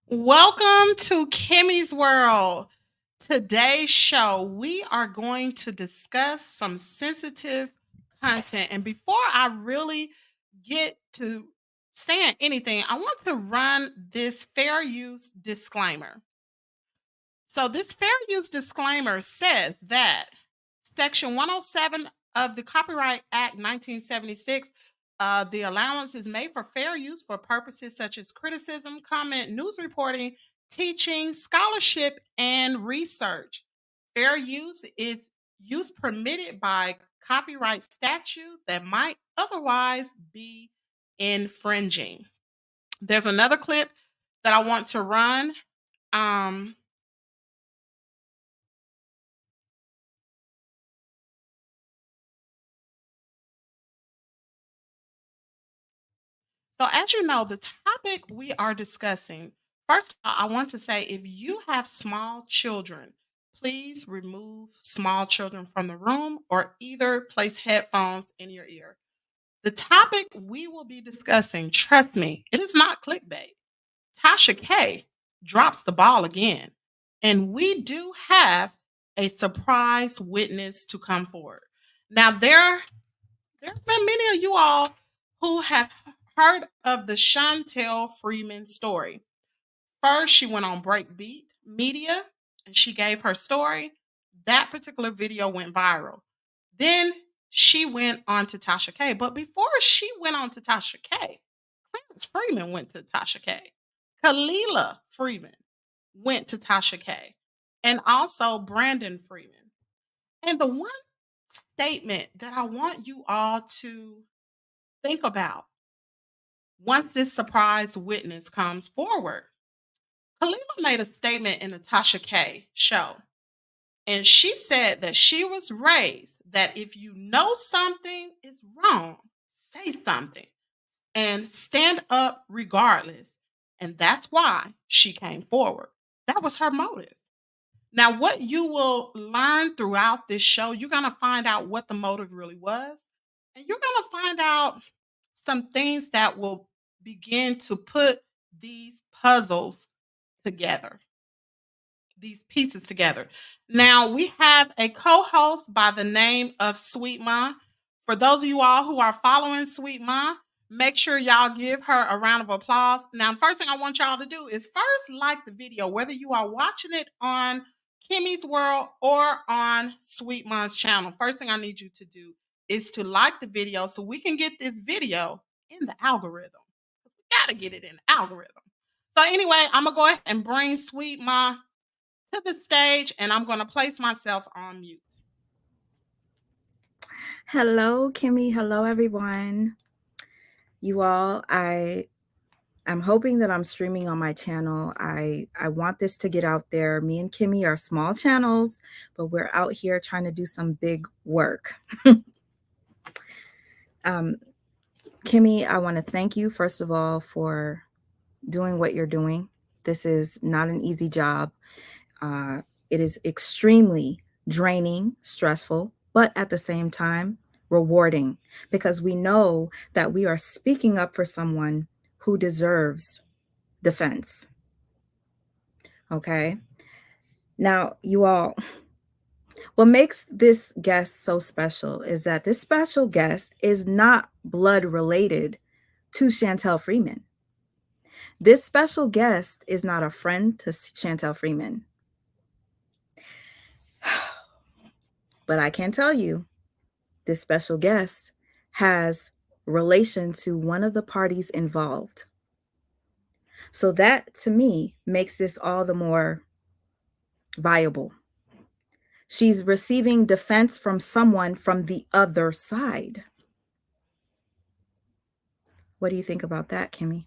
Welcome to Kimmy's World. Today's show, we are going to discuss some sensitive content. And before I really get to saying anything, I want to run this fair use disclaimer. So, this fair use disclaimer says that Section 107 of the Copyright Act 1976, the allowance is made for fair use for purposes such as criticism, comment, news reporting, teaching, scholarship, and research. Fair use is use permitted by copyright statute that might otherwise be infringing. There's another clip that I want to run. Um, So, as you know, the topic we are discussing, first, of all, I want to say if you have small children, please remove small children from the room or either place headphones in your ear. The topic we will be discussing, trust me, it is not clickbait. Tasha K drops the ball again. And we do have a surprise witness to come forward. Now, there's been many of you all who have heard of the Chantel Freeman story. First, she went on Breakbeat Media and she gave her story. That particular video went viral. Then she went on to Tasha K. But before she went on to Tasha K, Clarence Freeman went to Tasha K. Kalila Freeman went to Tasha K. And also Brandon Freeman. And the one statement that I want you all to think about once this surprise witness comes forward. Kalima made a statement in the Tasha K show, and she said that she was raised that if you know something is wrong, say something and stand up regardless. And that's why she came forward. That was her motive. Now, what you will learn throughout this show, you're going to find out what the motive really was. And you're going to find out some things that will begin to put these puzzles together, these pieces together. Now, we have a co host by the name of Sweet Ma. For those of you all who are following Sweet Ma, make sure y'all give her a round of applause. Now, the first thing I want y'all to do is first like the video, whether you are watching it on Kimmy's World or on Sweet Ma's channel. First thing I need you to do is to like the video so we can get this video in the algorithm. We got to get it in the algorithm. So, anyway, I'm going to go ahead and bring Sweet Ma to the stage and I'm going to place myself on mute. Hello, Kimmy. Hello, everyone. You all, I'm hoping that I'm streaming on my channel. I want this to get out there. Me and Kimmy are small channels, but we're out here trying to do some big work. Kimmy, I want to thank you first of all for doing what you're doing. This is not an easy job. It is extremely draining, stressful, but at the same time, rewarding because we know that we are speaking up for someone who deserves defense. Okay. Now, you all, what makes this guest so special is that this special guest is not blood related to Chantel Freeman. This special guest is not a friend to Chantel Freeman. But I can tell you, this special guest has relation to one of the parties involved. So that to me makes this all the more viable. She's receiving defense from someone from the other side. What do you think about that, Kimmy?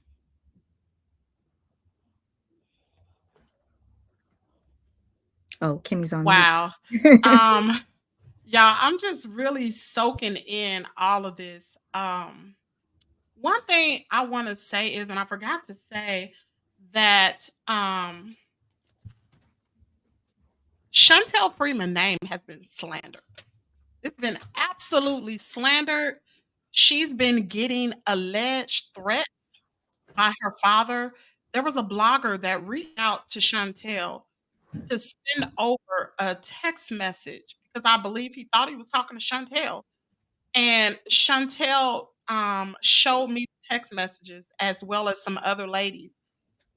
Oh, Kimmy's on mute. Wow. Um, y'all, I'm just really soaking in all of this. One thing I want to say is, and I forgot to say that Chantel Freeman name has been slandered. It's been absolutely slandered. She's been getting alleged threats by her father there was a blogger that reached out to Chantel to send over a text message because I believe he thought he was talking to Chantel. And Chantel showed me text messages as well as some other ladies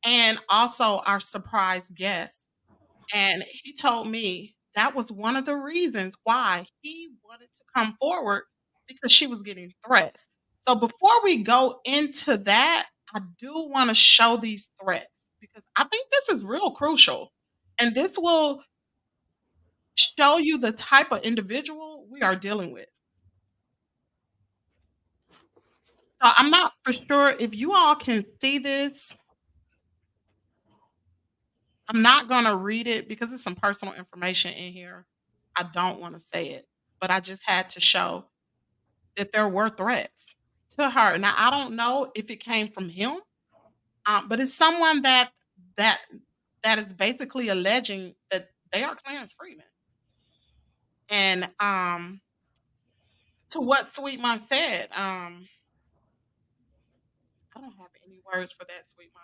and also our surprise guest. And he told me that was one of the reasons why he wanted to come forward because she was getting threats. So before we go into that, I do want to show these threats because I think this is real crucial. And this will show you the type of individual we are dealing with. So I'm not for sure if you all can see this. I'm not going to read it because there's some personal information in here. I don't want to say it, but I just had to show that there were threats to her. Now I don't know if it came from him, but it's someone that that is basically alleging that they are Clarence Freeman. And to what Sweet Mom said, I don't have any words for that, Sweet Mom.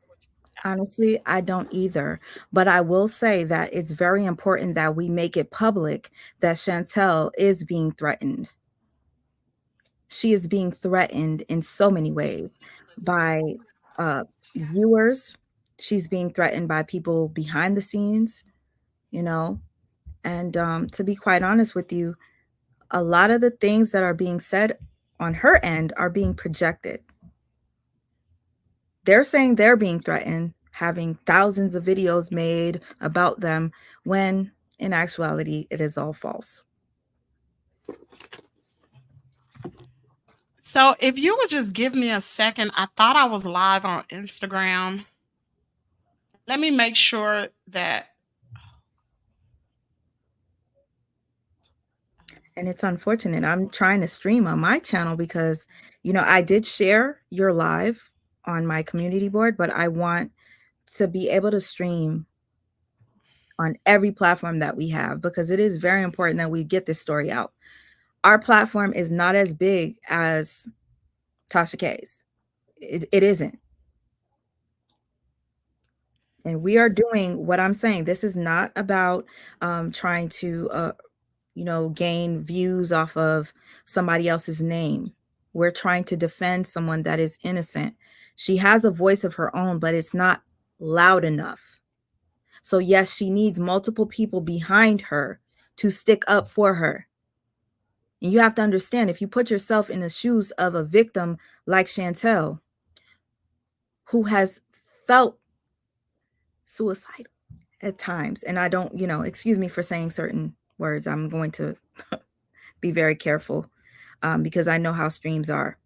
What you Honestly, I don't either. But I will say that it's very important that we make it public that Chantel is being threatened. She is being threatened in so many ways Let's see. by uh, viewers. She's being threatened by people behind the scenes, you know. And to be quite honest with you, a lot of the things that are being said on her end are being projected. They're saying they're being threatened, having thousands of videos made about them, when in actuality, it is all false. So if you would just give me a second, I thought I was live on Instagram. Let me make sure that And it's unfortunate. I'm trying to stream on my channel because, I did share your live on my community board, but I want to be able to stream on every platform that we have because it is very important that we get this story out. Our platform is not as big as Tasha K's. It isn't. And we are doing what I'm saying. This is not about trying to, gain views off of somebody else's name. We're trying to defend someone that is innocent. She has a voice of her own, but it's not loud enough. So, yes, she needs multiple people behind her to stick up for her. And you have to understand, if you put yourself in the shoes of a victim like Chantel, who has felt suicidal at times, and I don't, excuse me for saying certain words, I'm going to be very careful because I know how streams are.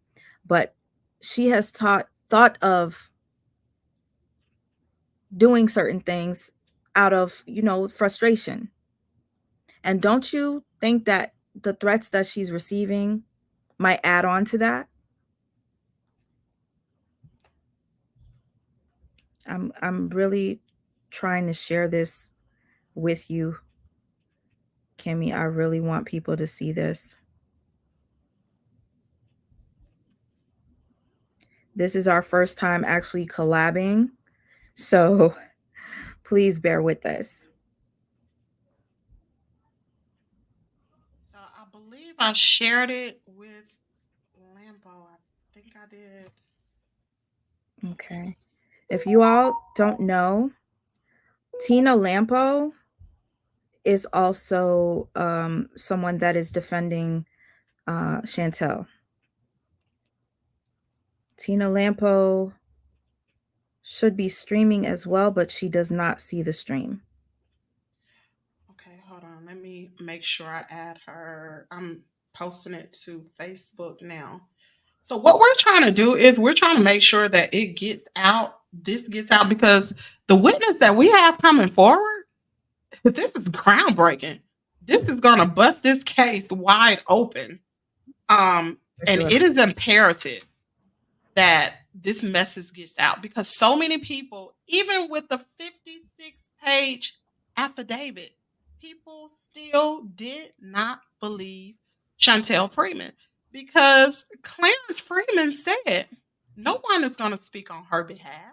But she has thought of doing certain things out of, frustration. And don't you think that the threats that she's receiving might add on to that? I'm really trying to share this with you, Kimmy. I really want people to see this. This is our first time actually collabing, so please bear with us. so I believe I shared it with Lambo. I think I did. Okay. If you all don't know, Tina Lampo is also someone that is defending Chantel. Tina Lampo should be streaming as well, but she does not see the stream. Okay, hold on. Let me make sure I add her. I'm posting it to Facebook now. So what we're trying to do is we're trying to make sure that it gets out. This gets out because the witness that we have coming forward, this is groundbreaking. This is going to bust this case wide open. For And sure. it is imperative that this message gets out because so many people, even with the 56-page affidavit, people still did not believe Chantel Freeman because Clarence Freeman said no one is going to speak on her behalf.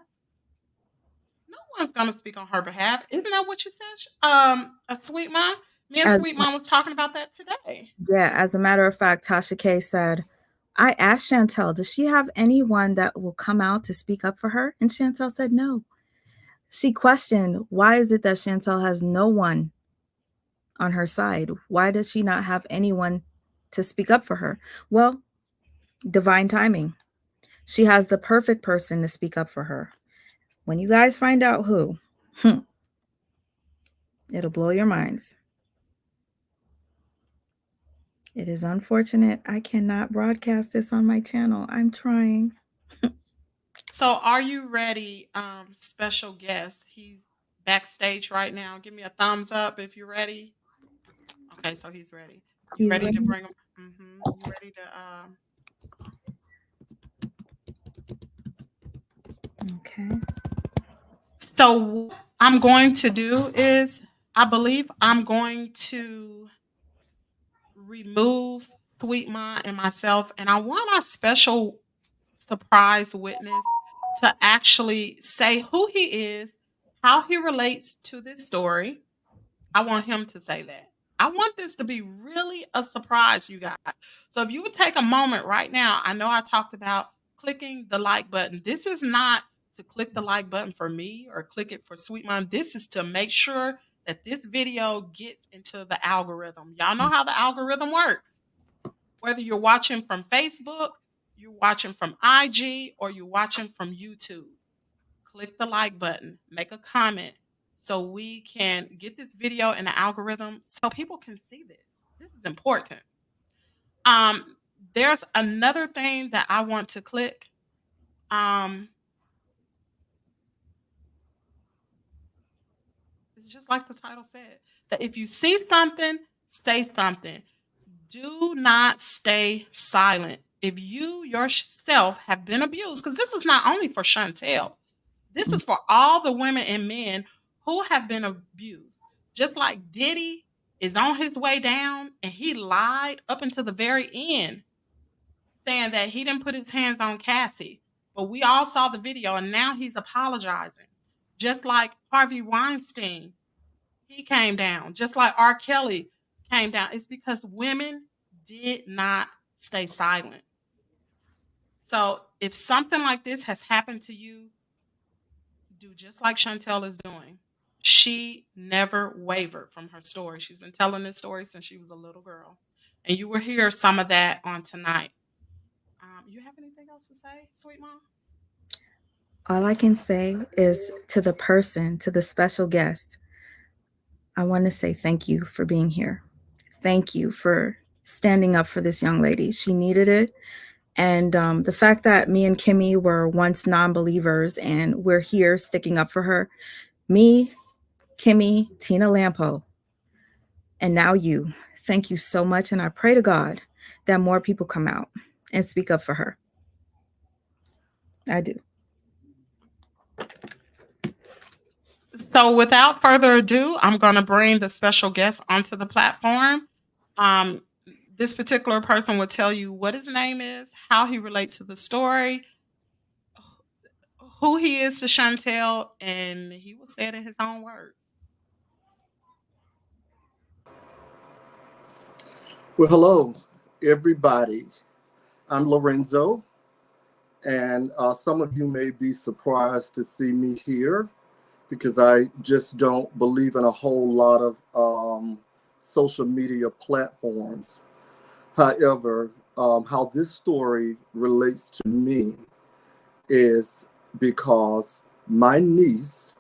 one's gonna speak on her behalf. Isn't that what you said? A sweet mom. Me and As Sweet Mom was talking about that today. Yeah, as a matter of fact, Tasha K said, I asked Chantel, does she have anyone that will come out to speak up for her? And Chantel said no. She questioned, why is it that Chantel has no one on her side? Why does she not have anyone to speak up for her? Well, divine timing. She has the perfect person to speak up for her. When you guys find out who, it'll blow your minds. It is unfortunate I cannot broadcast this on my channel. I'm trying. So are you ready, special guest? He's backstage right now. Give me a thumbs up if you're ready. Okay, so he's ready. You He's ready to ready. bring him? You ready to Okay. So what I'm going to do is I believe I'm going to remove Sweet Ma and myself, and I want our special surprise witness to actually say who he is, how he relates to this story. I want him to say that. I want this to be really a surprise, you guys. So if you would take a moment right now, I know I talked about clicking the like button. This is not to click the like button for me or click it for Sweet Mom. This is to make sure that this video gets into the algorithm. Y'all know how the algorithm works. Whether you're watching from Facebook, you're watching from IG, or you're watching from YouTube, click the like button, make a comment so we can get this video in the algorithm so people can see this. This is important. Um, there's another thing that I want to click. Um, it's just like the title said that if you see something, say something. Do not stay silent. If you yourself have been abused, because this is not only for Chantel, this is for all the women and men who have been abused. Just like Diddy is on his way down and he lied up until the very end, saying that he didn't put his hands on Cassie. But we all saw the video and now he's apologizing. Just like Harvey Weinstein, he came down. Just like R. Kelly came down. It's because women did not stay silent. So if something like this has happened to you, do just like Chantel is doing. She never wavered from her story. She's been telling this story since she was a little girl. And you will hear some of that on tonight. You have anything else to say, sweet mom? All I can say is to the person, to the special guest, I want to say thank you for being here. Thank you for standing up for this young lady. She needed it. And the fact that me and Kimmy were once non-believers and we're here sticking up for her, me, Kimmy, Tina Lampo, and now you. Thank you so much. And I pray to God that more people come out and speak up for her. I do. So without further ado, I'm going to bring the special guest onto the platform. Um, this particular person will tell you what his name is, how he relates to the story, who he is to Chantel, and he will say it in his own words. Well, hello, everybody. I'm Lorenzo, and some of you may be surprised to see me here because I just don't believe in a whole lot of social media platforms. However, how this story relates to me is because my niece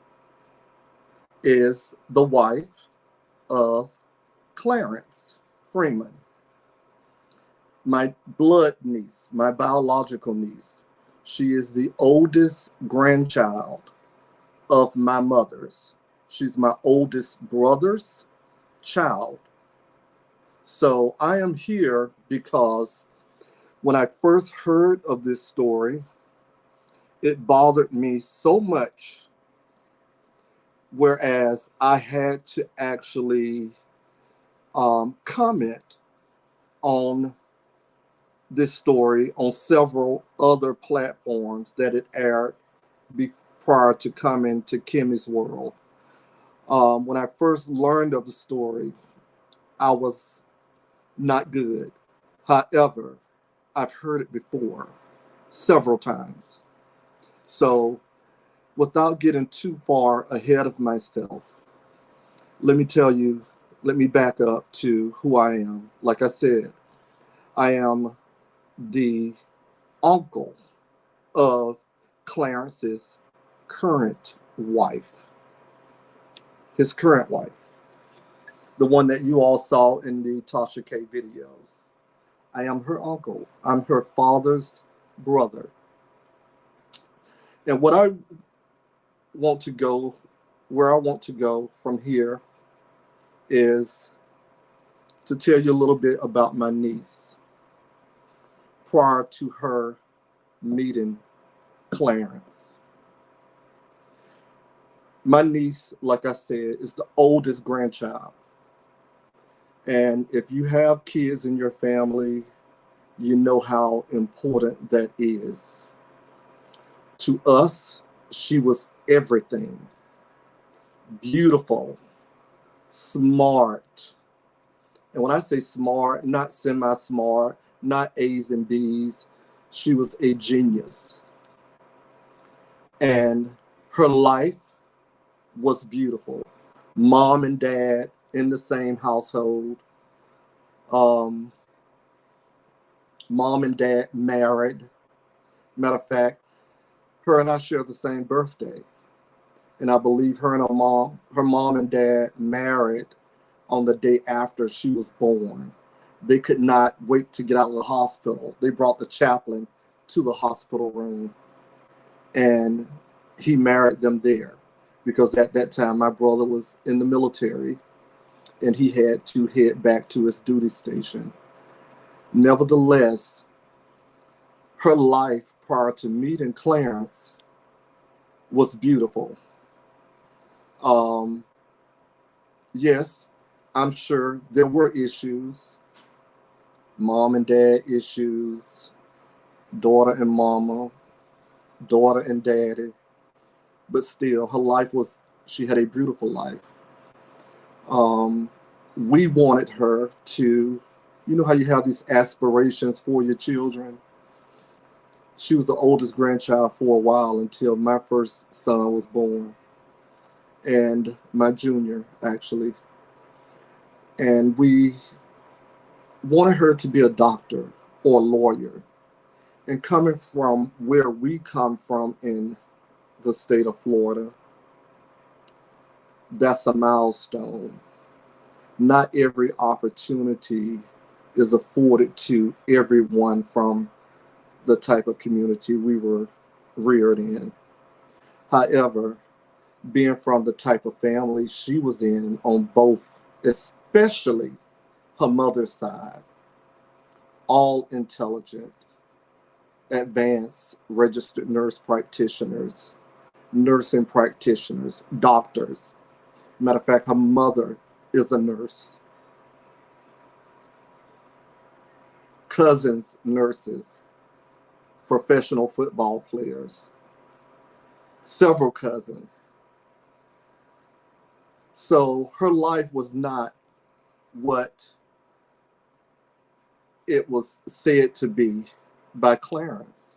is the wife of Clarence Freeman, my blood niece, my biological niece. She is the oldest grandchild of my mother's. She's my oldest brother's child. So I am here because when I first heard of this story, it bothered me so much, whereas I had to actually comment on this story on several other platforms that it aired prior to coming to Kimmy's world. When I first learned of the story, I was not good. However, I've heard it before several times. So, without getting too far ahead of myself, let me tell you, let me back up to who I am. Like I said, I am the uncle of Clarence's current wife, his current wife, the one that you all saw in the Tasha K videos. I am her uncle. I'm her father's brother. And what I want to go, where I want to go from here is to tell you a little bit about my niece prior to her meeting Clarence. My niece, like I said, is the oldest grandchild. And if you have kids in your family, you know how important that is. To us, she was everything. Beautiful, smart. And when I say smart, not semi-smart, not A's and B's, she was a genius. And her life was beautiful. Mom and dad in the same household. Mom and dad married. Matter of fact, her and I share the same birthday. And I believe her mom and dad married on the day after she was born. They could not wait to get out of the hospital. They brought the chaplain to the hospital room and he married them there because at that time my brother was in the military and he had to head back to his duty station. Nevertheless, her life prior to meeting Clarence was beautiful. Yes, I'm sure there were issues, mom and dad issues, daughter and mama, daughter and daddy, but still her life she had a beautiful life. We wanted her to, you know how you have these aspirations for your children? She was the oldest grandchild for a while until my first son was born, and my junior, actually. And we wanted her to be a doctor or a lawyer. And coming from where we come from in the state of Florida, that's a milestone. Not every opportunity is afforded to everyone from the type of community we were reared in. However, being from the type of family she was in on both, especially her mother's side, all intelligent, advanced registered nurse practitioners, nursing practitioners, doctors. Matter of fact, her mother is a nurse. Cousins, nurses, professional football players, several cousins. So her life was not what it was said to be by Clarence.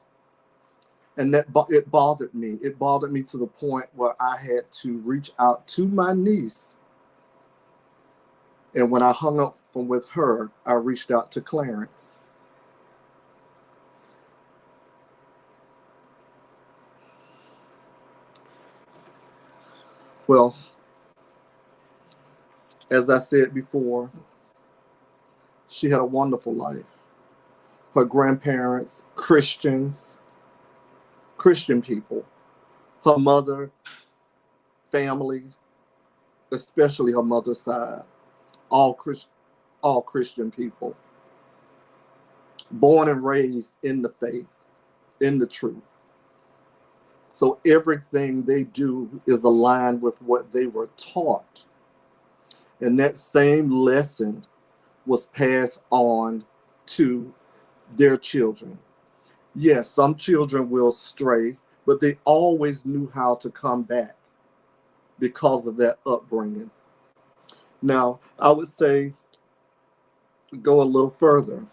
And it bothered me. It bothered me to the point where I had to reach out to my niece. And when I hung up with her, I reached out to Clarence. Well, as I said before, she had a wonderful life. Her grandparents, Christian people. Her mother, family, especially her mother's side, all Christian people. Born and raised in the faith, in the truth. So everything they do is aligned with what they were taught. And that same lesson was passed on to their children. Yes, some children will stray but they always knew how to come back because of that upbringing. Now, I would say, go a little further.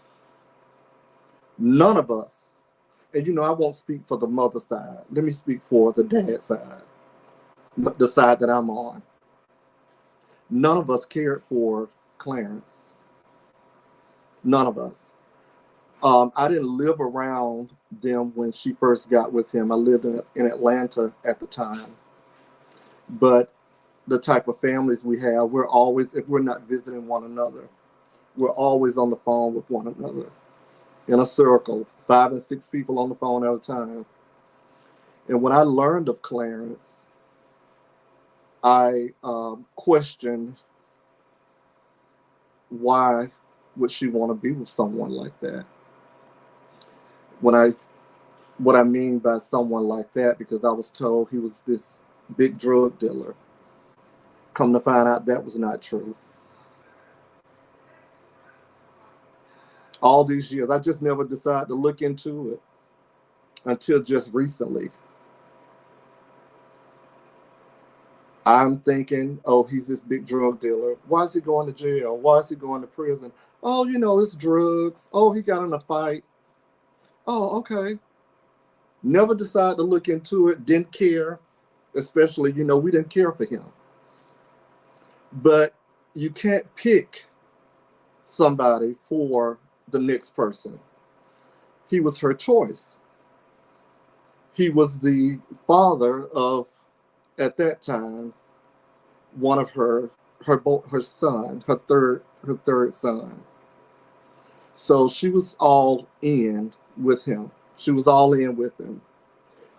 None of us, and I won't speak for the mother side. Let me speak for the dad side, the side that I'm on. None of us cared for Clarence. None of us. I didn't live around them when she first got with him. I lived in Atlanta at the time. But the type of families we have, we're always, if we're not visiting one another, we're always on the phone with one another in a circle, 5 and 6 people on the phone at a time. And when I learned of Clarence, I questioned, why would she want to be with someone like that? What I mean by someone like that, because I was told he was this big drug dealer. Come to find out, that was not true. All these years, I just never decided to look into it until just recently. I'm thinking, oh, he's this big drug dealer. Why is he going to jail? Why is he going to prison? Oh, it's drugs. Oh, he got in a fight. Oh, okay. Never decided to look into it. Didn't care. Especially, we didn't care for him. But you can't pick somebody for the next person. He was her choice. He was the father of, at that time, one of her son, her third son. So she was all in with him. She was all in with him.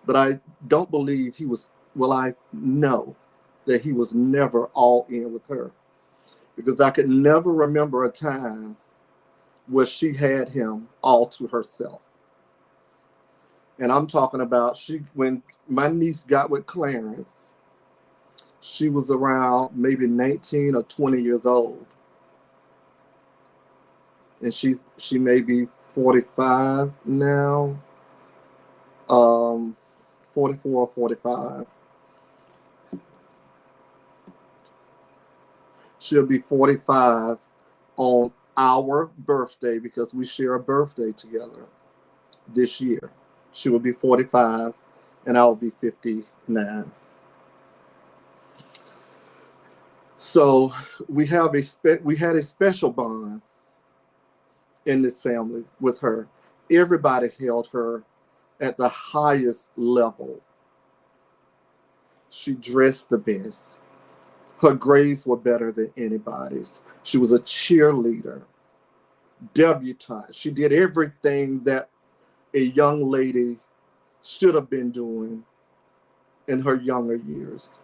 But I don't believe he was, I know that he was never all in with her, because I could never remember a time where she had him all to herself. And I'm talking about when my niece got with Clarence, she was around maybe 19 or 20 years old. And she may be 45 now, 44 or 45. She'll be 45 on our birthday, because we share a birthday together this year. She will be 45 and I will be 59. So we had a special bond in this family with her. Everybody held her at the highest level. She dressed the best. Her grades were better than anybody's. She was a cheerleader, debutante. She did everything that a young lady should have been doing in her younger years.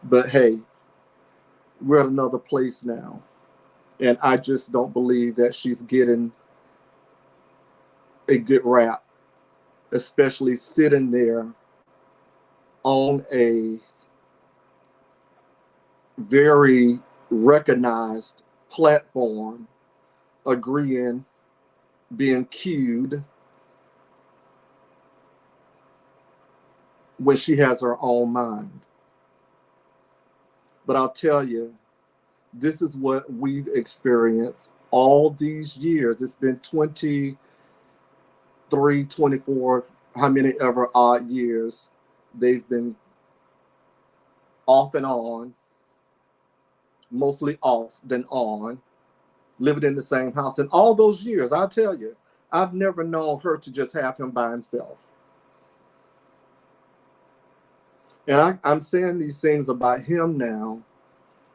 But hey, we're at another place now. And I just don't believe that she's getting a good rap, especially sitting there on a very recognized platform, agreeing, being cued, when she has her own mind. But I'll tell you, this is what we've experienced all these years. It's been 23, 24, how many ever odd years they've been off and on, mostly off than on, living in the same house. And all those years, I'll tell you, I've never known her to just have him by himself. And I'm saying these things about him now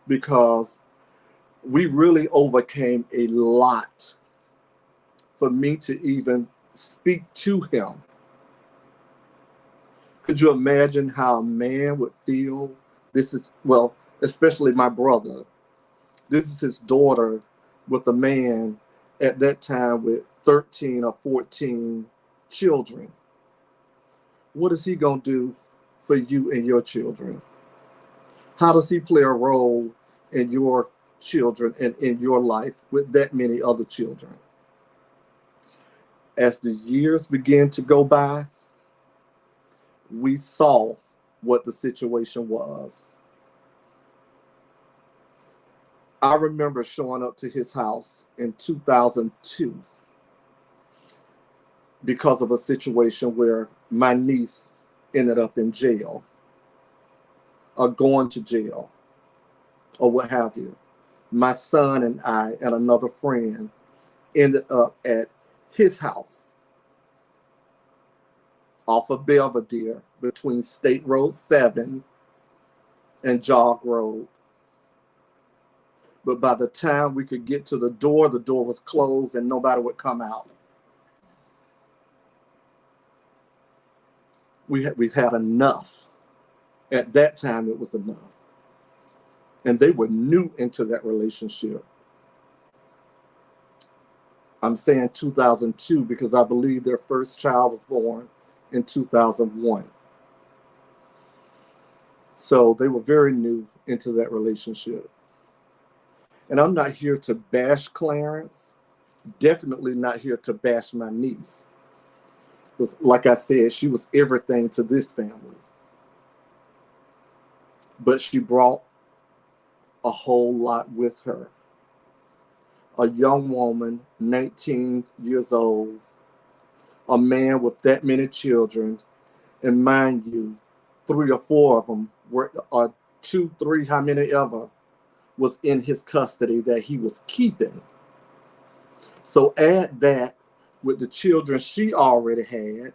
because we really overcame a lot for me to even speak to him. Could you imagine how a man would feel? This is, well, especially my brother. This is his daughter with a man at that time with 13 or 14 children. What is he going to do for you and your children? How does he play a role in your children and in your life with that many other children? As the years begin to go by, we saw what the situation was. I remember showing up to his house in 2002 because of a situation where my niece ended up in jail or going to jail or what have you. My son and I and another friend ended up at his house off of Belvedere between State Road 7 and Jog Road. But by the time we could get to the door was closed and nobody would come out. We've had enough. At that time, it was enough. And they were new into that relationship. I'm saying 2002 because I believe their first child was born in 2001. So they were very new into that relationship. And I'm not here to bash Clarence, definitely not here to bash my niece. Because like I said, she was everything to this family. But she brought a whole lot with her. A young woman, 19 years old, a man with that many children, and mind you, 3 or 4 of them were, or 2, 3, how many ever, was in his custody that he was keeping. So add that with the children she already had,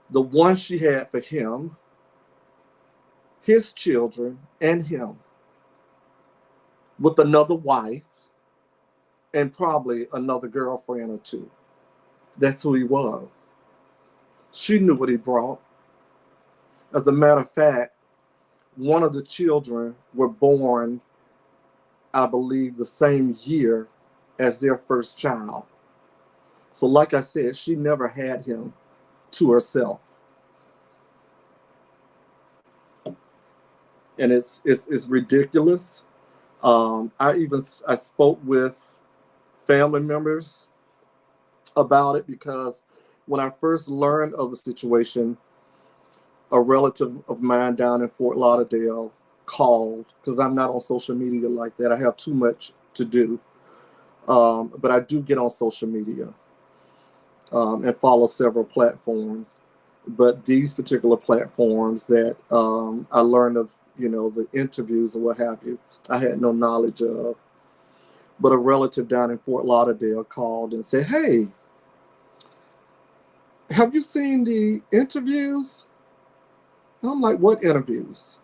the one she had for him, his children, and him, with another wife, and probably another girlfriend or 2. That's who he was. She knew what he brought. As a matter of fact, one of the children were born, I believe, the same year as their first child. So like I said, she never had him to herself. And it's ridiculous. I spoke with family members about it because when I first learned of the situation, a relative of mine down in Fort Lauderdale called, because I'm not on social media like that. I have too much to do. But I do get on social media and follow several platforms. But these particular platforms that I learned of, the interviews or what have you, I had no knowledge of. But a relative down in Fort Lauderdale called and said, "Hey, have you seen the interviews?" And I'm like, "What interviews?"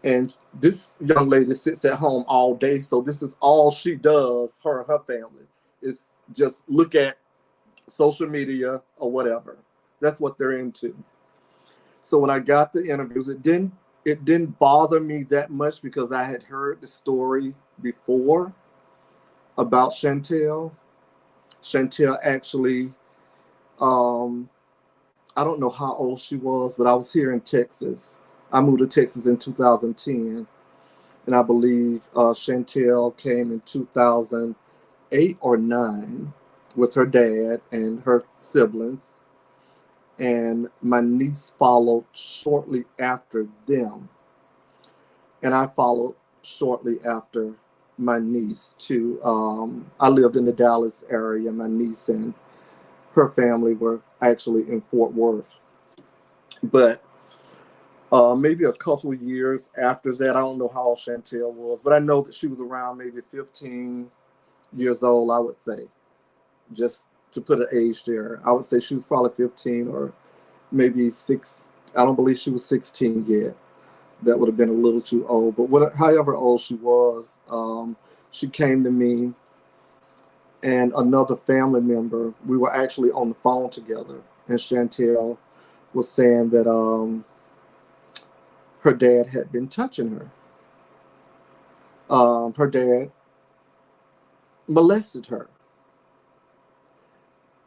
And this young lady sits at home all day, so this is all she does, her and her family, is just look at social media or whatever. That's what they're into. So when I got the interviews, it didn't bother me that much because I had heard the story before about Chantel. Chantel actually, I don't know how old she was, but I was here in Texas. I moved to Texas in 2010, and I believe Chantel came in 2008 or 9 with her dad and her siblings, and my niece followed shortly after them, and I followed shortly after my niece too. I lived in the Dallas area. My niece and her family were actually in Fort Worth, but maybe a couple of years after that, I don't know how old Chantel was, but I know that she was around maybe 15 years old, I would say, just to put an age there. I would say she was probably 15 or maybe 6. I don't believe she was 16 yet. That would have been a little too old. But however old she was, she came to me and another family member. We were actually on the phone together, and Chantel was saying that her dad had been touching her. Her dad molested her.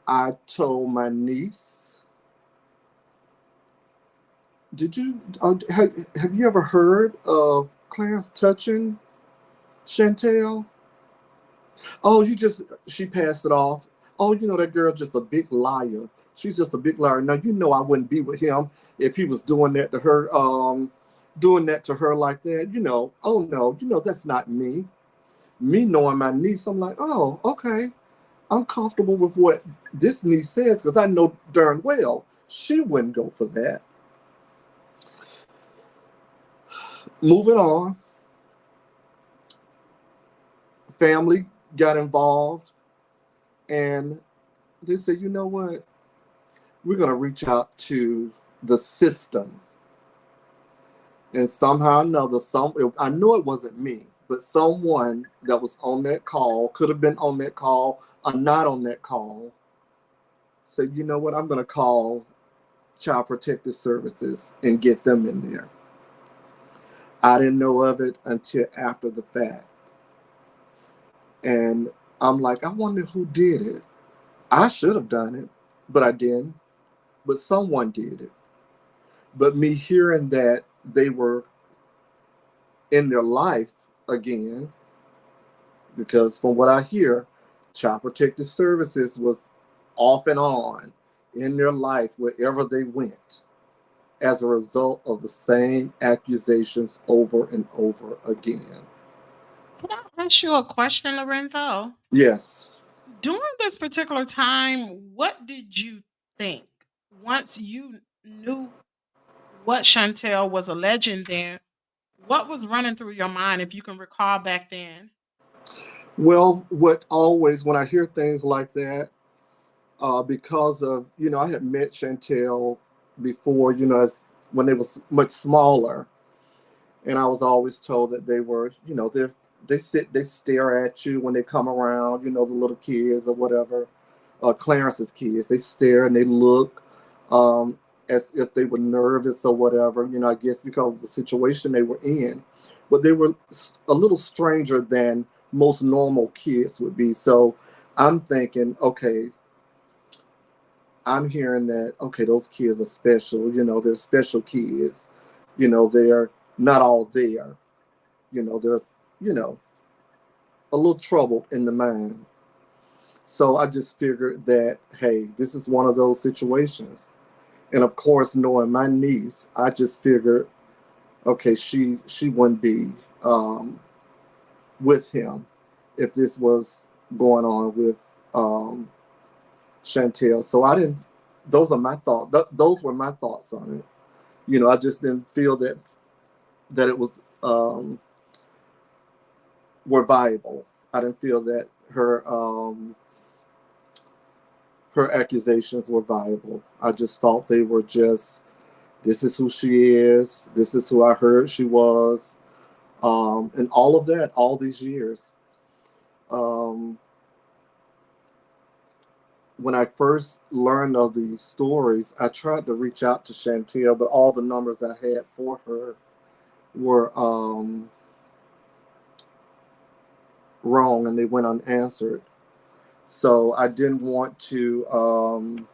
I told my niece, "Did you have you ever heard of Clarence touching Chantel?" "Oh, she passed it off. Oh, that girl just a big liar. She's just a big liar. Now, you know I wouldn't be with him if he was doing that to her, like that. Oh no, that's not me. Me knowing my niece, I'm like, oh, okay. I'm comfortable with what this niece says because I know darn well she wouldn't go for that. Moving on, family got involved and they said, you know what? We're going to reach out to the system. And somehow or another, I know it wasn't me, but someone that was on that call, could have been on that call or not on that call, said, you know what? I'm going to call Child Protective Services and get them in there. I didn't know of it until after the fact. And I'm like, I wonder who did it. I should have done it, but I didn't. But someone did it. But me hearing that they were in their life again, because from what I hear, Child Protective Services was off and on in their life wherever they went as a result of the same accusations over and over again. Can I ask you a question, Lorenzo? Yes. During this particular time, what did you think once you knew what Chantel was alleging then? What was running through your mind, if you can recall back then? Well, when I hear things like that, because of, I had met Chantel before, when they was much smaller. And I was always told that they were, they stare at you when they come around, the little kids or whatever, Clarence's kids. They stare and they look as if they were nervous or whatever, I guess because of the situation they were in. But they were a little stranger than most normal kids would be. So I'm thinking, okay, I'm hearing that, okay, those kids are special, they're special kids, they're not all there, they're, a little troubled in the mind. So I just figured that, hey, this is one of those situations. And of course, knowing my niece, I just figured, okay, she wouldn't be with him if this was going on with Chantel. So I didn't. Those are my thoughts. Those were my thoughts on it. I just didn't feel that it was were viable. I didn't feel that her accusations were viable. I just thought they were just, this is who she is. This is who I heard she was, and all of that, all these years. Um, when I first learned of these stories, I tried to reach out to Chantel, but all the numbers I had for her were wrong and they went unanswered. So I didn't want to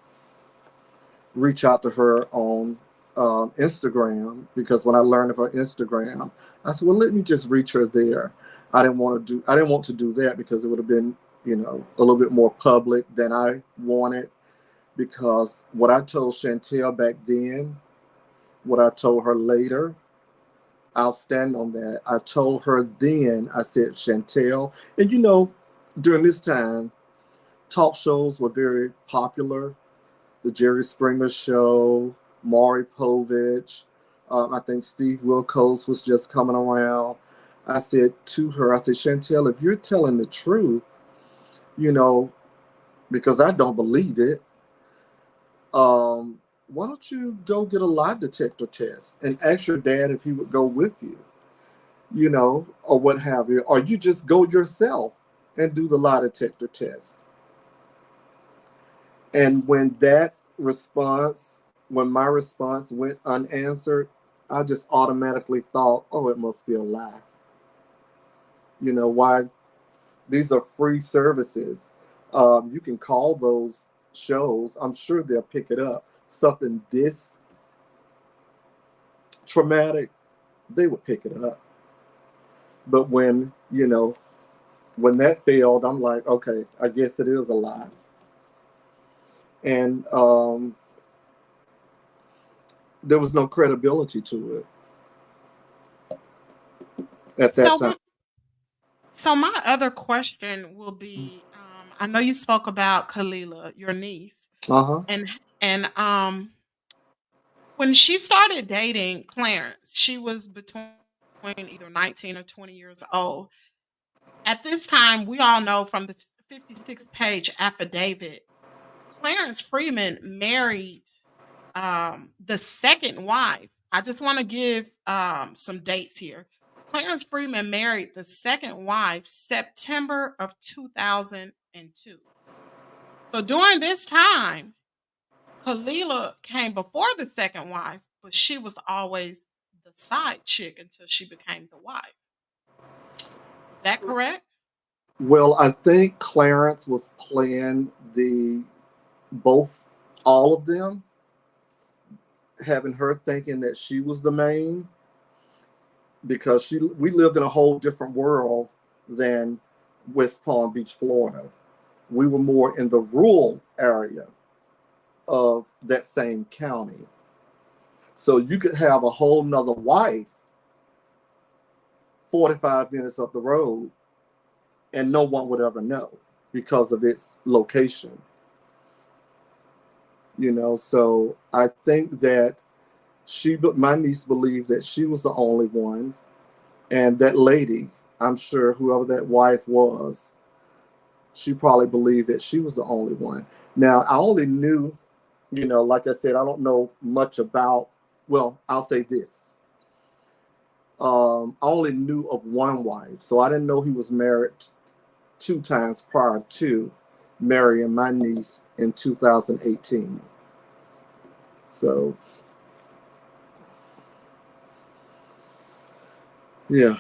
reach out to her on Instagram, because when I learned of her Instagram, I said, well, let me just reach her there. I didn't want to do that because it would have been, a little bit more public than I wanted, because what I told Chantel back then, what I told her later, I'll stand on that. I told her then, I said, Chantel, and during this time, talk shows were very popular. The Jerry Springer Show, Maury Povich, I think Steve Wilkos was just coming around. I said to her, I said, Chantel, if you're telling the truth, because I don't believe it, why don't you go get a lie detector test and ask your dad if he would go with you, or what have you, or you just go yourself and do the lie detector test. And when my response went unanswered, I just automatically thought, oh, it must be a lie. Why? These are free services. You can call those shows. I'm sure they'll pick it up. Something this traumatic, they would pick it up. But when that failed, I'm like, okay, I guess it is a lie. And there was no credibility to it at that time. So, so my other question will be, I know you spoke about Kalila, your niece, Uh-huh. and when she started dating Clarence, she was between either 19 or 20 years old. At this time, we all know from the 56-page affidavit, Clarence Freeman married the second wife. I just want to give some dates here. Clarence Freeman married the second wife September of 2002. So during this time, Kalila came before the second wife, but she was always the side chick until she became the wife. Is that correct? Well, I think Clarence was playing the both, all of them, having her thinking that she was the main, because we lived in a whole different world than West Palm Beach, Florida. We were more in the rural area of that same county. So you could have a whole nother wife 45 minutes up the road and no one would ever know because of its location. So I think that my niece believed that she was the only one. And that lady, I'm sure whoever that wife was, she probably believed that she was the only one. Now, I only knew, like I said, I don't know much about, well, I'll say this. I only knew of one wife, so I didn't know he was married 2 times prior to marrying my niece in 2018. So, yeah.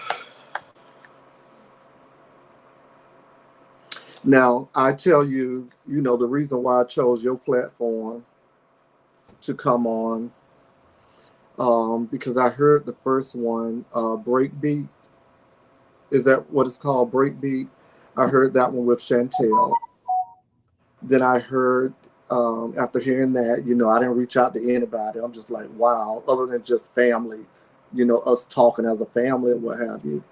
Now, I tell you, the reason why I chose your platform to come on, because I heard the first one, Breakbeat. Is that what it's called? Breakbeat. I heard that one with Shantel. Then I heard, after hearing that, I didn't reach out to anybody. I'm just like, wow, other than just family, us talking as a family or what have you.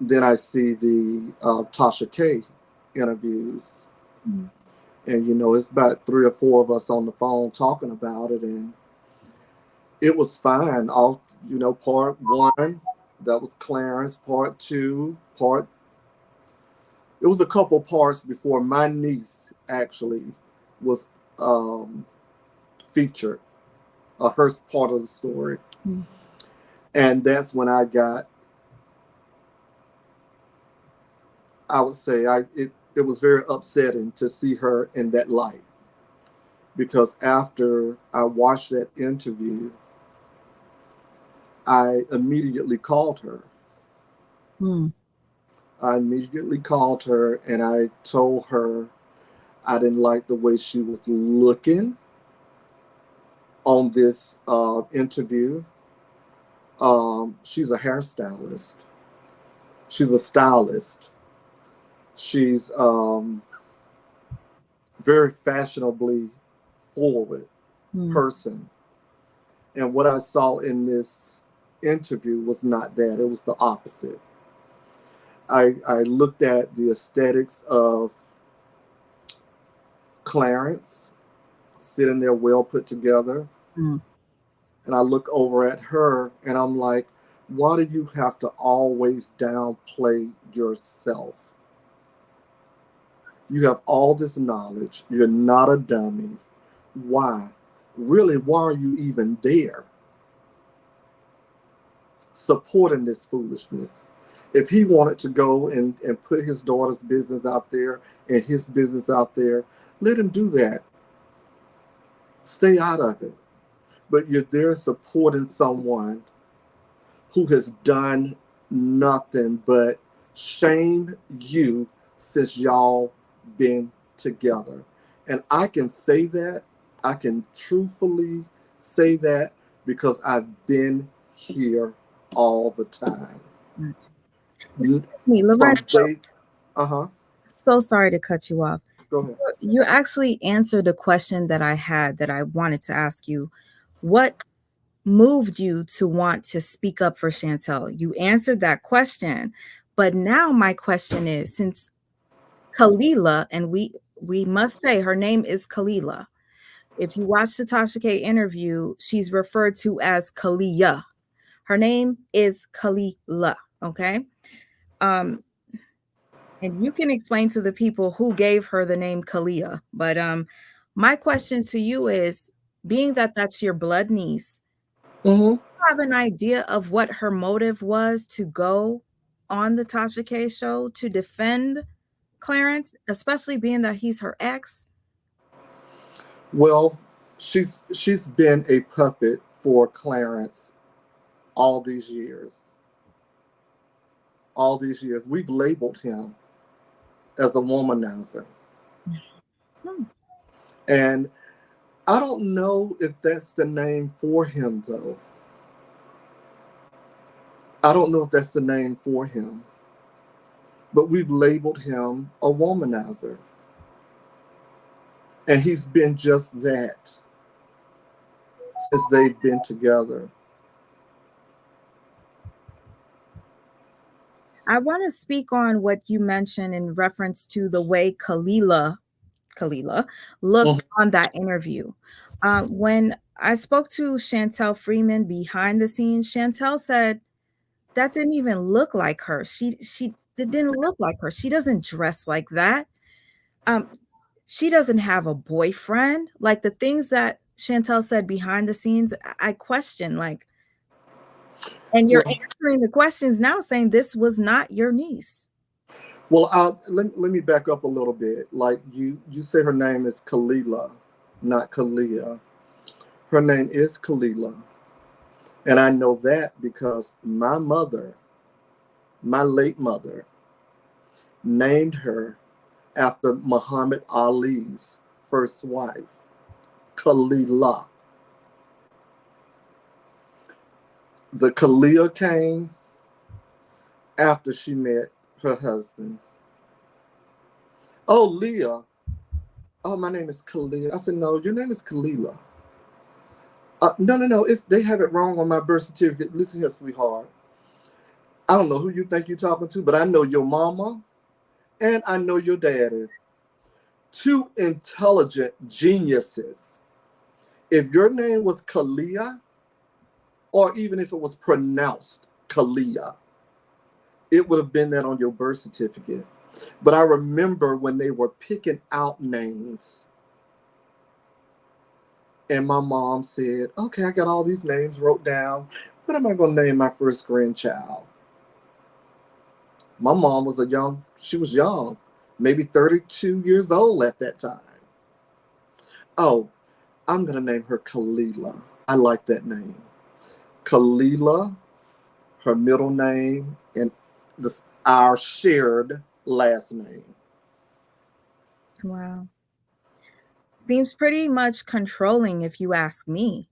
Then I see the Tasha K interviews. Mm. And, it's about 3 or 4 of us on the phone talking about it. And it was fine. Part 1, that was Clarence. Part 2, it was a couple parts before my niece actually was featured, her part of the story. Mm. And that's when I would say, it was very upsetting to see her in that light. Because after I watched that interview, I immediately called her. Mm. I immediately called her and I told her I didn't like the way she was looking on this interview. She's a hairstylist. She's a stylist. She's very fashionably forward person. And what I saw in this interview was not that. It was the opposite. I looked at the aesthetics of Clarence, sitting there well put together. Mm. And I look over at her and I'm like, why do you have to always downplay yourself? You have all this knowledge. You're not a dummy. Why? Really, why are you even there? Supporting this foolishness. If he wanted to go and put his daughter's business out there and his business out there, let him do that. Stay out of it. But you're there supporting someone who has done nothing but shame you since y'all been together. And I can say that, I can truthfully say that because I've been here all the time. Excuse me, From Lorenzo. uh-huh. So sorry to cut you off. Go ahead. You actually answered the question that I had that I wanted to ask you. What moved you to want to speak up for Chantel? You answered that question. But now my question is, since Kalila, and we must say her name is Kalila. If you watch the Tasha K interview, she's referred to as Kalia. Her name is Kalila. Okay. Um, and you can explain to the people who gave her the name Kalia. But my question to you is, being that that's your blood niece, Mm-hmm. have an idea of what her motive was to go on the Tasha K show to defend Clarence, especially being that he's her ex? Well, she's been a puppet for Clarence all these years. All these years, we've labeled him as a womanizer, Hmm. and I don't know if that's the name for him, though. I don't know if that's the name for him, but we've labeled him a womanizer, and he's been just that since they've been together. I want to speak on what you mentioned in reference to the way Kalila looked Mhm. on that interview. When I spoke to Chantel Freeman behind the scenes, Chantel said that didn't even look like her. She it didn't look like her. She doesn't dress like that. Um, she doesn't have a boyfriend. Like the things that Chantel said behind the scenes, I question. Like, and you're Well, answering the questions now, saying this was not your niece. let me back up a little bit. Like you say her name is Kalila, not Kalia. Her name is Kalila. And I know that because my mother, my late mother, named her after Muhammad Ali's first wife, Kalila. The Kalia came after she met her husband. Oh, Leah. Oh, my name is Kalia. I said, no, your name is Kalila. No, no, no. They have it wrong on my birth certificate. Listen here, sweetheart. I don't know who you think you're talking to, but I know your mama and I know your daddy. Two intelligent geniuses. If your name was Kalia, or even if it was pronounced Kalia, it would have been that on your birth certificate. But I remember when they were picking out names, and my mom said, okay, I got all these names wrote down. What am I going to name my first grandchild? My mom was she was young, maybe 32 years old at that time. Oh, I'm going to name her Kalila. I like that name. Kalila, her middle name, and our shared last name. Wow. Seems pretty much controlling, if you ask me,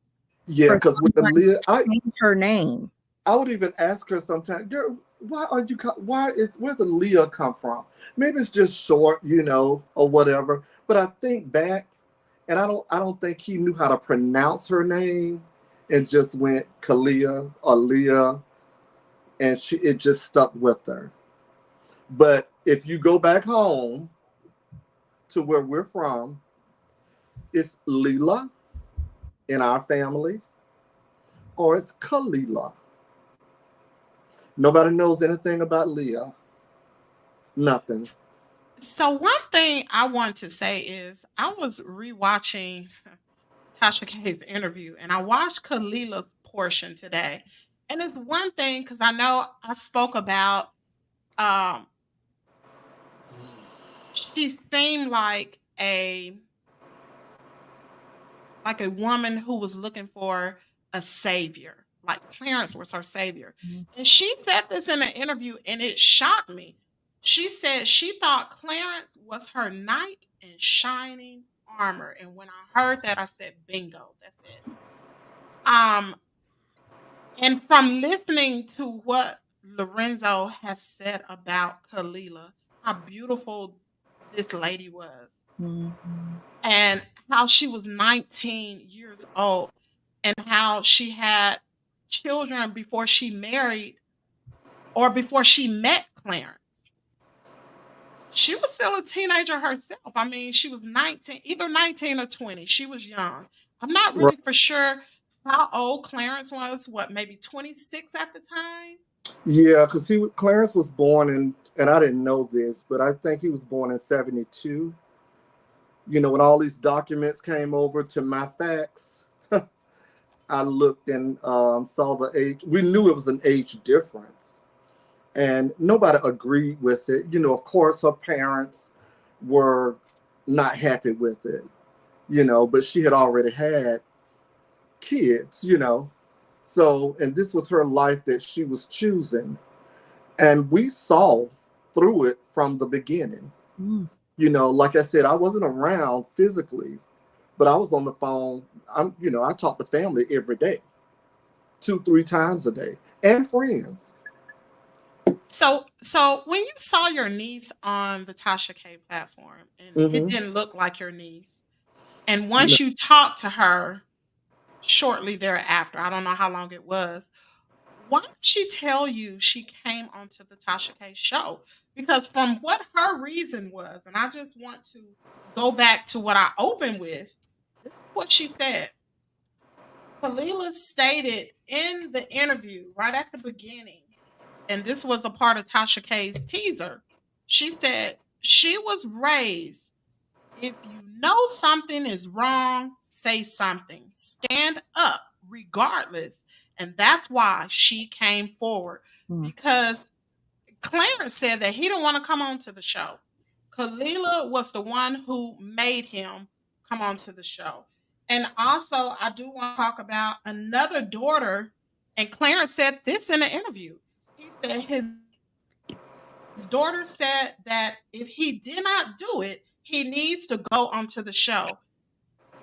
Yeah, for because with someone to Aaliyah, change her name. I would even ask her sometimes, girl, where the Leah come from? Maybe it's just short, or whatever. But I think back, and I don't think he knew how to pronounce her name, and just went Kalia or Leah, and it just stuck with her. But if you go back home to where we're from, it's Leela in our family, or it's Kalila. Nobody knows anything about Leah. Nothing. So one thing I want to say is I was rewatching Tasha K's interview and I watched Kalila's portion today. And it's one thing because I know I spoke about um she seemed like a woman who was looking for a savior. Like Clarence was her savior. Mhm. And she said this in an interview and it shocked me. She said she thought Clarence was her knight in shining armor. And when I heard that, I said, bingo, that's it. Um, and from listening to what Lorenzo has said about Kalila, how beautiful this lady was, Mhm. and how she was 19 years old, and how she had children before she married or before she met Clarence. She was still a teenager herself. I mean, she was 19, either 19 or 20. She was young. I'm not Right. really for sure how old Clarence was, what, maybe 26 at the time? Yeah, because Clarence was born in, and I didn't know this, but I think he was born in '72. You know, when all these documents came over to my fax, I looked and saw the age. We knew it was an age difference, and nobody agreed with it. You know, of course, her parents were not happy with it, you know, but she had already had kids, you know. So, and this was her life that she was choosing. And we saw through it from the beginning. Mm. You know, like I said, I wasn't around physically, but I was on the phone. I talked to family every day, 2, 3 times a day, and friends. So when you saw your niece on the Tasha K platform and it Hmm. didn't look like your niece, and No, once you talked to her shortly thereafter, I don't know how long it was, why did she tell you she came onto the Tasha K show? Because from what her reason was, and I just want to go back to what I opened with, this is what she said. Kalila stated in the interview right at the beginning, and this was a part of Tasha K's teaser. She said she was raised, if you know something is wrong, say something. Stand up regardless. And that's why she came forward, Mm. because Clarence said that he didn't want to come on to the show. Kalila was the one who made him come on to the show. And also, I do want to talk about another daughter. And Clarence said this in an interview. He said his daughter said that if he did not do it, he needs to go onto the show.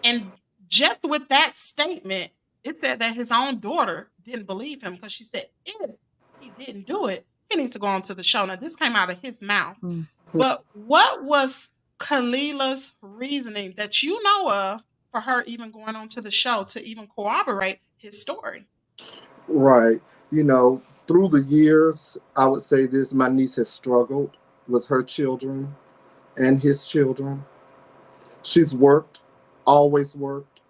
And just with that statement, it said that his own daughter didn't believe him, because she said if he didn't do it, he needs to go onto the show. Now, this came out of his mouth. Mm. But what was Kalila's reasoning that you know of for her even going onto the show to even corroborate his story? right. You know, through the years, I would say this: my niece has struggled with her children and his children. She's worked, always worked.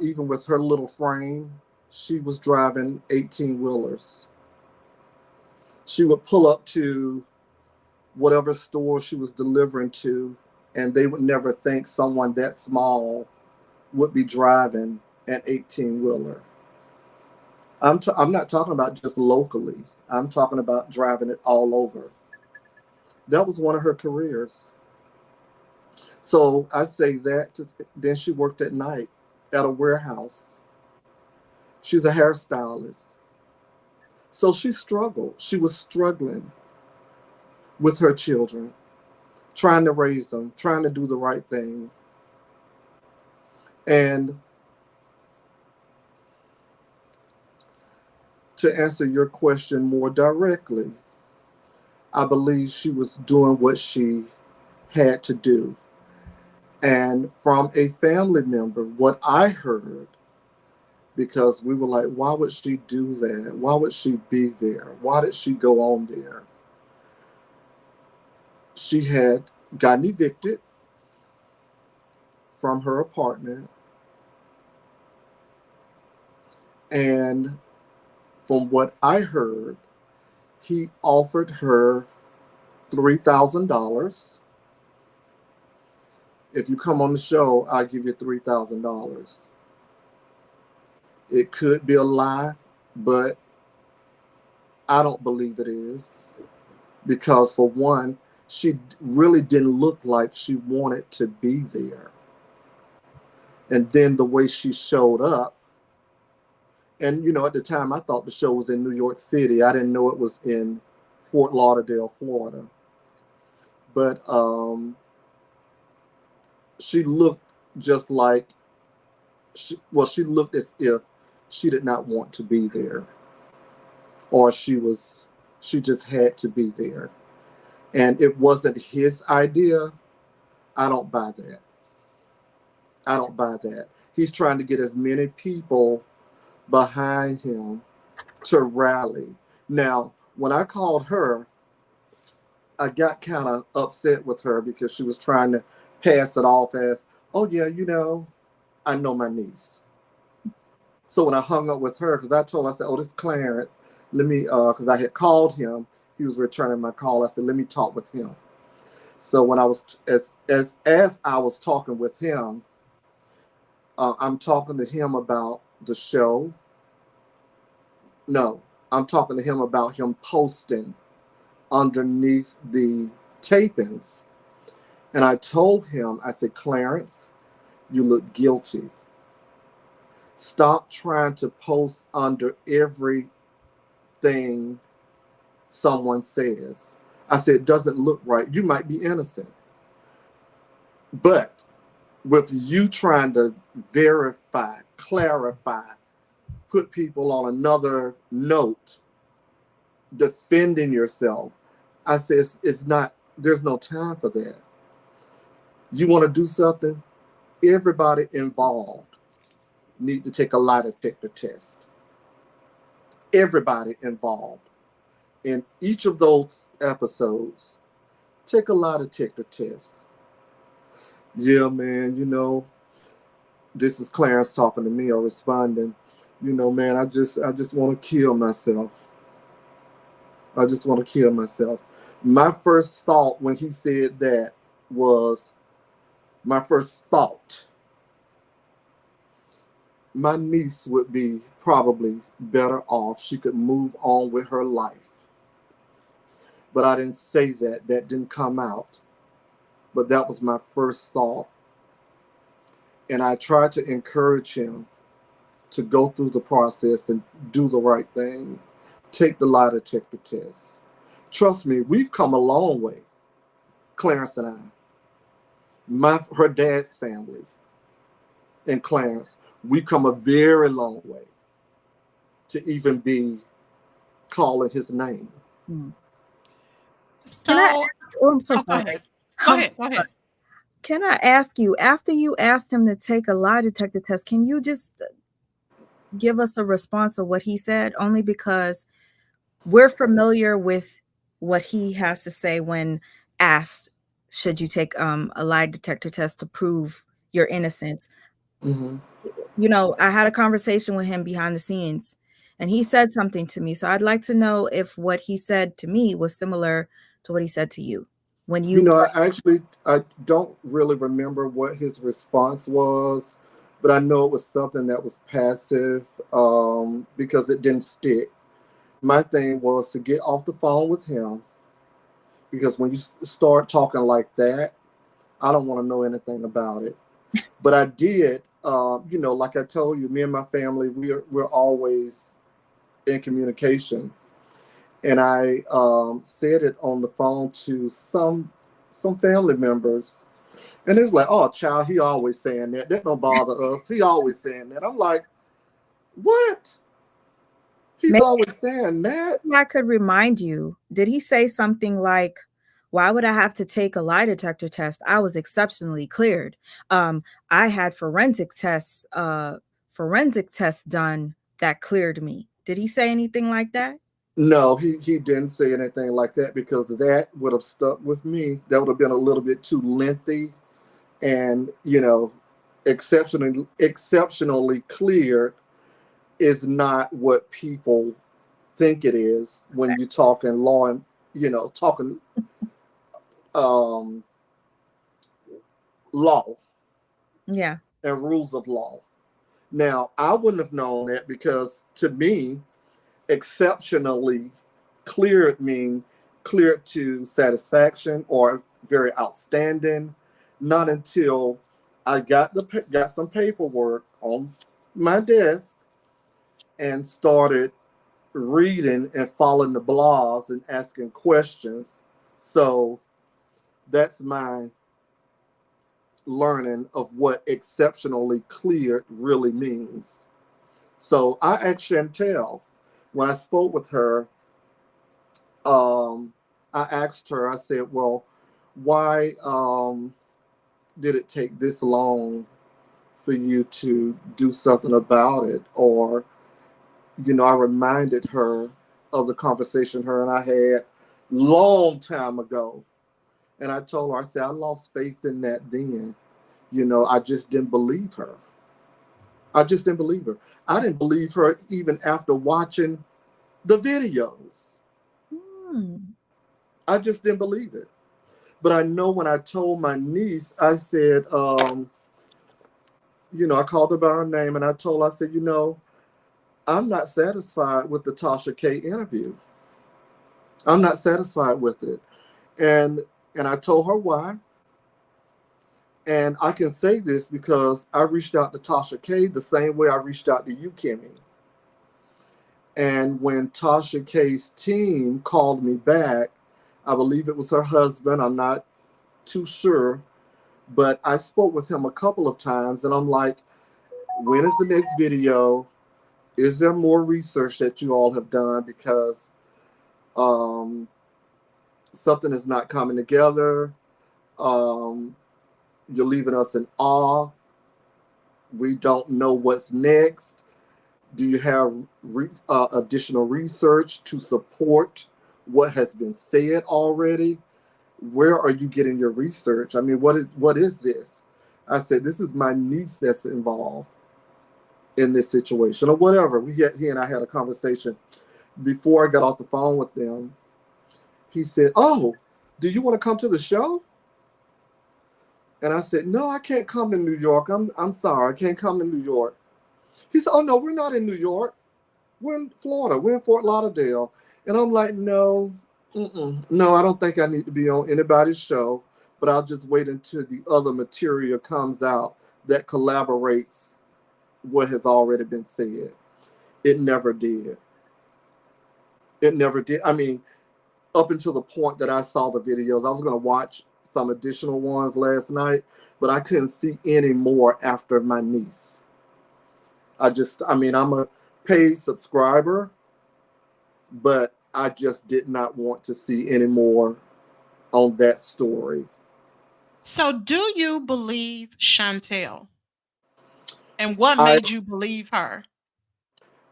Even with her little frame, she was driving 18 wheelers. She would pull up to whatever store she was delivering to, and they would never think someone that small would be driving an 18 wheeler. I'm not talking about just locally, I'm talking about driving it all over. That was one of her careers. So I say that. Then she worked at night at a warehouse. She's a hairstylist. So she struggled. She was struggling with her children, trying to raise them, trying to do the right thing. And to answer your question more directly, I believe she was doing what she had to do. And from a family member, what I heard, because we were like, why would she do that? Why would she be there? Why did she go on there? She had gotten evicted from her apartment. And from what I heard, he offered her $3,000. If you come on the show, I'll give you $3,000. It could be a lie, but I don't believe it is. Because, for one, she really didn't look like she wanted to be there. And then the way she showed up, and at the time I thought the show was in New York City. I didn't know it was in Fort Lauderdale, Florida. But she looked just like, she looked as if she did not want to be there, or she just had to be there. and it wasn't his idea, I don't buy that. I don't buy that. He's trying to get as many people behind him to rally. Now, when I called her, I got kind of upset with her because she was trying to pass it off as, oh, yeah, I know my niece. So when I hung up with her, because I told her, I said, oh, this is Clarence. Let me, because I had called him. He was returning my call. I said, let me talk with him. So when I was, as I was talking with him, I'm talking to him about the show. No, I'm talking to him about him posting underneath the tapings. And I told him, I said, Clarence, you look guilty. Stop trying to post under everything someone says. I said, it doesn't look right. You might be innocent. But with you trying to verify, clarify, put people on another note, defending yourself, I said, it's not, there's no time for that. You want to do something? Everybody involved need to take a lie detector test. Everybody involved in each of those episodes, take a lie detector test. Yeah, man, this is Clarence talking to me or responding. Man, I just want to kill myself. I just want to kill myself. My first thought when he said that was, my first thought, my niece would be probably better off. She could move on with her life. But I didn't say that. That didn't come out. But that was my first thought. And I tried to encourage him to go through the process and do the right thing. Take the lie detector test. Trust me, we've come a long way, Clarence and I. Her dad's family and Clarence, we've come a very long way to even be calling his name. Can I So, ask, oh, I'm so oh, go sorry. ahead. Go I'm ahead. so Go ahead. sorry. Can I ask you, after you asked him to take a lie detector test, can you just give us a response of what he said? Only because we're familiar with what he has to say when asked, should you take a lie detector test to prove your innocence? Mm-hmm. I had a conversation with him behind the scenes, and he said something to me. So I'd like to know if what he said to me was similar to what he said to you when you. I don't really remember what his response was, but I know it was something that was passive because it didn't stick. My thing was to get off the phone with him because when you start talking like that, I don't want to know anything about it. But I did, like I told you, me and my family, we're always in communication. And I said it on the phone to some family members, and it's like, oh, child, he always saying that. That don't bother us. He always saying that. I'm like, what? He's Maybe always saying that. I could remind you. Did he say something like, "Why would I have to take a lie detector test? I was exceptionally cleared. I had forensic tests done that cleared me." Did he say anything like that? No, he didn't say anything like that because that would have stuck with me. That would have been a little bit too lengthy, and exceptionally cleared is not what people think it is when you're talking law and talking um, law Yeah. and rules of law. Now, I wouldn't have known that because to me, exceptionally cleared mean cleared to satisfaction or very outstanding. Not until I got some paperwork on my desk and started reading and following the blogs and asking questions. So that's my learning of what exceptionally cleared really means. So I asked Chantel when I spoke with her. Um, I asked her, I said, well, why did it take this long for you to do something about it? Or, I reminded her of the conversation her and I had long time ago. And I told her, I said, I lost faith in that then. I just didn't believe her. I just didn't believe her. I didn't believe her even after watching the videos. I just didn't believe it. But I know when I told my niece, I said, I called her by her name and I told her, I said, I'm not satisfied with the Tasha K interview. I'm not satisfied with it. And I told her why. And I can say this because I reached out to Tasha K the same way I reached out to you, Kimmy. And when Tasha K's team called me back, I believe it was her husband, I'm not too sure, but I spoke with him a couple of times and I'm like, when is the next video? Is there more research that you all have done? Because something is not coming together. You're leaving us in awe. We don't know what's next. Do you have additional research to support what has been said already? Where are you getting your research? I mean, what is this? I said, this is my niece that's involved in this situation or whatever. He and I had a conversation before I got off the phone with them. He said, oh, do you want to come to the show? And I said, no, I can't come to New York. I'm sorry, I can't come to New York. He said, oh, no, we're not in New York. We're in Florida. We're in Fort Lauderdale. And I'm like, no, no, I don't think I need to be on anybody's show, but I'll just wait until the other material comes out that collaborates what has already been said. It never did. It never did. I mean, up until the point that I saw the videos, I was going to watch some additional ones last night, but I couldn't see any more after my niece. I'm a paid subscriber, but I just did not want to see any more on that story. So, do you believe Chantel? And what made you believe her?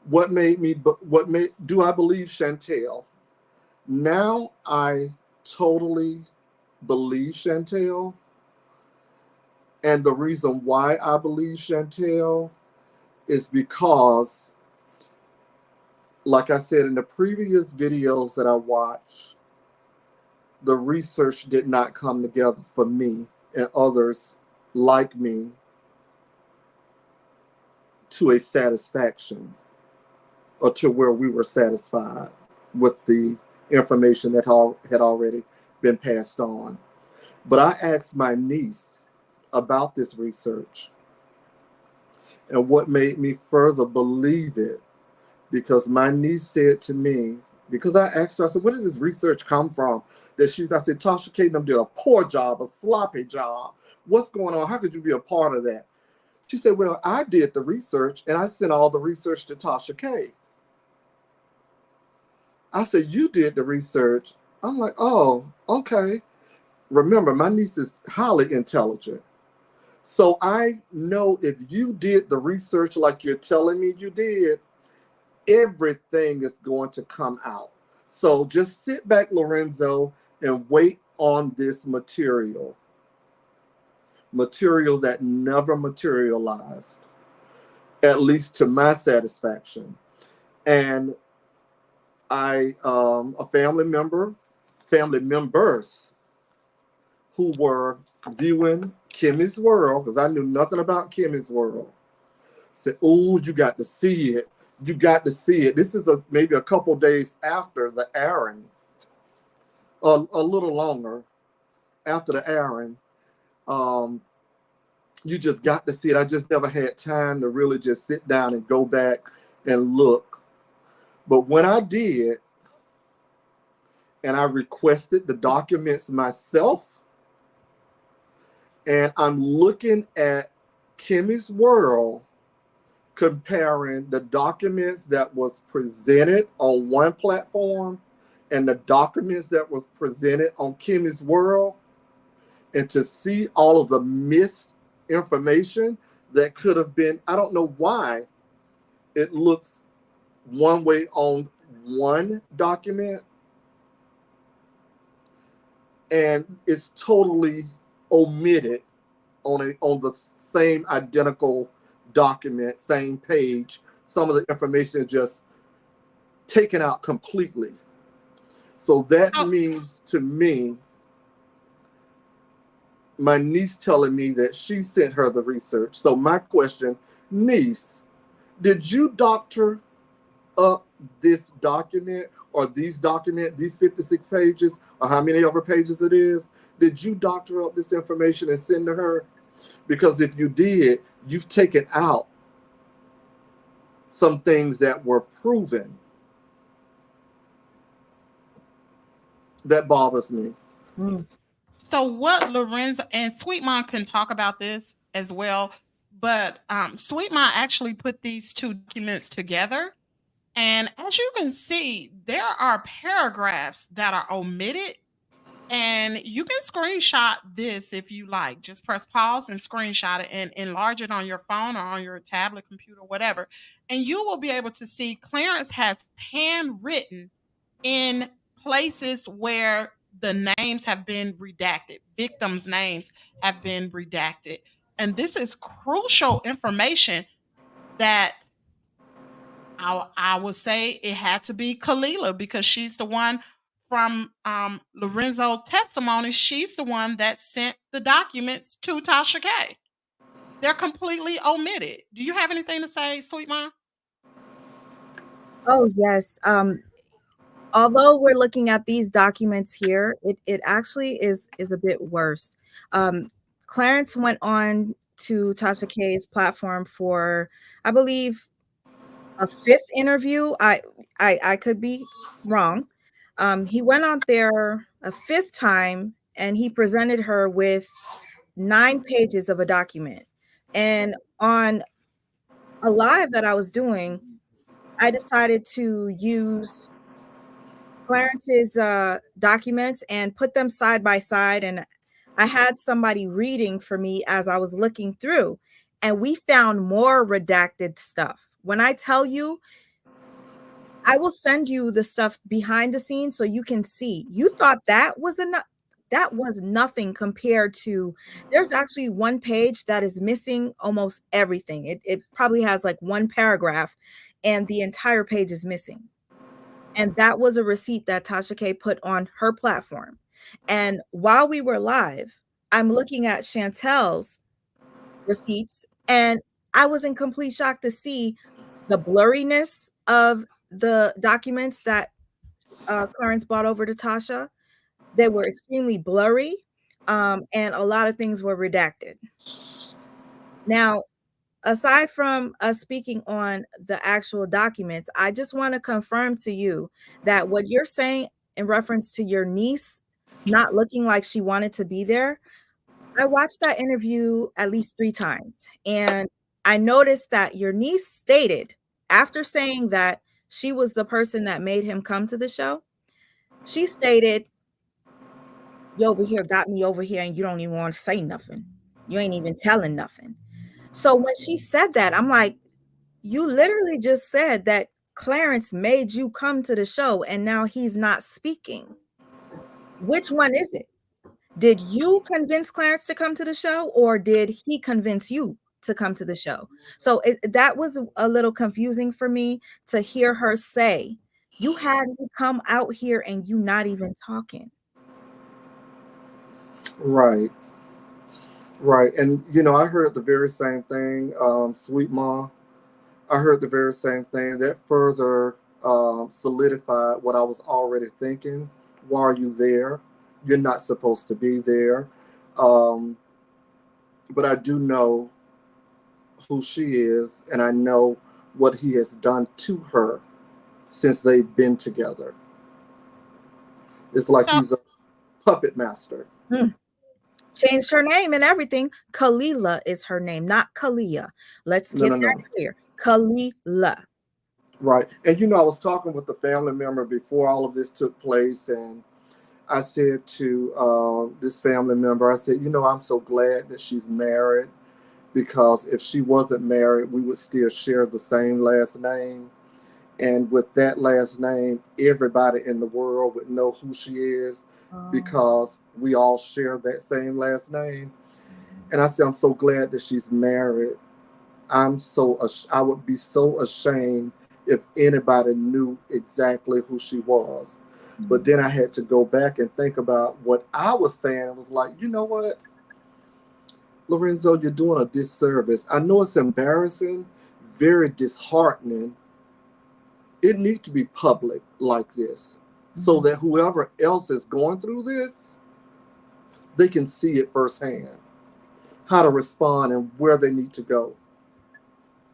Do I believe Chantel? Now I totally believe Chantel. And the reason why I believe Chantel is because, like I said in the previous videos that I watched, the research did not come together for me and others like me to a satisfaction or to where we were satisfied with the information that had already been passed on. But I asked my niece about this research and what made me further believe it, because my niece said to me, because I asked her, I said, where did this research come from? I said, Tasha K did a poor job, a sloppy job. What's going on? How could you be a part of that? She said, well, I did the research and I sent all the research to Tasha K. I said, you did the research. I'm like, oh, okay. Remember, my niece is highly intelligent. So I know if you did the research like you're telling me you did, everything is going to come out. So just sit back, Lorenzo, and wait on this material that never materialized, at least to my satisfaction. And a family members who were viewing Kimmy's World, because I knew nothing about Kimmy's World, said, oh, you got to see it. You got to see it. This is maybe a couple days after the airing, a little longer after the airing. You just got to see it. I just never had time to really just sit down and go back and look. But when I did, and I requested the documents myself, and I'm looking at Kimmy's World, comparing the documents that was presented on one platform and the documents that was presented on Kimmy's World, and to see all of the missed information that could have been, I don't know why it looks one way on one document and it's totally omitted on the same identical document, same page. Some of the information is just taken out completely. So that So means to me, my niece telling me that she sent her the research. So my question, niece, did you doctor up this document or these 56 pages, or how many other pages it is? Did you doctor up this information and send to her? Because if you did, you've taken out some things that were proven. That bothers me. Mm. So what Lorenzo and Sweet Mom can talk about this as well, but Sweet Mom actually put these two documents together. And as you can see, there are paragraphs that are omitted. And you can screenshot this if you like. Just press pause and screenshot it and enlarge it on your phone or on your tablet, computer, whatever. And you will be able to see Clarence has handwritten in places where the names have been redacted, victims' names have been redacted. And this is crucial information that I would say it had to be Kalila because she's the one from Lorenzo's testimony. She's the one that sent the documents to Tasha K. They're completely omitted. Do you have anything to say, Sweet Mom? Oh, yes. Although we're looking at these documents here, it actually is a bit worse. Clarence went on to Tasha K's platform for, I believe, a fifth interview. I could be wrong. He went on there a fifth time and he presented her with 9 pages of a document. And on a live that I was doing, I decided to use Clarence's documents and put them side by side. And I had somebody reading for me as I was looking through, and we found more redacted stuff. When I tell you, I will send you the stuff behind the scenes so you can see. You thought that was enough. That was nothing compared to, there's actually one page that is missing almost everything. It probably has like one paragraph and the entire page is missing. And that was a receipt that Tasha K put on her platform. And while we were live, I'm looking at Chantel's receipts, and I was in complete shock to see the blurriness of the documents that Clarence brought over to Tasha. They were extremely blurry, and a lot of things were redacted. Now, aside from us speaking on the actual documents, I just want to confirm to you that what you're saying in reference to your niece not looking like she wanted to be there, I watched that interview at least 3 times, and I noticed that your niece stated, after saying that she was the person that made him come to the show, she stated, "You over here got me over here and you don't even want to say nothing. You ain't even telling nothing." So when she said that, I'm like, "You literally just said that Clarence made you come to the show and now he's not speaking. Which one is it? Did you convince Clarence to come to the show, or did he convince you to come to the show?" So that was a little confusing for me to hear her say, "You had me come out here and you not even talking." Right, right. And, you know, I heard the very same thing, Sweet Mom. I heard the very same thing. That further solidified what I was already thinking. Why are you there? You're not supposed to be there. Um, but I do know who she is, and I know what he has done to her since they've been together. It's like So he's a puppet master. Mm. Changed her name and everything. Kalila is her name, not Kalia. Let's No, get no, that no. clear. Kalila. Right. And I was talking with a family member before all of this took place, and I said to this family member, I said, I'm so glad that she's married, because if she wasn't married, we would still share the same last name. And with that last name, everybody in the world would know who she is, Oh. because we all share that same last name. And I said, I'm so glad that she's married. I would be so ashamed if anybody knew exactly who she was. But Mhm. then I had to go back and think about what I was saying. I was like, you know what, Lorenzo, you're doing a disservice. I know it's embarrassing, very disheartening. It needs to be public like this, so Mhm. that whoever else is going through this, they can see it firsthand, how to respond and where they need to go.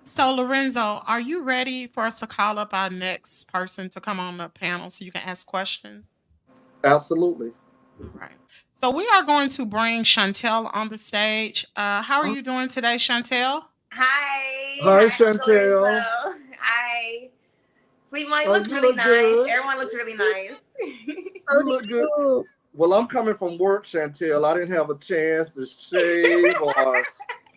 So, Lorenzo, are you ready for us to call up our next person to come on the panel so you can ask questions? Absolutely. All right. So, we are going to bring Chantel on the stage. How are you doing today, Chantel? Hi, Hi, hi, Chantel. Lorenzo. Hi. Sweet Money Oh, looks you really look nice. good. Everyone looks really nice. So You do look good. you. Well, I'm coming from work, Chantel. I didn't have a chance to shave or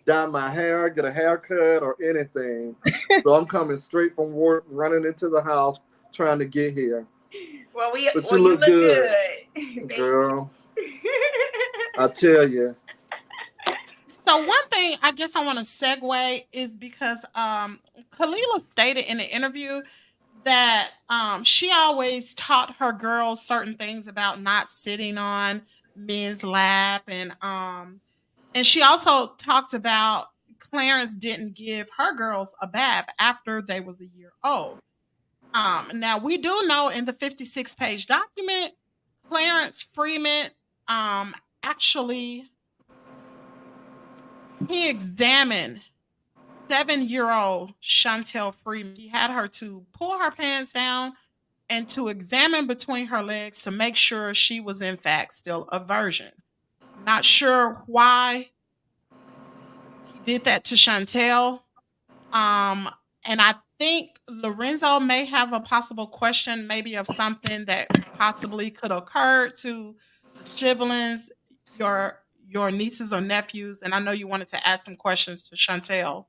dye my hair, get a haircut, or anything. So I'm coming straight from work, running into the house, trying to get here. But you well, you look look good, good. Thank girl. you. I tell you. So one thing I guess I want to segue is because Kalila stated in the interview that she always taught her girls certain things about not sitting on men's lap, and she also talked about Clarence didn't give her girls a bath after they was a year old. Now we do know in the 56-page document, Clarence Freeman actually he examined 7-year-old Chantel Freeman. He had her to pull her pants down and to examine between her legs to make sure she was in fact still a virgin. Not sure why he did that to Chantel. Um, and I think Lorenzo may have a possible question, maybe of something that possibly could occur to the siblings, your nieces or nephews. And I know you wanted to ask some questions to Chantel.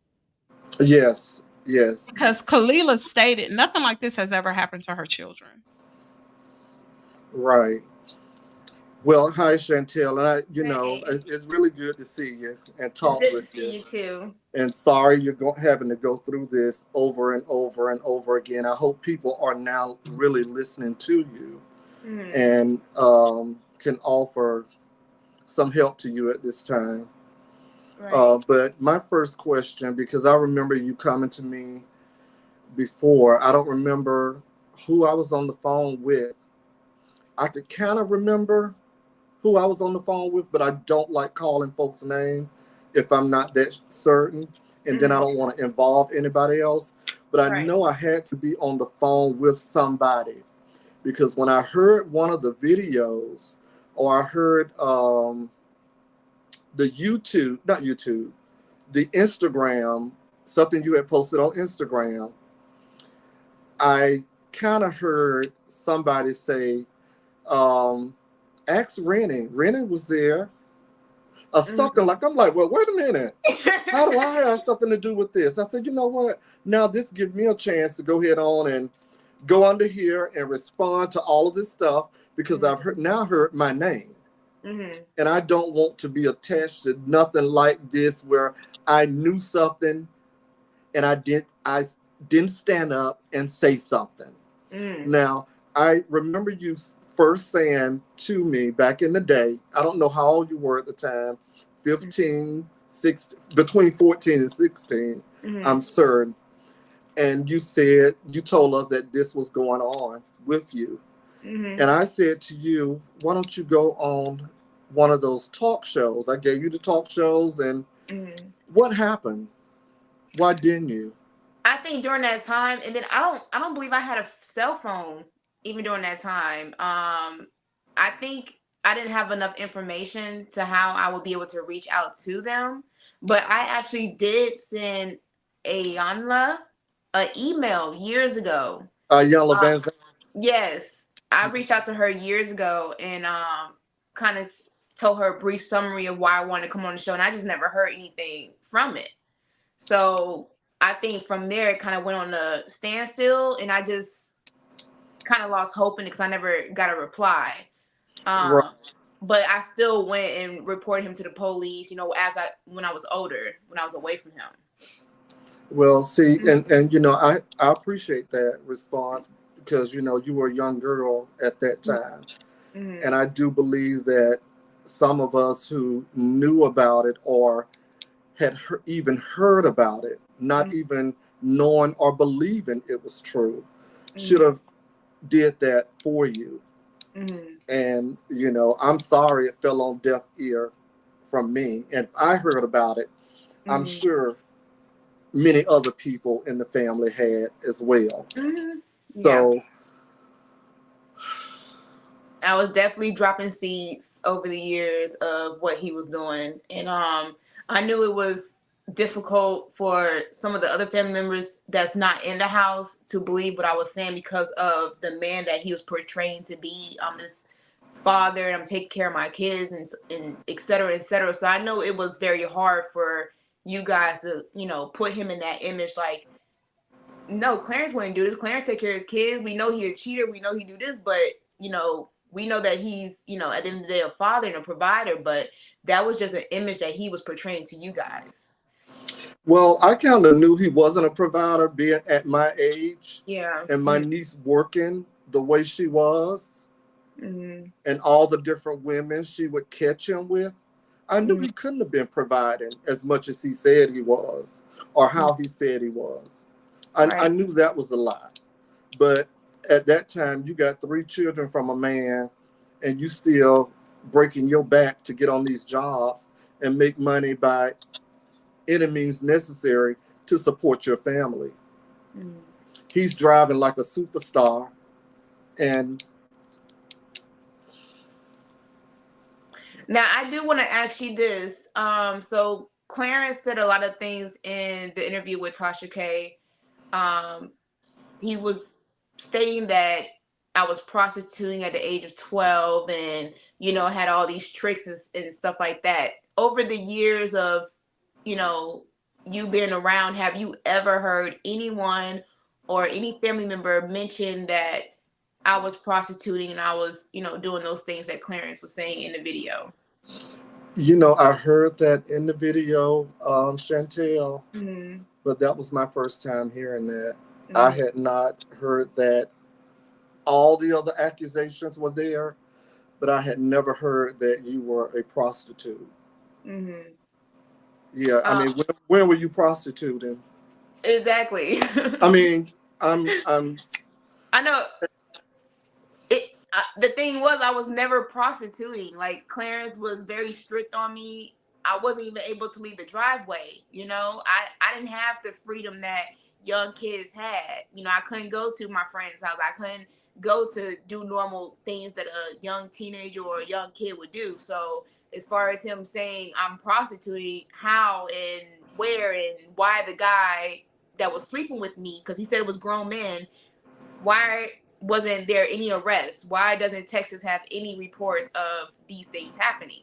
Yes, yes, Because Kalila stated nothing like this has ever happened to her children. right. Well, hi, Chantel. And Hey, it's really good to see you and it's talk good to with you. see you too. And sorry you're having to go through this over and over and over again. I hope people are now really listening to you Hmm. and can offer some help to you at this time. Right. But my first question, because I remember you coming to me before, I don't remember who I was on the phone with. I could kind of remember who I was on the phone with, but I don't like calling folks' name if I'm not that certain, and then I Hmm. don't want to involve anybody else. But I Right. know I had to be on the phone with somebody, because when I heard one of the videos, or I heard the YouTube, not YouTube, the Instagram, something you had posted on Instagram, I kind of heard somebody say, um, ask Rennie. Rennie was there or something. Hmm. Like, I'm like, well, wait a minute. How do I have something to do with this? I said, you know what? Now this gives me a chance to go ahead on and go under here and respond to all of this stuff, because I've heard my name. Hmm. And I don't want to be attached to nothing like this where I knew something and I didn't stand up and say something. Hmm. Now, I remember you first saying to me back in the day, I don't know how old you were at the time, 15, 16, between 14 and 16, I'm Hmm. certain. And you told us that this was going on with you. Hmm. And I said to you, why don't you go on one of those talk shows? I gave you the talk shows, and Hmm. what happened? Why didn't you? I think during that time, and then I don't believe I had a cell phone even during that time. I think I didn't have enough information to how I would be able to reach out to them. But I actually did send Ayanla an email years ago. Young Uh, Lorenzo. yes, I reached out to her years ago and kind of told her a brief summary of why I wanted to come on the show, and I just never heard anything from it. So I think from there it kind of went on a standstill, and I just kind of lost hope in it because I never got a reply. Right. But I still went and reported him to the police, when I was older, when I was away from him. Well, see, and I appreciate that response because you were a young girl at that time, Mm-hmm. and I do believe that some of us who knew about it or had even heard about it, not Mm-hmm. even knowing or believing it was true, should Mm-hmm. have did that for you. Mm-hmm. And I'm sorry it fell on deaf ear from me. And if I heard about it, I'm Mm-hmm. sure many other people in the family had as well. Mm-hmm. Yeah. So I was definitely dropping seeds over the years of what he was doing. And I knew it was difficult for some of the other family members that's not in the house to believe what I was saying because of the man that he was portraying to be. I'm this father and I'm taking care of my kids and et cetera, et cetera. So I know it was very hard for you guys to, put him in that image like, no, Clarence wouldn't do this. Clarence take care of his kids. We know he a cheater. We know he do this, but we know that he's, at the end of the day, a father and a provider. But that was just an image that he was portraying to you guys. well, I kind of knew he wasn't a provider being at my age Yeah. and my niece working the way she was Mm-hmm. and all the different women she would catch him with. I knew Mm-hmm. he couldn't have been providing as much as he said he was or how he said he was. I Right. knew that was a lie. But at that time, you got 3 children from a man and you still breaking your back to get on these jobs and make money by any means necessary to support your family. Mm-hmm. He's driving like a superstar. And Now I do want to ask you this. So Clarence said a lot of things in the interview with Tasha K. He was stating that I was prostituting at the age of 12 and, had all these tricks and stuff like that. Over the years of, you being around, have you ever heard anyone or any family member mention that I was prostituting and I was, doing those things that Clarence was saying in the video? I heard that in the video, Chantel, Mm-hmm. but that was my first time hearing that. I Mm-hmm. had not heard that all the other accusations were there, but I had never heard that you were a prostitute. Mm-hmm. Yeah, I mean, when were you prostituting? Exactly. I mean, I'm. I know. The thing was, I was never prostituting. Like Clarence was very strict on me. I wasn't even able to leave the driveway. I didn't have the freedom that young kids had. I couldn't go to my friend's house. I couldn't go to do normal things that a young teenager or a young kid would do. So as far as him saying I'm prostituting, how and where and why the guy that was sleeping with me, because he said it was grown men, why wasn't there any arrests? Why doesn't Texas have any reports of these things happening?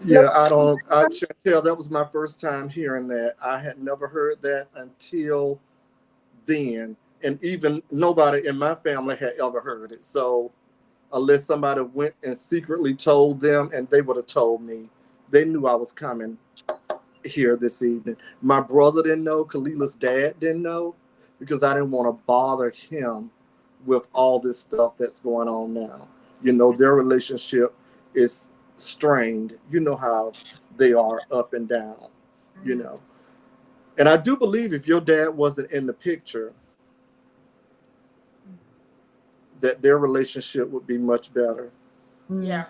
Yeah, I don't. Chantel, that was my first time hearing that. I had never heard that until then, and even nobody in my family had ever heard it. So, unless somebody went and secretly told them, and they would have told me, they knew I was coming here this evening. My brother didn't know. Kalila's dad didn't know because I didn't want to bother him with all this stuff that's going on now. Their relationship is strained. You know how they are up and down, you know. And I do believe if your dad wasn't in the picture, that their relationship would be much better. Yeah.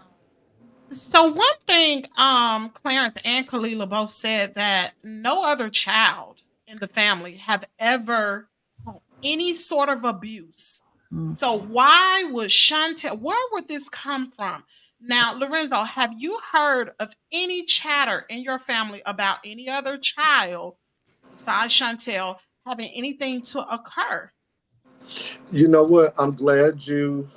So one thing, Clarence and Kalila both said that no other child in the family have ever had any sort of abuse. So why would Shantel? Where would this come from? Now, Lorenzo, have you heard of any chatter in your family about any other child besides Shantel having anything to occur. You know what? I'm glad you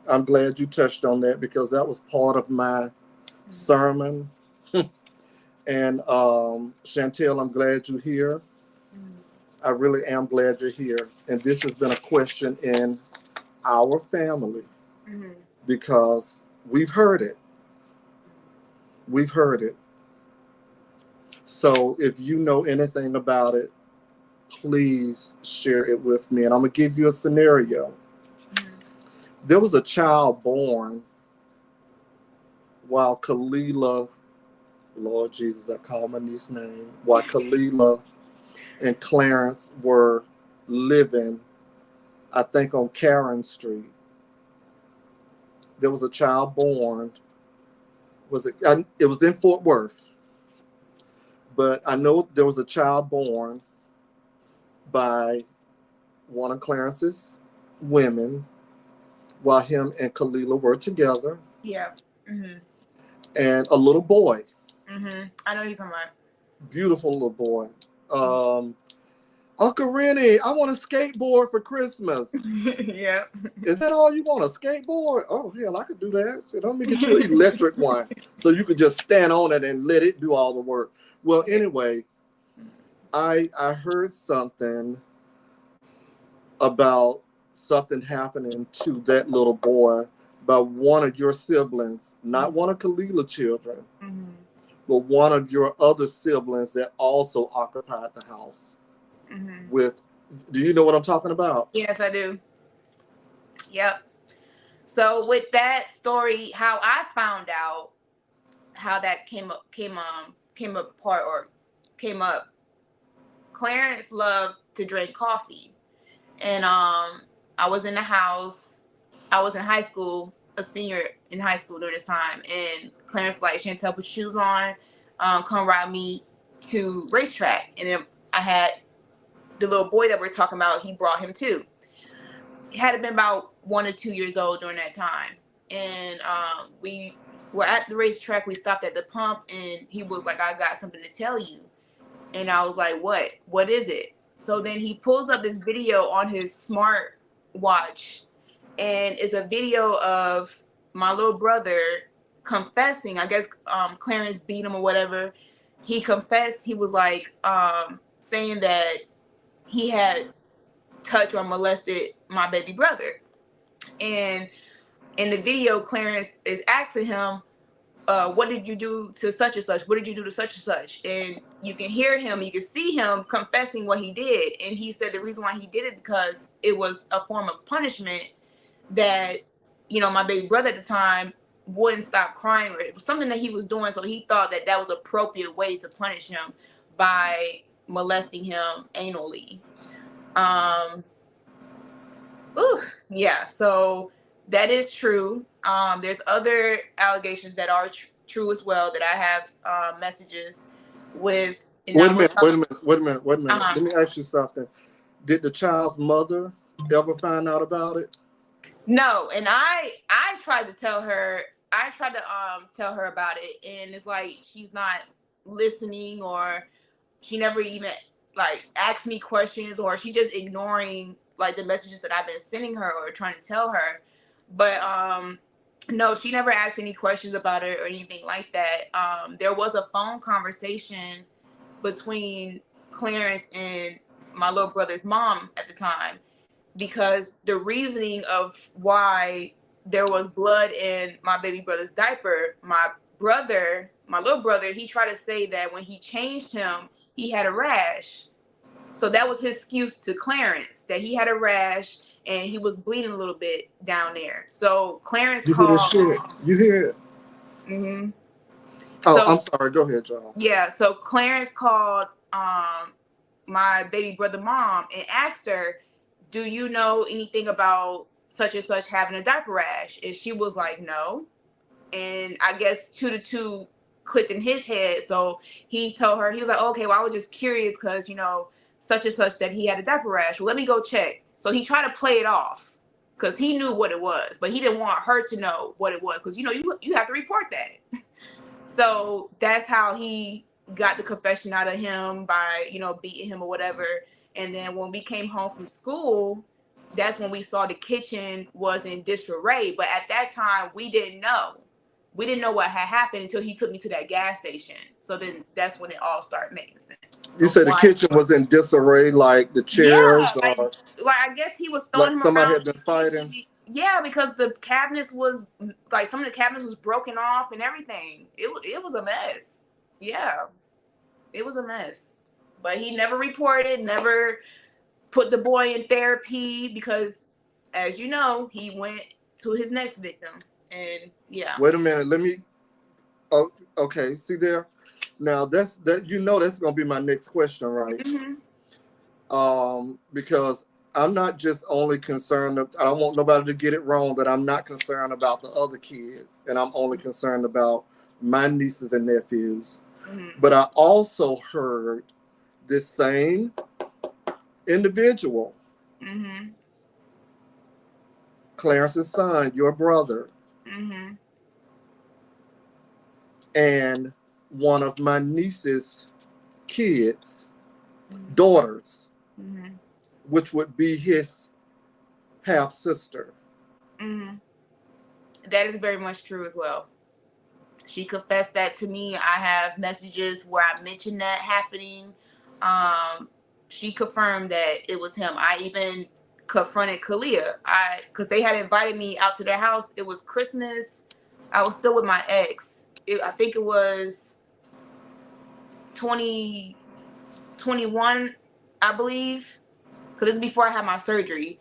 touched on that because that was part of my sermon. And Chantel, I'm glad you're here. I really am glad you're here. And this has been a question in our family because we've heard it. We've heard it. So if you know anything about it, please share it with me. And I'm going to give you a scenario. There was a child born while Kalila, Lord Jesus, I call my niece's name, while Kalila and Clarence were living, I think, on Karen Street. There was a child born. It was in Fort Worth, but I know there was a child born by one of Clarence's women while him and Kalila were together. Yeah. And a little boy. I know he's talking about. Beautiful little boy. Uncle Rennie, I want a skateboard for Christmas. Yeah. Is that all you want, a skateboard? Oh, hell, I could do that. Let me get you an electric one so you could just stand on it and let it do all the work. Well, anyway, I heard something about something happening to that little boy by one of your siblings, not one of Kalila's children, but one of your other siblings that also occupied the house. With, do you know what I'm talking about? Yes, I do. Yep. So with that story, how I found out how that came up, Clarence loved to drink coffee. And I was in the house. I was in high school, a senior in high school during this time. And Clarence like, Chantel, put shoes on, come ride me to racetrack. And then I had the little boy that we're talking about, he brought him too. He had been about 1 or 2 years old during that time. And we were at the racetrack. We stopped at the pump and he was like, I got something to tell you. And I was like, what? What is it? So then he pulls up this video on his smart watch. And it's a video of my little brother confessing. I guess Clarence beat him or whatever. He confessed. He was like saying that he had touched or molested my baby brother. And in the video, Clarence is asking him, what did you do to such and such? What did you do to such and such? And you can hear him, you can see him confessing what he did. And he said the reason why he did it because it was a form of punishment that, you know, my baby brother at the time wouldn't stop crying, or it was something that he was doing. So he thought that that was an appropriate way to punish him by molesting him anally. Yeah, so that is true. There's other allegations that are true as well that I have messages with. Wait a minute. Let me ask you something. Did the child's mother ever find out about it? No, and I tried to tell her. I tried to tell her about it, and it's like she's not listening, or she never even like asked me questions, or she's just ignoring like the messages that I've been sending her or trying to tell her. But no, she never asked any questions about it or anything like that. There was a phone conversation between Clarence and my little brother's mom at the time, because the reasoning of why there was blood in my baby brother's diaper, my little brother, he tried to say that when he changed him, he had a rash. So that was his excuse to Clarence, that he had a rash and he was bleeding a little bit down there. So Clarence called. You hear it? Mm-hmm. Oh, so, I'm sorry. Go ahead, John. Yeah. So Clarence called my baby brother mom and asked her, do you know anything about such and such having a diaper rash? And she was like, no. And I guess 2 to 2 clicked in his head. So he told her, he was like, okay, well, I was just curious because, you know, such and such said he had a diaper rash. Well, let me go check. So he tried to play it off because he knew what it was, but he didn't want her to know what it was because, you know, you have to report that. So that's how he got the confession out of him by, you know, beating him or whatever. And then when we came home from school, that's when we saw the kitchen was in disarray. But at that time, we didn't know. We didn't know what had happened until he took me to that gas station. So then that's when it all started making sense You of said the why. kitchen was in disarray, like the Yeah, chairs, or like I guess he was throwing like him somebody around had in been the kitchen. fighting. Yeah, because the cabinets was like some of the cabinets was broken off and everything. It was a mess. Yeah, it was a mess. But he never reported, never put the boy in therapy because, as you know, he went to his next victim. And yeah. Wait a minute, let me. Oh, okay. See there. Now that's that's gonna be my next question, right? Mm-hmm. Because I'm not just only concerned. I don't want nobody to get it wrong that I'm not concerned about the other kids, and I'm only concerned about my nieces and nephews. Mm-hmm. But I also heard this same individual, Mm-hmm. Clarence's son, your brother, Mm-hmm. and one of my niece's kids, daughters, Mm-hmm. which would be his half sister. Mm-hmm. That is very much true as well. She confessed that to me. I have messages where I mentioned that happening. She confirmed that it was him. I even confronted Kalia. Because they had invited me out to their house. It was Christmas. I was still with my ex. I think it was 2021, I believe. Because this is before I had my surgery.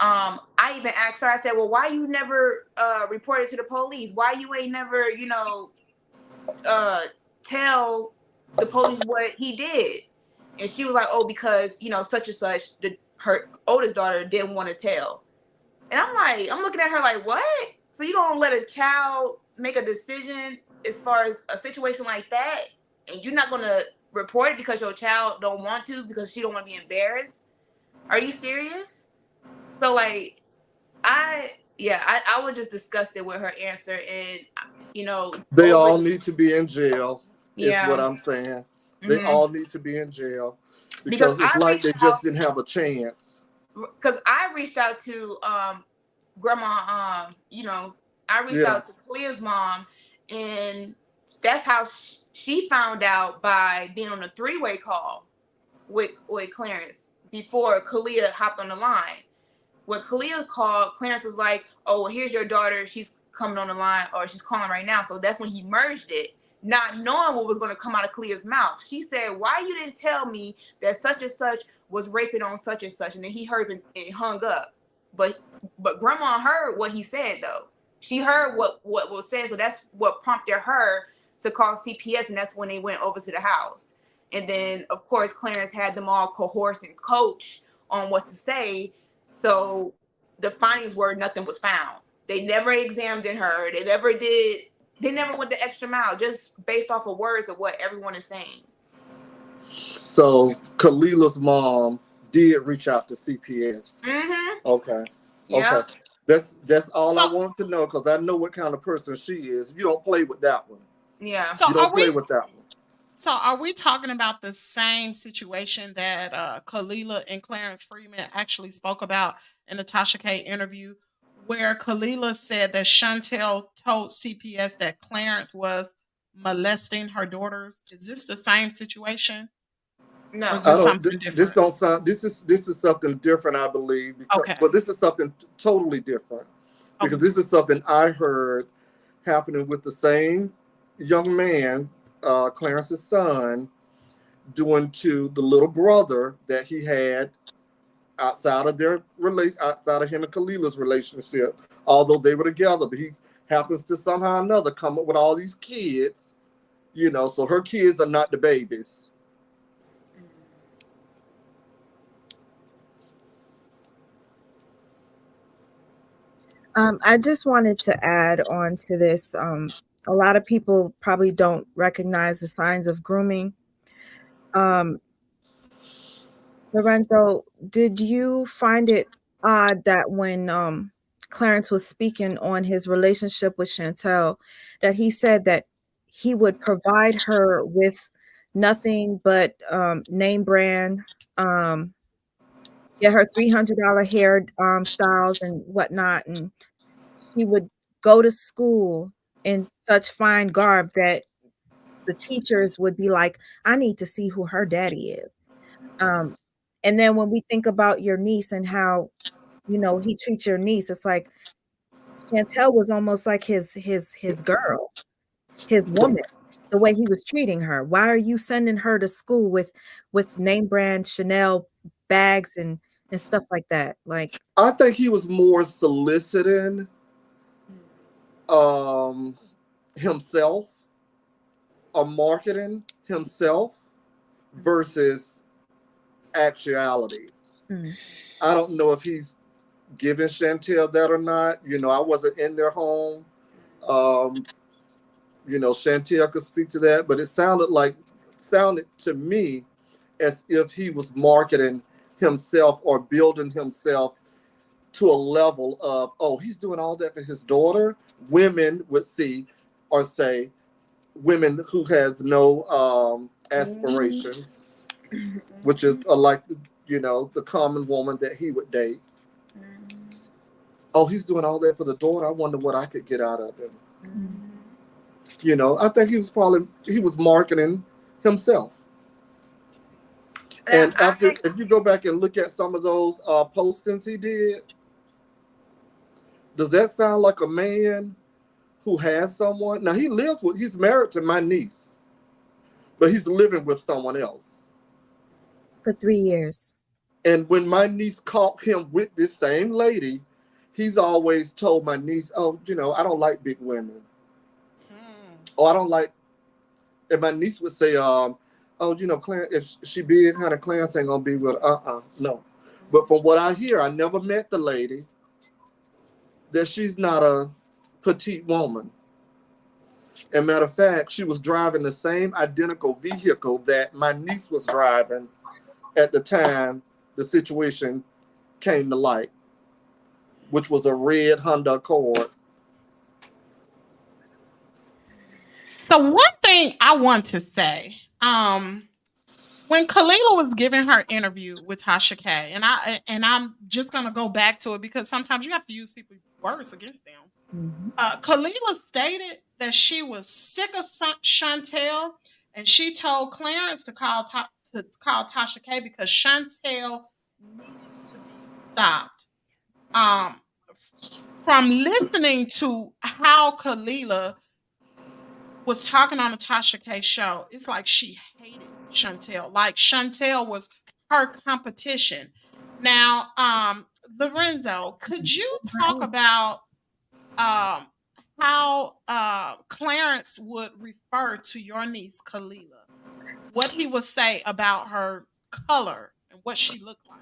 I even asked her, I said, well, why you never reported to the police? Why you ain't never, tell the police what he did? And she was like, oh, because, such and such, her oldest daughter didn't want to tell. And I'm looking at her like, what? So you gonna let a child make a decision as far as a situation like that, and you're not gonna report it because your child don't want to, because she don't want to be embarrassed? Are you serious? So like, I was just disgusted with her answer, and They over. all need to be in jail, is what Yeah. I'm saying. They Mm-hmm. all need to be in jail Because because it's like they just didn't have a chance. Because I reached out to grandma. I reached out to Clea's mom, and that's how she found out, by being on a three-way call with Clarence before Kalia hopped on the line. When Kalia called, Clarence was like, oh, well, here's your daughter. She's coming on the line, or she's calling right now. So that's when he merged it, not knowing what was going to come out of Kalia's mouth. She said, why you didn't tell me that such and such was raping on such and such? And then he heard and hung up. But grandma heard what he said, though. She heard what was said. So that's what prompted her to call CPS. And that's when they went over to the house. And then, of course, Clarence had them all coerce and coach on what to say. So the findings were nothing was found. They never examined her. They never went the extra mile, just based off of words of what everyone is saying. So Kalila's mom did reach out to CPS. Mm-hmm. Okay. Yeah. Okay. That's all I wanted to know, because I know what kind of person she is. You don't play with that one. Yeah. So you don't play with that one. So are we talking about the same situation that Kalila and Clarence Freeman actually spoke about in the Tasha K interview, where Kalila said that Shantel told CPS that Clarence was molesting her daughters? Is this the same situation? No. Or is I this don't. something This different? don't sound. This is something different, I believe. Okay. But this is something totally different, because this is something I heard happening with the same young man, Clarence's son, doing to the little brother that he had outside of outside of him and Kalila's relationship. Although they were together, but he happens to somehow or another come up with all these kids. So her kids are not the babies. I just wanted to add on to this. A lot of people probably don't recognize the signs of grooming. Lorenzo, did you find it odd that when Clarence was speaking on his relationship with Chantel, that he said that he would provide her with nothing but name brand get her $300 hair styles and whatnot, and she would go to school in such fine garb that the teachers would be like, I need to see who her daddy is. Um, and then when we think about your niece and how, he treats your niece, it's like Chantel was almost like his girl, his woman, the way he was treating her. Why are you sending her to school with name brand Chanel bags and stuff like that? Like, I think he was more soliciting um, himself or marketing himself versus actuality. mm, I don't know if he's giving Chantel that or not. I wasn't in their home. Um, Chantel could speak to that, but it sounded to me as if he was marketing himself or building himself to a level of, oh, he's doing all that for his daughter. Women would see or say, women who has no aspirations, which is like the common woman that he would date. Oh, he's doing all that for the daughter. I wonder what I could get out of him. I think he was marketing himself. And if you go back and look at some of those postings he did, does that sound like a man who has someone? Now he's married to my niece, but he's living with someone else. for 3 years. And when my niece caught him with this same lady, he's always told my niece, oh, I don't like big women. Oh, I don't like, and my niece would say, oh, Clarence, if she big, honey, Clarence ain't gonna be with no. But from what I hear, I never met the lady, that she's not a petite woman. And matter of fact, she was driving the same identical vehicle that my niece was driving at the time the situation came to light, which was a red Honda Accord. So one thing I want to say, when Kalila was giving her interview with Tasha K, and I'm just gonna go back to it because sometimes you have to use people's words against them. Kalila stated that she was sick of Shantel, and she told Clarence to call Tasha K because Shantel needed to be stopped. Um, from listening to how Kalila was talking on the Tasha K show, it's like she hated Chantel. Like Chantel was her competition. Now, Lorenzo, could you talk about um, how Clarence would refer to your niece Kalila? What he would say about her color and what she looked like?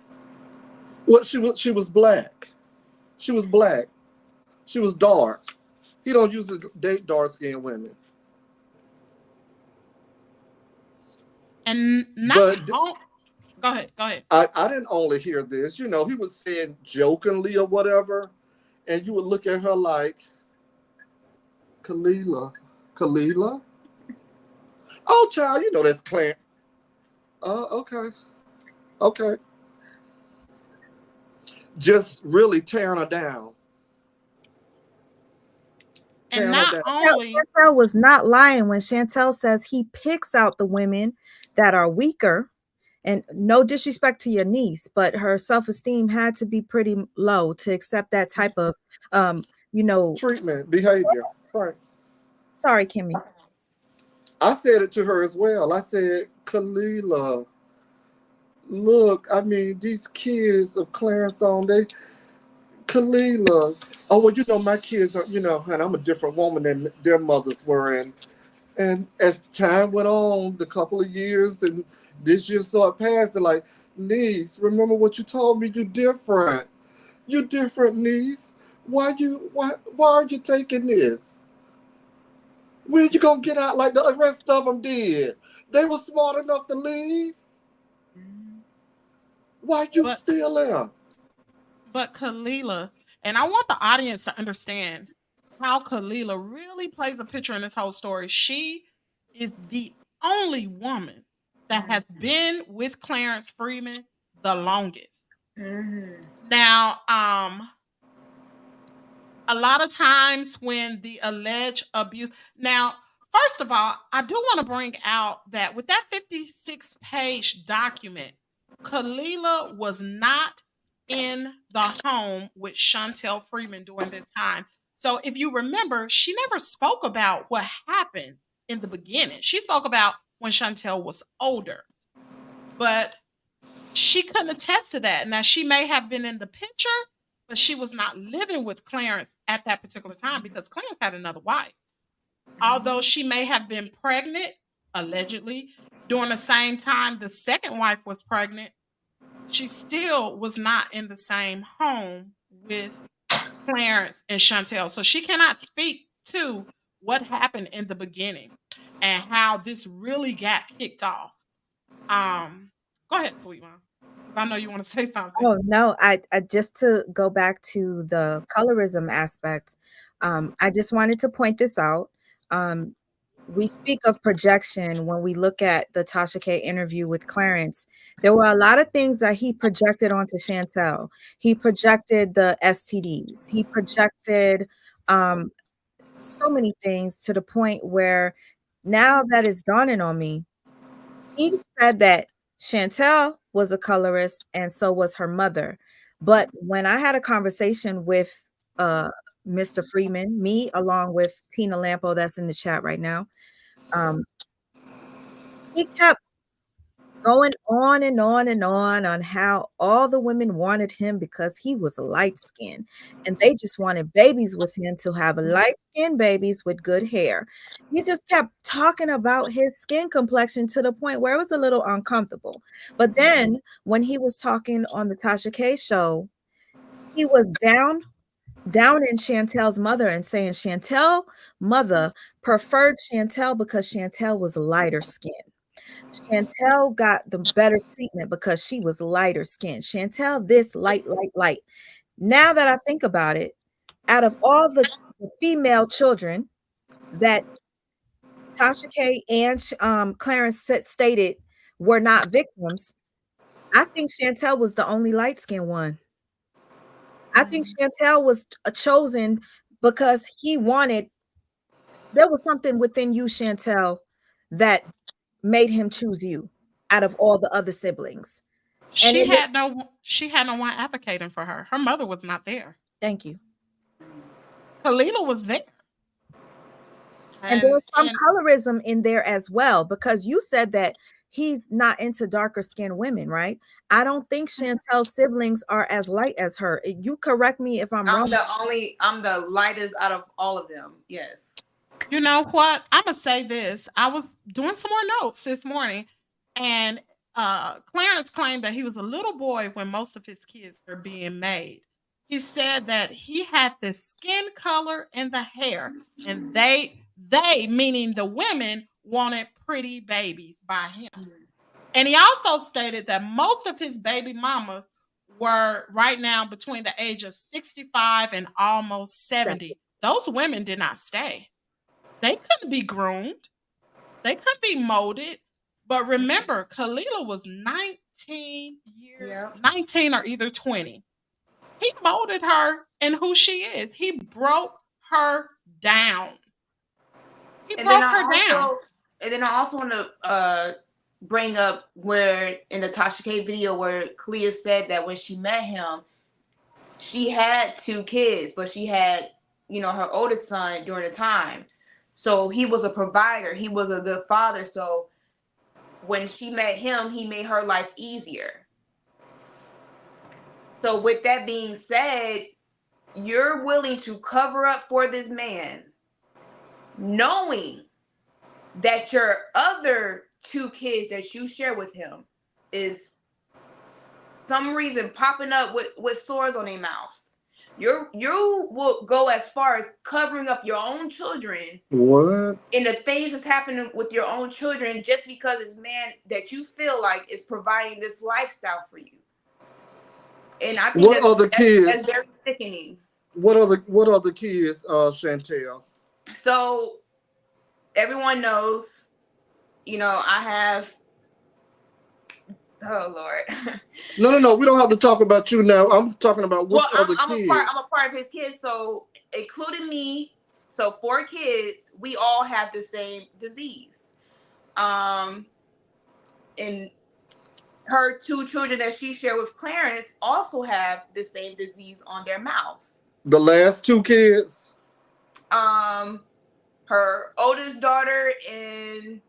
Well, she was black. She was black. She was dark. He don't usually date dark skinned women. And not But oh, go ahead, go ahead. I didn't only hear this. He was saying jokingly or whatever, and you would look at her like, Kalila? Oh, child, that's Clint. Okay. Okay. Just really tearing her down. And not only Chantel was not lying when Chantel says he picks out the women that are weaker. And no disrespect to your niece, but her self-esteem had to be pretty low to accept that type of, treatment, behavior. Right. Sorry, Kimmy. I said it to her as well. I said, Kalila, look, I mean, these kids of Clarence on, Kalila. Oh, well, my kids are, and I'm a different woman than their mothers were. And as time went on, the couple of years, and this year started passing, like, niece, remember what you told me? You're different. You're different, niece. Why are you taking this? When you gonna get out like the rest of them did? They were smart enough to leave. Why you still there? But Kalila, and I want the audience to understand how Kalila really plays a picture in this whole story. She is the only woman that has been with Clarence Freeman the longest. Now, a lot of times when the alleged abuse, now, first of all, I do want to bring out that with that 56-page document, Kalila was not in the home with Chantel Freeman during this time. So if you remember, she never spoke about what happened in the beginning. She spoke about when Chantel was older, but she couldn't attest to that. Now, she may have been in the picture, but she was not living with Clarence at that particular time because Clarence had another wife. Although she may have been pregnant, allegedly, during the same time the second wife was pregnant, she still was not in the same home with Clarence and Chantel. So she cannot speak to what happened in the beginning and how this really got kicked off. Go ahead, sweet mom, because I know you want to say something. Oh no, I just to go back to the colorism aspect, I just wanted to point this out. Um, we speak of projection when we look at the Tasha K interview with Clarence. There were a lot of things that he projected onto Chantel. He projected the STDs. He projected um, so many things to the point where now that it's dawning on me, he said that Chantel was a colorist and so was her mother. But when I had a conversation with uh, Mr. Freeman, me along with Tina Lampo, that's in the chat right now, um, he kept going on and on and on how all the women wanted him because he was light skinned and they just wanted babies with him to have light skinned babies with good hair. He just kept talking about his skin complexion to the point where it was a little uncomfortable. But then when he was talking on the Tasha K show, he was down in Chantel's mother and saying Chantel mother preferred Chantel because Chantel was lighter skinned. Chantel got the better treatment because she was lighter skinned. Chantel, this light, light, light. Now that I think about it, out of all the female children that Tasha K and Clarence stated were not victims, I think Chantel was the only light skinned one. I think Chantel was chosen because he wanted, there was something within you, Chantel, that made him choose you out of all the other siblings. And She had no one advocating for her. Her mother was not there. thank you. Kalila was there. And And there's some colorism in there as well, because you said that he's not into darker skinned women, right? I don't think Chantel's siblings are as light as her. You correct me if I'm wrong. I'm the lightest out of all of them. Yes. you know what? I'm gonna say this. I was doing some more notes this morning, and Clarence claimed that he was a little boy when most of his kids were being made. He said that he had the skin color and the hair, and they meaning the women wanted pretty babies by him. And he also stated that most of his baby mamas were right now between the age of 65 and almost 70. Those women did not stay. They couldn't be groomed. They couldn't be molded. But remember, Kalila was 19 years, Yep. 19 or either 20. He molded her in who she is. He broke her down. He And then broke her down. I also want to bring up where in the Tasha K video where Clea said that when she met him, she had 2 kids, but she had, her oldest son during the time. So he was a provider. He was a good father. So when she met him, he made her life easier. So with that being said, you're willing to cover up for this man, knowing that your other 2 kids that you share with him is some reason popping up with sores on their mouths. You will go as far as covering up your own children. What? And the things that's happening with your own children just because this man that you feel like is providing this lifestyle for you. And I think that's very sickening. What are the kids, Chantel? So everyone knows, I have Oh Lord. No. We don't have to talk about you now. I'm talking about which Well, other I'm kids. a part of his kids, so including me. So 4 kids, we all have the same disease. And her 2 children that she shared with Clarence also have the same disease on their mouths. The last 2 kids. Her oldest daughter and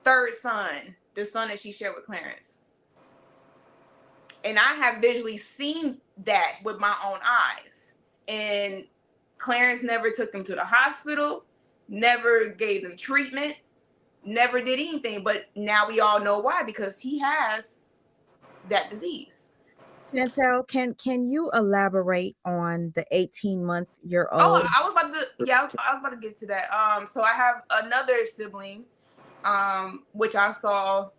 3rd son, the son that she shared with Clarence. And I have visually seen that with my own eyes. And Clarence never took them to the hospital, never gave them treatment, never did anything. But now we all know why, because he has that disease. Chantel, can you elaborate on the 18-month-year-old? Oh, I was about to, yeah, I was about to get to that. So I have another sibling, which I saw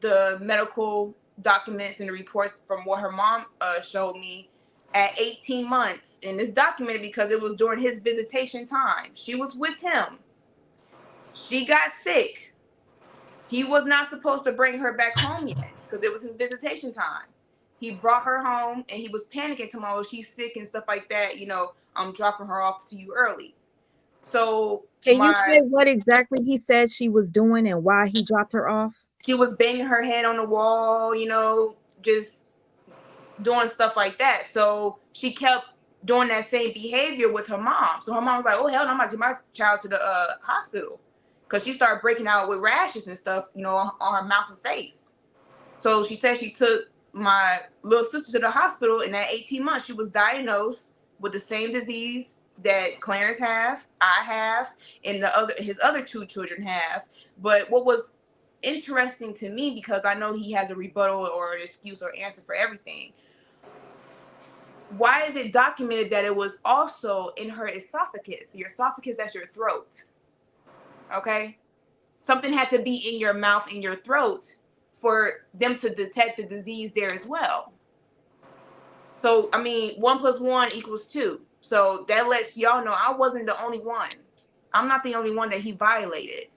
the medical documents and the reports from what her mom showed me at 18 months. And it's documented because it was during his visitation time. She was with him. She got sick. He was not supposed to bring her back home yet because it was his visitation time. He brought her home and he was panicking tomorrow. She's sick and stuff like that. You know, I'm dropping her off to you early. So Can you say what exactly he said she was doing and why he dropped her off? She was banging her head on the wall, you know, just doing stuff like that. So she kept doing that same behavior with her mom. So her mom was like, oh, hell no, I'm not taking my child to the hospital. Because she started breaking out with rashes and stuff, you know, on her mouth and face. So she said she took my little sister to the hospital, and at 18 months, she was diagnosed with the same disease that Clarence I have, and his other 2 children have. But what was interesting to me, because I know he has a rebuttal or an excuse or answer for everything, why is it documented that it was also in her esophagus? Your esophagus, that's your throat. Okay? Something had to be in your mouth, in your throat, for them to detect the disease there as well. So, I mean, 1 + 1 = 2. So that lets y'all know I wasn't the only one. I'm not the only one that he violated.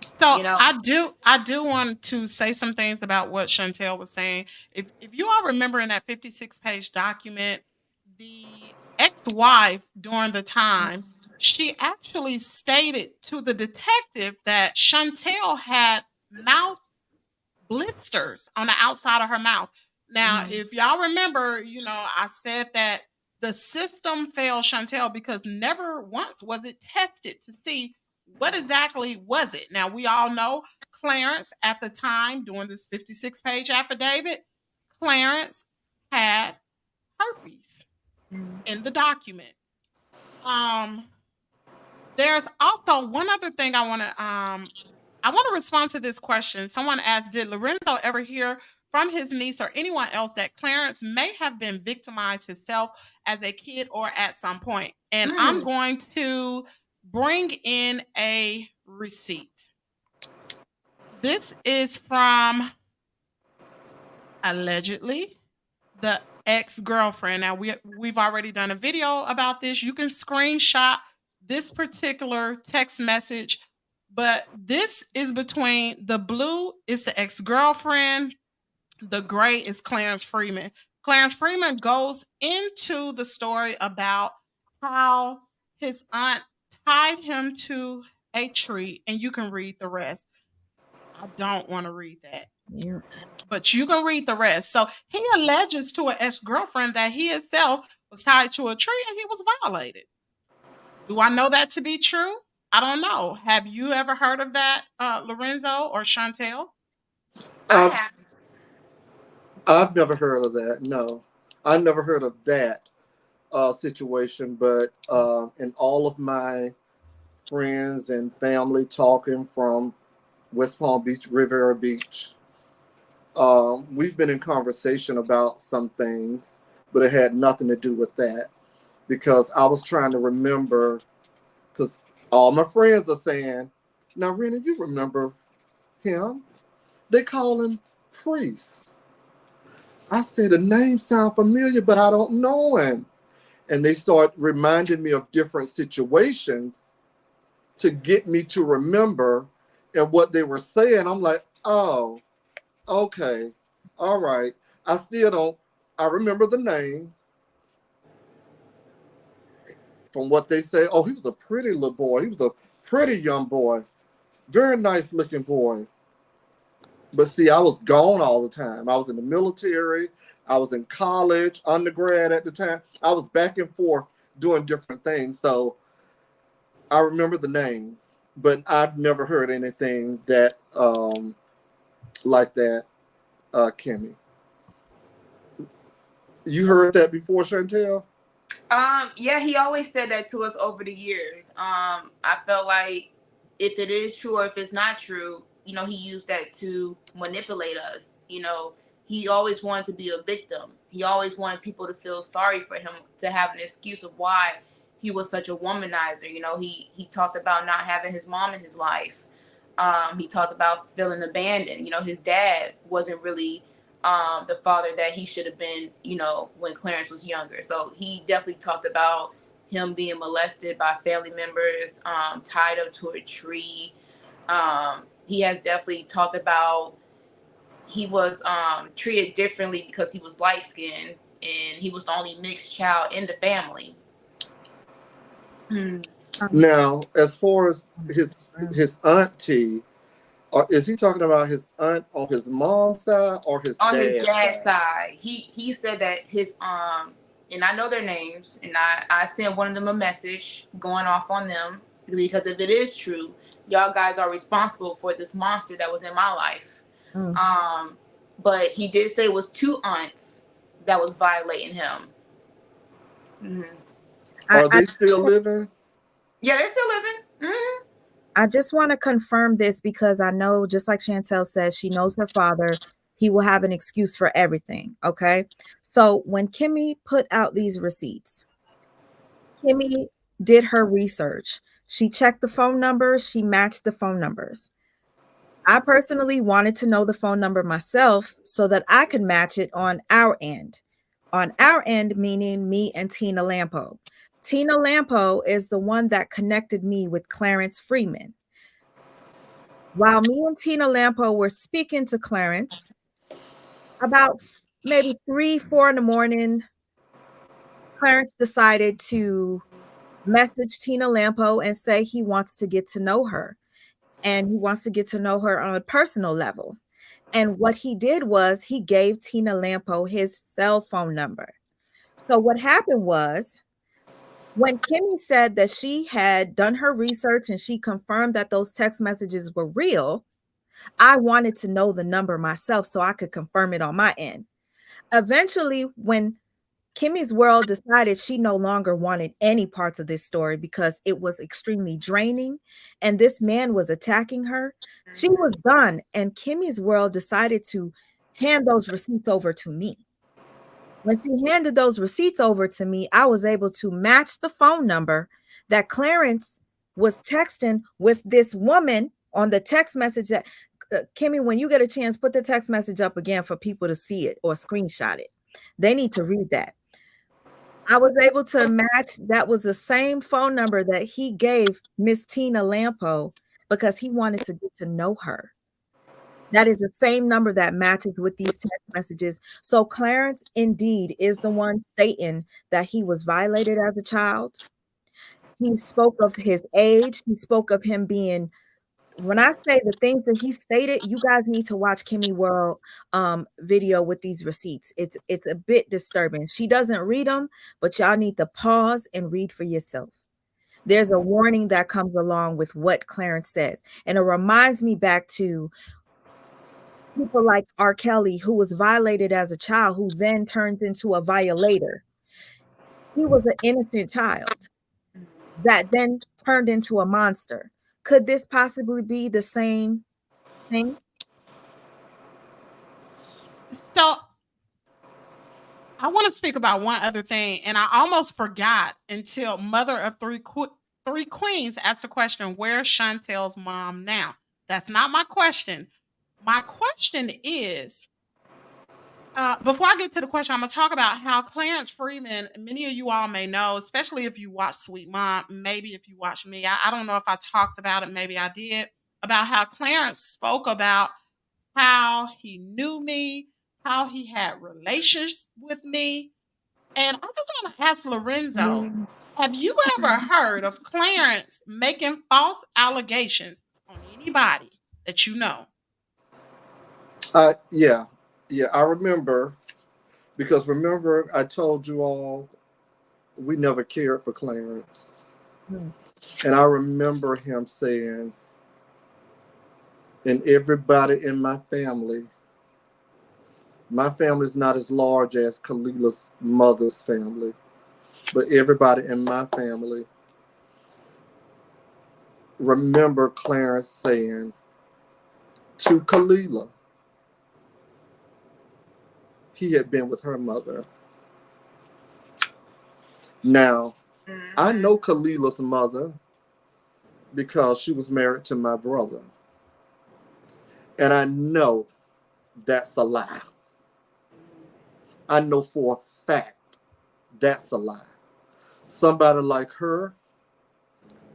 So You know? I do want to say some things about what Chantel was saying. If you all remember in that 56-page document, the ex-wife during the time, she actually stated to the detective that Chantel had mouth blisters on the outside of her mouth. Now, if y'all remember, you know, I said that the system failed Chantel because never once was it tested to see what exactly was it. Now, we all know Clarence at the time doing this 56-page affidavit, Clarence had herpes in the document. There's also one other thing I want to respond to this question. Someone asked, did Lorenzo ever hear from his niece or anyone else that Clarence may have been victimized himself as a kid or at some point? And I'm going to bring in a receipt. This is from allegedly the ex-girlfriend. Now we've already done a video about this. You can screenshot this particular text message, but this is between the blue is the ex-girlfriend, the gray is Clarence Freeman. Clarence Freeman goes into the story about how his aunt tied him to a tree, and you can read the rest. I don't want to read that. Yeah. But you can read the rest. So he alleges to an ex-girlfriend that he himself was tied to a tree and he was violated. Do I know that to be true? I don't know. Have you ever heard of that, Lorenzo or Chantel? I've never heard of that. No, I never heard of that situation. But in all of my friends and family talking from West Palm Beach, Riviera Beach, we've been in conversation about some things, but it had nothing to do with that, because I was trying to remember, because all my friends are saying, now, Rena, you remember him? They call him Priest. I said, the name sound familiar, but I don't know him. And they start reminding me of different situations to get me to remember. And what they were saying, I'm like, oh, Okay. All right. I still don't. I remember the name from what they say. Oh, he was a pretty little boy. He was a pretty young boy. Very nice looking boy. But see, I was gone all the time. I was in the military. I was in college, undergrad at the time. I was back and forth doing different things. So I remember the name, but I've never heard anything that like that, Kimmy. You heard that before, Chantel? Yeah, he always said that to us over the years. I felt like if it is true or if it's not true, he used that to manipulate us. He always wanted to be a victim. He always wanted people to feel sorry for him, to have an excuse of why he was such a womanizer. He talked about not having his mom in his life. He talked about feeling abandoned. His dad wasn't really the father that he should have been, when Clarence was younger. So he definitely talked about him being molested by family members, tied up to a tree. He has definitely talked about he was treated differently because he was light skinned and he was the only mixed child in the family. Now, as far as his auntie, is he talking about his aunt on his mom's side or his On his dad's dad's side? side, he said that his and I know their names, and I sent one of them a message going off on them, because if it is true, y'all guys are responsible for this monster that was in my life. But he did say it was two aunts that was violating him. Are they still living? Yeah, they're still living. I just want to confirm this because I know, just like Chantel says, she knows her father. He will have an excuse for everything. Okay. So when Kimmy put out these receipts, Kimmy did her research. She checked the phone numbers. She matched the phone numbers. I personally wanted to know the phone number myself so that I could match it on our end. On our end, meaning me and Tina Lampo. Tina Lampo is the one that connected me with Clarence Freeman. While me and Tina Lampo were speaking to Clarence, about maybe 3, 4 in the morning, Clarence decided to message Tina Lampo and say he wants to get to know her. And he wants to get to know her on a personal level. And what he did was he gave Tina Lampo his cell phone number. So what happened was, when Kimmy said that she had done her research and she confirmed that those text messages were real, I wanted to know the number myself so I could confirm it on my end. Eventually, when Kimmy's world decided she no longer wanted any parts of this story because it was extremely draining and this man was attacking her, she was done. And Kimmy's world decided to hand those receipts over to me. When she handed those receipts over to me, I was able to match the phone number that Clarence was texting with this woman on the text message that Kimmy, when you get a chance, put the text message up again for people to see it or screenshot it. They need to read that. I was able to match. That was the same phone number that he gave Miss Tina Lampo because he wanted to get to know her. That is the same number that matches with these text messages. So Clarence indeed is the one stating that he was violated as a child. He spoke of his age. He spoke of him being, when I say the things that he stated, you guys need to watch Kimmy World video with these receipts. It's a bit disturbing. She doesn't read them, but y'all need to pause and read for yourself. There's a warning that comes along with what Clarence says. And it reminds me back to people like R. Kelly, who was violated as a child, who then turns into a violator. He was an innocent child that then turned into a monster. Could this possibly be the same thing? So I want to speak about one other thing, and I almost forgot until Mother of Three Queens asked the question, "Where's Chantel's mom now?" That's not my question. My question is, before I get to the question, I'm gonna talk about how Clarence Freeman. Many of you all may know, especially if you watch Sweet Mom. Maybe if you watch me, I don't know if I talked about it. Maybe I did, about how Clarence spoke about how he knew me, how he had relations with me. And I just want to ask Lorenzo, Mm. have you ever heard of Clarence making false allegations on anybody that you know? Yeah, yeah, I remember because remember I told you all we never cared for Clarence, Mm. and I remember him saying, "And everybody in my family is not as large as Kalila's mother's family, but everybody in my family." Remember Clarence saying to Kalila, he had been with her mother. Now, I Mhm. know Kalila's mother because she was married to my brother. And I know that's a lie. I know for a fact that's a lie. Somebody like her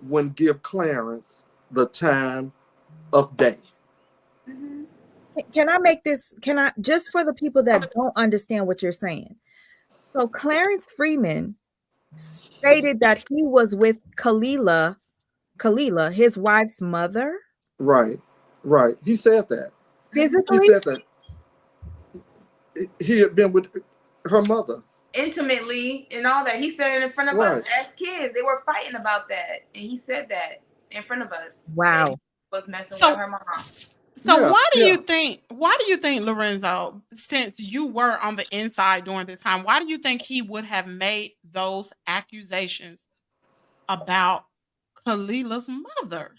wouldn't give Clarence the time of day. Mhm. Can I make this? Can I, just for the people that don't understand what you're saying? So Clarence Freeman stated that he was with Kalila, his wife's mother, Right, right. He said that. He physically. said that he had been with her mother. Intimately and all that. He said it in front of us Right. as kids. They were fighting about that, and he said that in front of us that he Wow. was messing with So her mom. so Yeah, yeah. why do you think Lorenzo, since you were on the inside during this time, why do you think he would have made those accusations about Kalila's mother?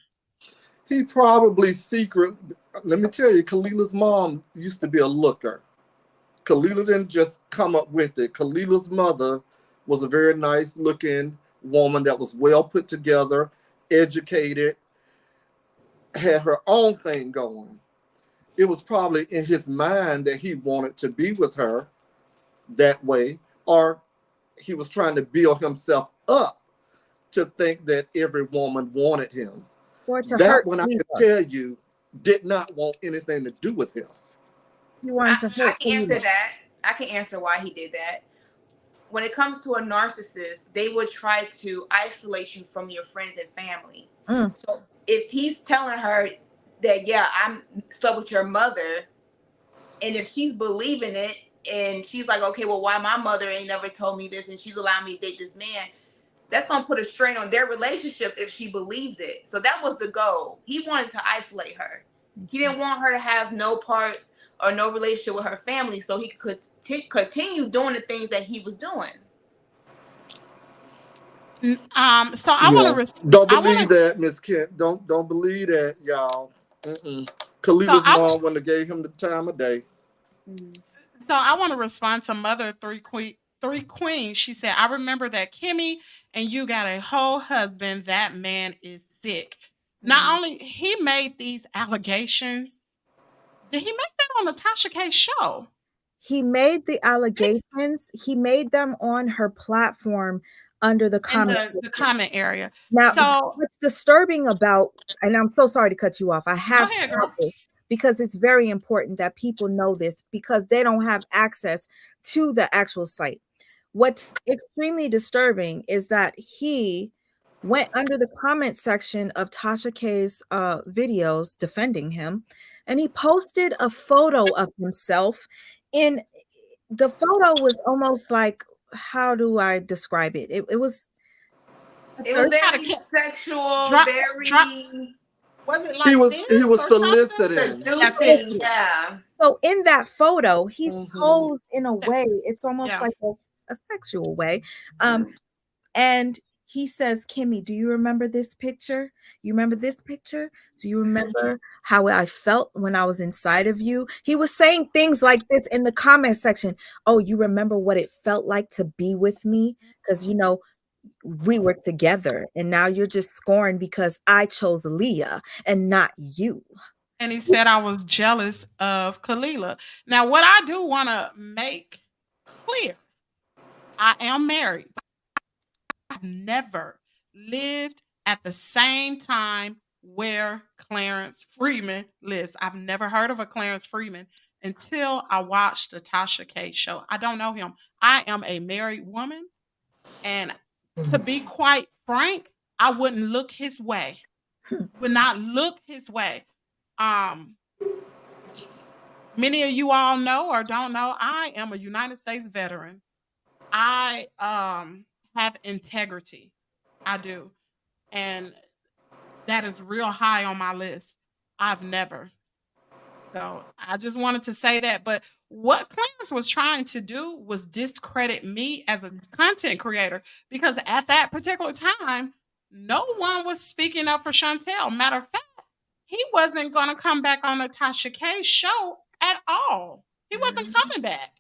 He probably secret. Let me tell you, Kalila's mom used to be a looker. Kalila didn't just come up with it. Kalila's mother was a very nice looking woman that was well put together, educated, had her own thing going. It was probably in his mind that he wanted to be with her that way, or he was trying to build himself up to think that every woman wanted him. Or to That hurt one I can Kalila. tell you did not want anything to do with him. He I, wanted to I hurt can answer Kalila. that. I can answer why he did that. When it comes to a narcissist, they would try to isolate you from your friends and family. Mm. So if he's telling her that, yeah, I'm slept with your mother, and if she's believing it, and she's like, okay, well, why my mother ain't never told me this, and she's allowing me to date this man, that's gonna put a strain on their relationship if she believes it. So that was the goal. He wanted to isolate her. He didn't want her to have no parts or no relationship with her family, so he could continue doing the things that he was doing. So Yeah. Don't I want believe to, that, Miss Kent. Don't believe that, y'all. Mm-mm. so Kalila's I, mom wouldn't have gave him the time of day. Mhm. so I want to respond to Mother Three Queens. She said, "I remember that Kimmy and you got a whole husband. That man is sick. Not Mhm. only he made these allegations, did he make that on the Tasha K show He made the allegations, he made them on her platform under the in comment the section. comment area?" Now, So what's disturbing about, and I'm so sorry to cut you off. I go have to ahead, add girl. this because it's very important that people know this because they don't have access to the actual site. What's extremely disturbing is that he went under the comment section of Tasha K's videos defending him, and he posted a photo of himself. In the photo was almost like, how do I describe it? It was a It was third. How to very sexual, drop? very Was it He like was this he was or something? soliciting. That's it. seducing. Yeah. So in that photo, he's Hmm. posed in a Yeah. way, it's almost Yeah. like a sexual way. And he says, Kimmy, do you remember this picture? You remember this picture? Do you remember how I felt when I was inside of you? He was saying things like this in the comment section. Oh, you remember what it felt like to be with me? Because, you know, we were together and now you're just scorned because I chose Leah and not you. And he said I was jealous of Kalila. Now, what I do want to make clear, I am married. I've never lived at the same time where Clarence Freeman lives. I've never heard of a Clarence Freeman until I watched the Tasha K show. I don't know him. I am a married woman, and to be quite frank, I wouldn't look his way. Would not look his way. Um, Many of you all know or don't know, I am a United States veteran. I have integrity. I do. And that is real high on my list. I've never. So I just wanted to say that. But what Clarence was trying to do was discredit me as a content creator because at that particular time, no one was speaking up for Chantel. Matter of fact, he wasn't going to come back on the Tasha K show at all. He wasn't coming back.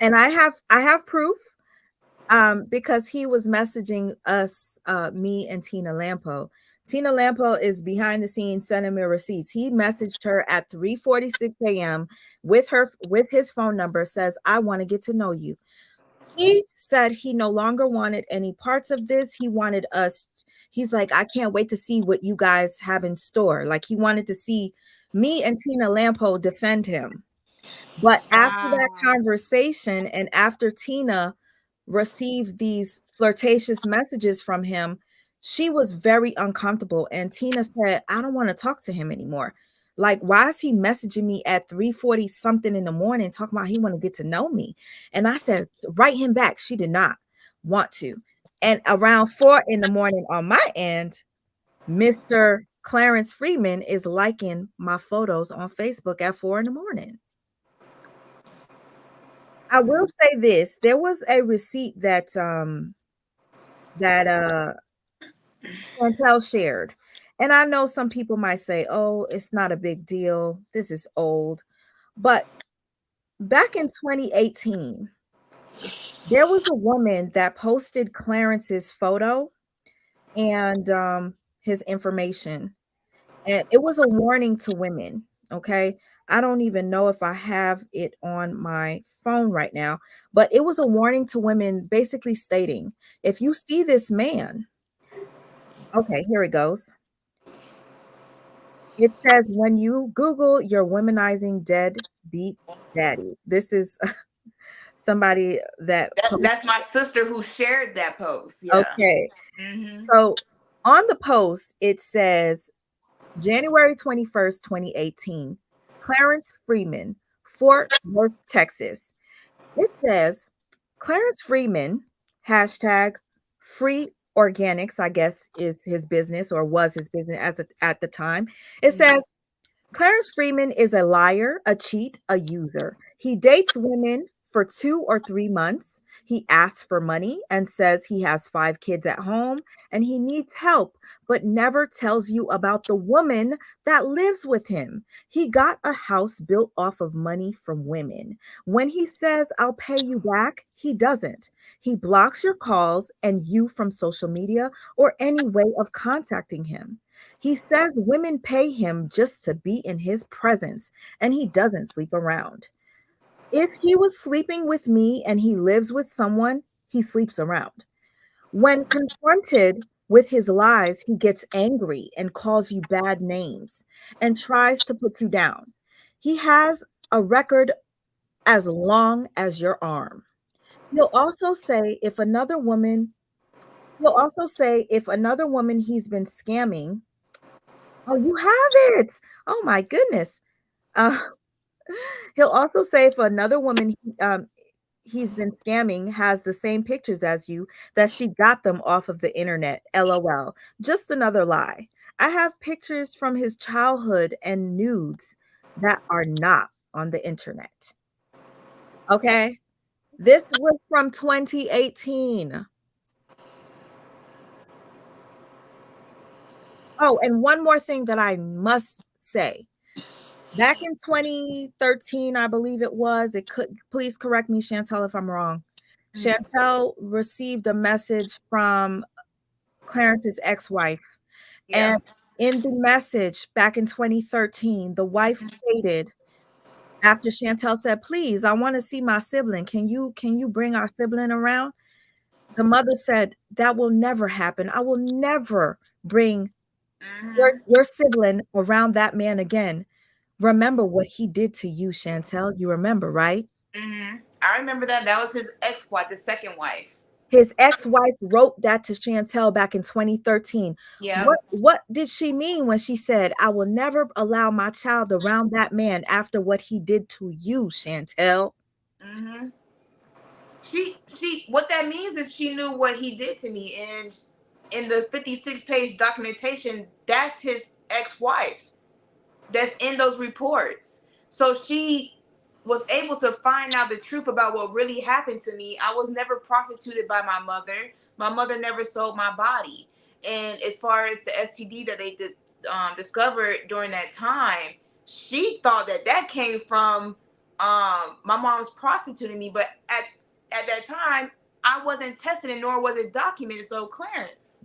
And I have proof because he was messaging us, me and Tina Lampo. Tina Lampo is behind the scenes sending me receipts. He messaged her at 3:46 a.m. with his phone number, says, I want to get to know you. He said he no longer wanted any parts of this. He wanted us. He's like, I can't wait to see what you guys have in store. Like he wanted to see me and Tina Lampo defend him. But after that Wow. conversation and after Tina received these flirtatious messages from him, she was very uncomfortable. And Tina said, I don't want to talk to him anymore. Like, why is he messaging me at 3:40 something in the morning talking about he want to get to know me? And I said, write him back. She did not want to. And around 4 in the morning on my end, Mr. Clarence Freeman is liking my photos on Facebook at 4 in the morning. I will say this, there was a receipt that Chantel shared. And I know some people might say, "Oh, it's not a big deal. This is old." But back in 2018, there was a woman that posted Clarence's photo and his information. And it was a warning to women, okay? I don't even know if I have it on my phone right now, but it was a warning to women basically stating, if you see this man, okay, here it goes. It says, when you Google your womanizing deadbeat daddy. This is somebody that That's my sister who shared that post. Yeah. okay. Mm-hmm. So on the post, it says January 21st, 2018, Clarence Freeman, Fort Worth, Texas. It says Clarence Freeman, hashtag free organics, I guess is his business or was his business at the time. It says Clarence Freeman is a liar, a cheat, a user. He dates women for 2 or 3 months. He asks for money and says he has 5 kids at home and he needs help, but never tells you about the woman that lives with him. He got a house built off of money from women. When he says, I'll pay you back, he doesn't. He blocks your calls and you from social media or any way of contacting him. He says women pay him just to be in his presence, and he doesn't sleep around. If he was sleeping with me and he lives with someone, he sleeps around. When confronted with his lies, he gets angry and calls you bad names and tries to put you down. He has a record as long as your arm. He'll also say if another woman, he's been scamming. Oh, you have it. Oh my goodness. Uh, he'll also say if another woman he's been scamming has the same pictures as you, that she got them off of the internet. LOL. Just another lie. I have pictures from his childhood and nudes that are not on the internet. Okay. This was from 2018. Oh, and one more thing that I must say. Back in 2013, I believe it was, please correct me, Chantel, if I'm wrong. Chantel received a message from Clarence's ex-wife. Yeah. And in the message back in 2013, the wife stated, after Chantel said, please, I want to see my sibling. Can you bring our sibling around? The mother said, that will never happen. I will never bring your sibling around that man again, remember what he did to you, Chantel. You remember, right? I remember that. That was his ex-wife, the second wife. His ex-wife wrote that to Chantel back in 2013. Yeah. What did she mean when she said, "I will never allow my child around that man after what he did to you, Chantel"? She what that means is she knew what he did to me, and in the 56-page documentation, that's his ex-wife. That's in those reports. So she was able to find out the truth about what really happened to me. I was never prostituted by my mother. My mother never sold my body. And as far as the STD that they discovered during that time, she thought that that came from my mom's prostituting me. But at that time, I wasn't tested and nor was it documented. So Clarence,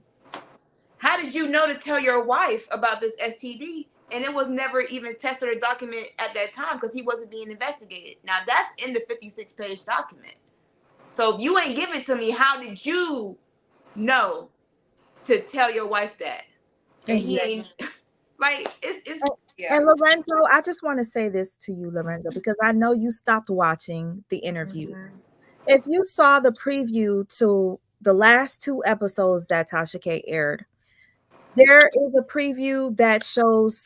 how did you know to tell your wife about this STD? And it was never even tested or documented at that time because he wasn't being investigated. Now that's in the 56-page document. So if you ain't give it to me, how did you know to tell your wife that? And Exactly. he ain't like it's yeah. And Lorenzo, I just want to say this to you, Lorenzo, because I know you stopped watching the interviews. If you saw the preview to the last 2 episodes that Tasha K aired, there is a preview that shows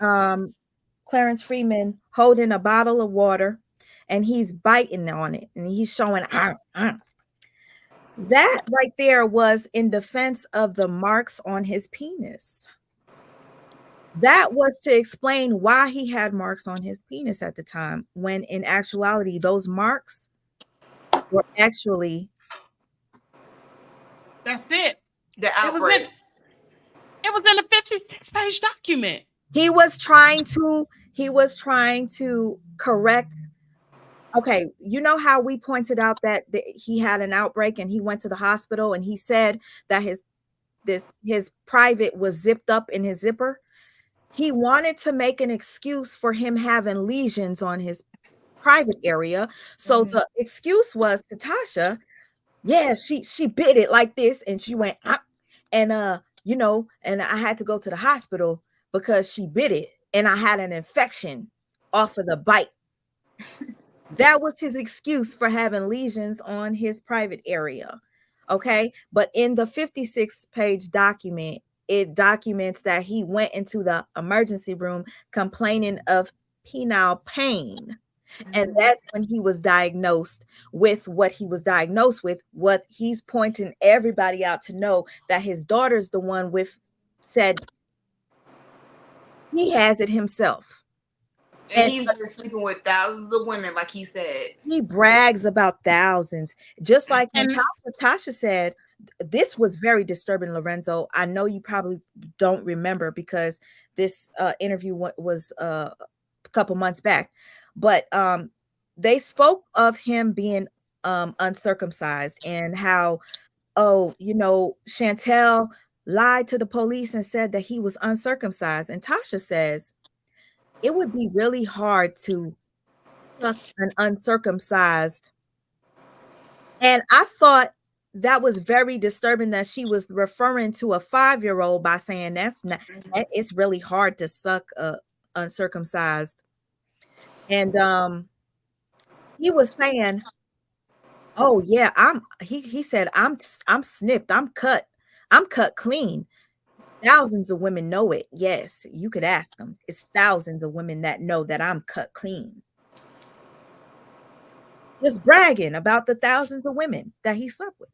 Clarence Freeman holding a bottle of water and he's biting on it and he's showing that right there was in defense of the marks on his penis. That was to explain why he had marks on his penis at the time, when in actuality, those marks were actually That's it. The outbreak. It was in a 56-page document. He was trying to correct. Okay, you know how we pointed out that he had an outbreak and he went to the hospital and he said that his private was zipped up in his zipper. He wanted to make an excuse for him having lesions on his private area. So the excuse was to Tasha, yeah, she bit it like this and she went and and I had to go to the hospital because she bit it and I had an infection off of the bite. That was his excuse for having lesions on his private area. Okay. But in the 56-page document, it documents that he went into the emergency room complaining of penile pain. And that's when he was diagnosed with what he was diagnosed with. What he's pointing everybody out to know that his daughter's the one with said he has it himself. And he's been sleeping with thousands of women, like he said. He brags about thousands. Just like when Tasha said, this was very disturbing, Lorenzo. I know you probably don't remember because this interview was a couple months back. But they spoke of him being uncircumcised and how, Chantel lied to the police and said that he was uncircumcised. And Tasha says, it would be really hard to suck an uncircumcised. And I thought that was very disturbing that she was referring to a 5-year-old by saying it's really hard to suck a uncircumcised. And he was saying, oh yeah, he said, I'm snipped, I'm cut clean. Thousands of women know it. Yes, you could ask them. It's thousands of women that know that I'm cut clean. Just bragging about the thousands of women that he slept with.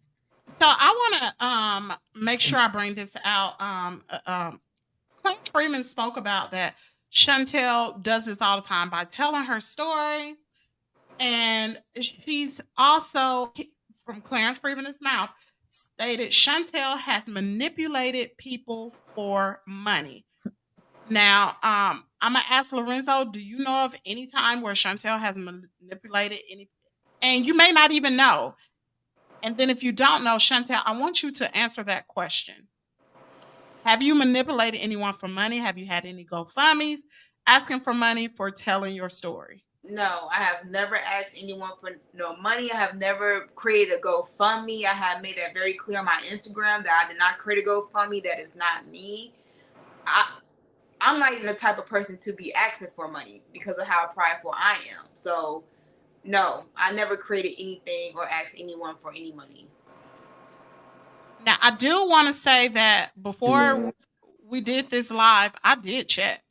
So I want to make sure I bring this out. Clarence Freeman spoke about that Chantel does this all the time by telling her story. And she's also, from Clarence Freeman's mouth, stated Chantel has manipulated people for money. Now, I'm gonna ask Lorenzo, do you know of any time where Chantel has manipulated any? And you may not even know. And then if you don't know, Chantel, I want you to answer that question. Have you manipulated anyone for money? Have you had any GoFundMes asking for money for telling your story? No, I have never asked anyone for no money. I have never created a GoFundMe. I have made that very clear on my Instagram that I did not create a GoFundMe. That is not me. I I'm not even the type of person to be asking for money because of how prideful I am. So no, I never created anything or asked anyone for any money. Now, I do want to say that before Amen. we did this live, I did check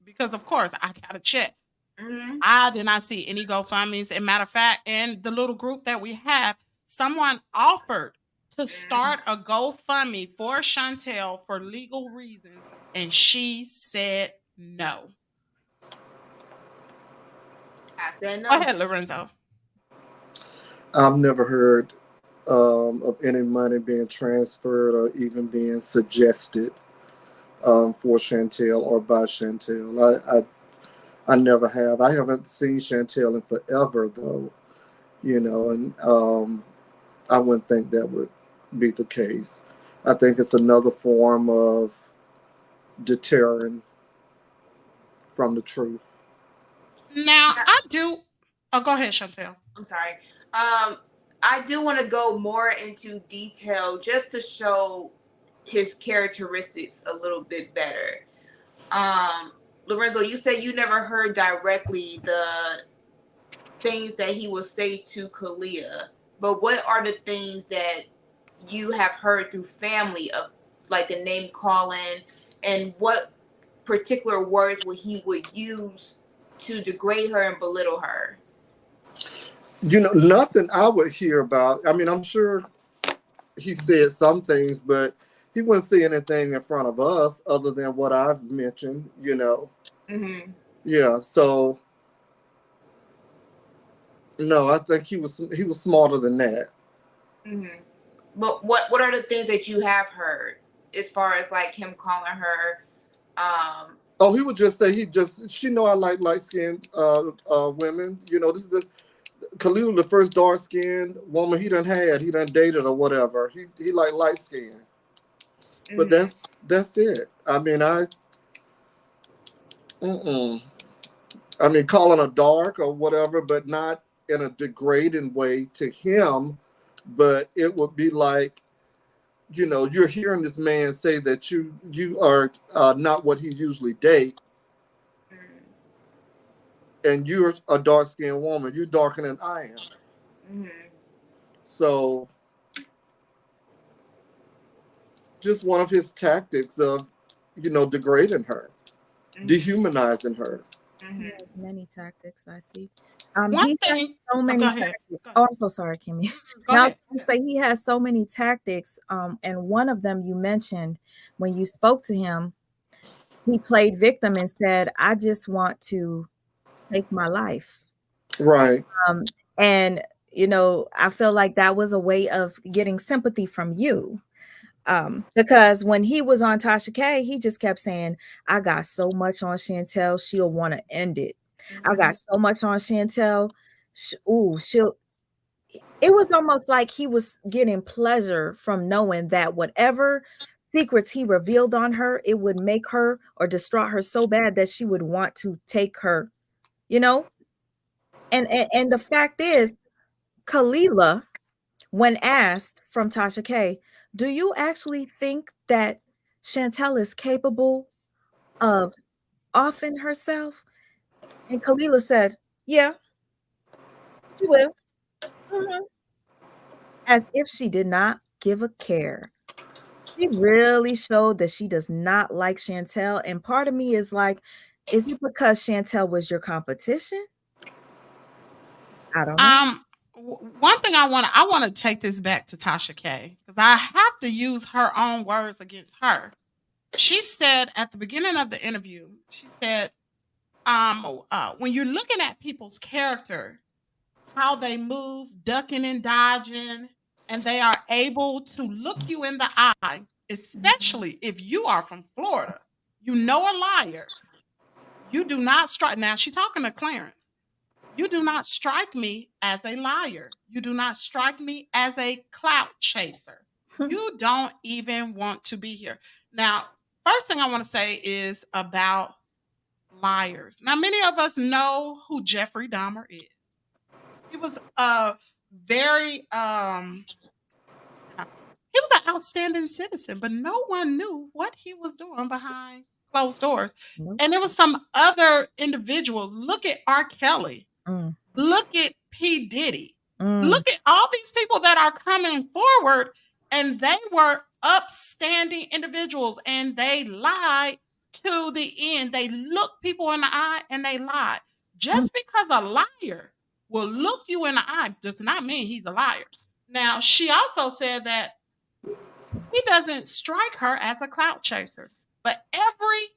because, of course, I got to check. Mm-hmm. I did not see any GoFundMe's. And matter of fact, in the little group that we have, someone offered to Mm-hmm. start a GoFundMe for Chantel for legal reasons, and she said no. I said Go no. ahead, Lorenzo. I've never heard of any money being transferred or even being suggested for Chantel or by Chantel. I never have. I haven't seen Chantel in forever, though, and I wouldn't think that would be the case. I think it's another form of deterring from the truth. Now, Now, I do. Oh, go ahead, Chantel. I'm sorry. I do want to go more into detail just to show his characteristics a little bit better. Um, Lorenzo, you said you never heard directly the things that he will say to Kalia, but what are the things that you have heard through family of like the name calling, and what particular words would use to degrade her and belittle her? Nothing I would hear about. I mean, I'm sure he said some things, but he wouldn't say anything in front of us other than what I've mentioned. Mm-hmm. Yeah, so no, I think he was smarter than that. Mm-hmm. But what are the things that you have heard as far as like him calling her? Oh, he would just say she know I like light skinned women. This is Khalil, the first dark skinned woman he done dated or whatever. He like light skin. But Mm-hmm. that's it. I mean, mm-mm. I mean, calling her dark or whatever, but not in a degrading way to him. But it would be like, you're hearing this man say that you are not what he usually date, and you're a dark skinned woman. You're darker than I am. Mm-hmm. So just one of his tactics of, degrading her, Mm-hmm. dehumanizing her. He Mm-hmm. has many tactics, I see. One He has thing. so Oh, go many ahead. tactics. Go Oh, ahead. I'm so sorry, Kimmy. Go Now, I was ahead. gonna say he has so many tactics. And one of them you mentioned when you spoke to him, he played victim and said, I just want to take my life. Right. Um, and I feel like that was a way of getting sympathy from you. Because when he was on Tasha K, he just kept saying, I got so much on Chantel, she'll want to end it. I Mm-hmm. got so much on Chantel. She'll it was almost like he was getting pleasure from knowing that whatever secrets he revealed on her, it would make her or distraught her so bad that she would want to take her, you know? And the fact is, Kalila, when asked from Tasha K, do you actually think that Chantel is capable of offing herself? And Kalila said, yeah, she will. Mhm. As if she did not give a care. She really showed that she does not like Chantel. And part of me is like, is it because Chantel was your competition? I don't know. One thing I want to take this back to Tasha K because I have to use her own words against her. She said at the beginning of the interview, she said, when you're looking at people's character, how they move, ducking and dodging, and they are able to look you in the eye, especially if you are from Florida. You know a liar. You do not strike. Now she's talking to Clarence. You do not strike me as a liar. You do not strike me as a clout chaser. You don't even want to be here. Now, first thing I want to say is about liars. Now, many of us know who Jeffrey Dahmer is. He was a very he was an outstanding citizen, but no one knew what he was doing behind closed doors. Nope. And there was some other individuals. Look at R. Kelly. Mm. Look at P. Diddy. Mm. Look at all these people that are coming forward, and they were upstanding individuals, and they lied to the end. They looked people in the eye and they lied. Just because a liar will look you in the eye does not mean he's a liar. Now, she also said that he doesn't strike her as a clout chaser. But every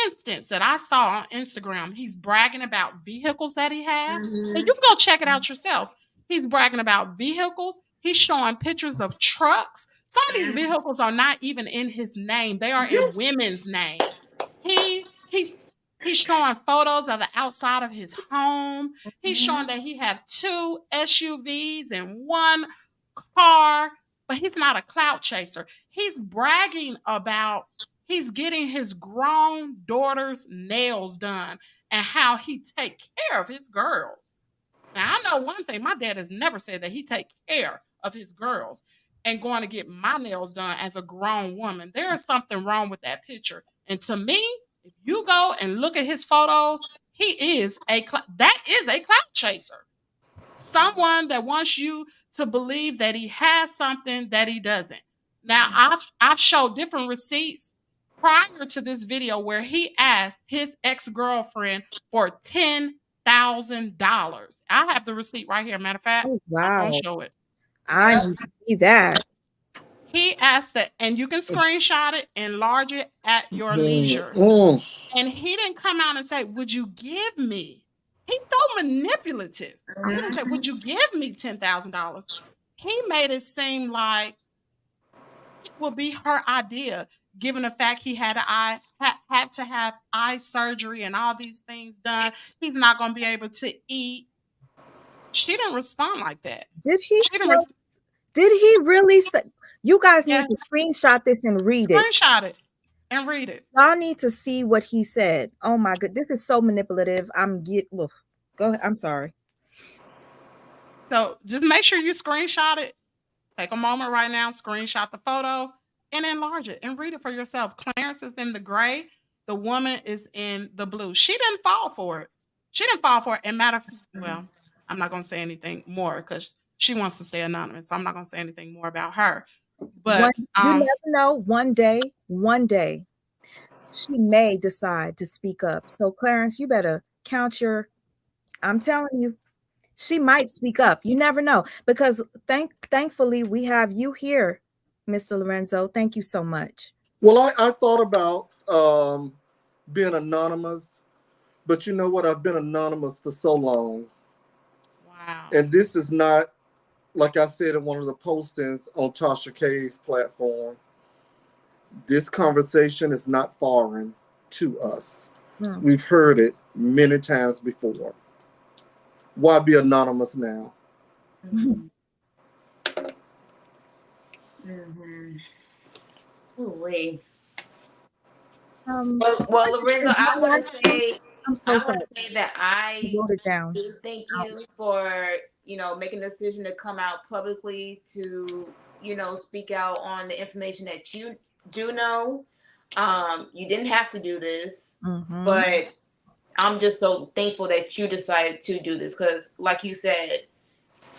instance that I saw on Instagram, he's bragging about vehicles that he had. And you can go check it out yourself. He's bragging about vehicles. He's showing pictures of trucks. Some of these vehicles are not even in his name. They are in women's names. He's showing photos of the outside of his home. He's showing that he have 2 SUVs and 1 car, but he's not a clout chaser. He's bragging about he's getting his grown daughter's nails done and how he take care of his girls. Now, I know one thing, my dad has never said that he take care of his girls and going to get my nails done as a grown woman. There is something wrong with that picture. And to me, if you go and look at his photos, he is that is a clout chaser. Someone that wants you to believe that he has something that he doesn't. Now, I've showed different receipts prior to this video where he asked his ex-girlfriend for $10,000. I have the receipt right here. Matter of fact, Oh, I'm wow. gonna show it. I need to see that. He asked that, and you can screenshot it, enlarge it at your leisure. And he didn't come out and say, "Would you give me?" He's so manipulative. He didn't say, "Would you give me $10,000?" He made it seem like it would be her idea, given the fact he had had to have eye surgery and all these things done. He's not going to be able to eat. She didn't respond like that. Did he She say, didn't did he really say? You guys need Yeah. to screenshot this and read it. Screenshot it and read it. Y'all need to see what he said. Oh my god, this is so manipulative. Go ahead. I'm sorry. So just make sure you screenshot it. Take a moment right now, screenshot the photo, and enlarge it and read it for yourself. Clarence is in the gray. The woman is in the blue. She didn't fall for it. She didn't fall for it. And well, I'm not going to say anything more because she wants to stay anonymous. So I'm not going to say anything more about her. But you never know. One day, she may decide to speak up. So Clarence, you better count your. I'm telling you, she might speak up. You never know, because thankfully we have you here, Mr. Lorenzo. Thank you so much. Well, I thought about being anonymous, but you know what? I've been anonymous for so long. Wow. And this is not, like I said in one of the postings on Tasha K's platform, this conversation is not foreign to us. We've heard it many times before. Why be anonymous now? Ooh, wait. Well, Lorenzo, I want to say, I'm so sorry. that I wrote it down. do thank you for, making the decision to come out publicly to, speak out on the information that you do know. You didn't have to do this, but I'm just so thankful that you decided to do this, because like you said,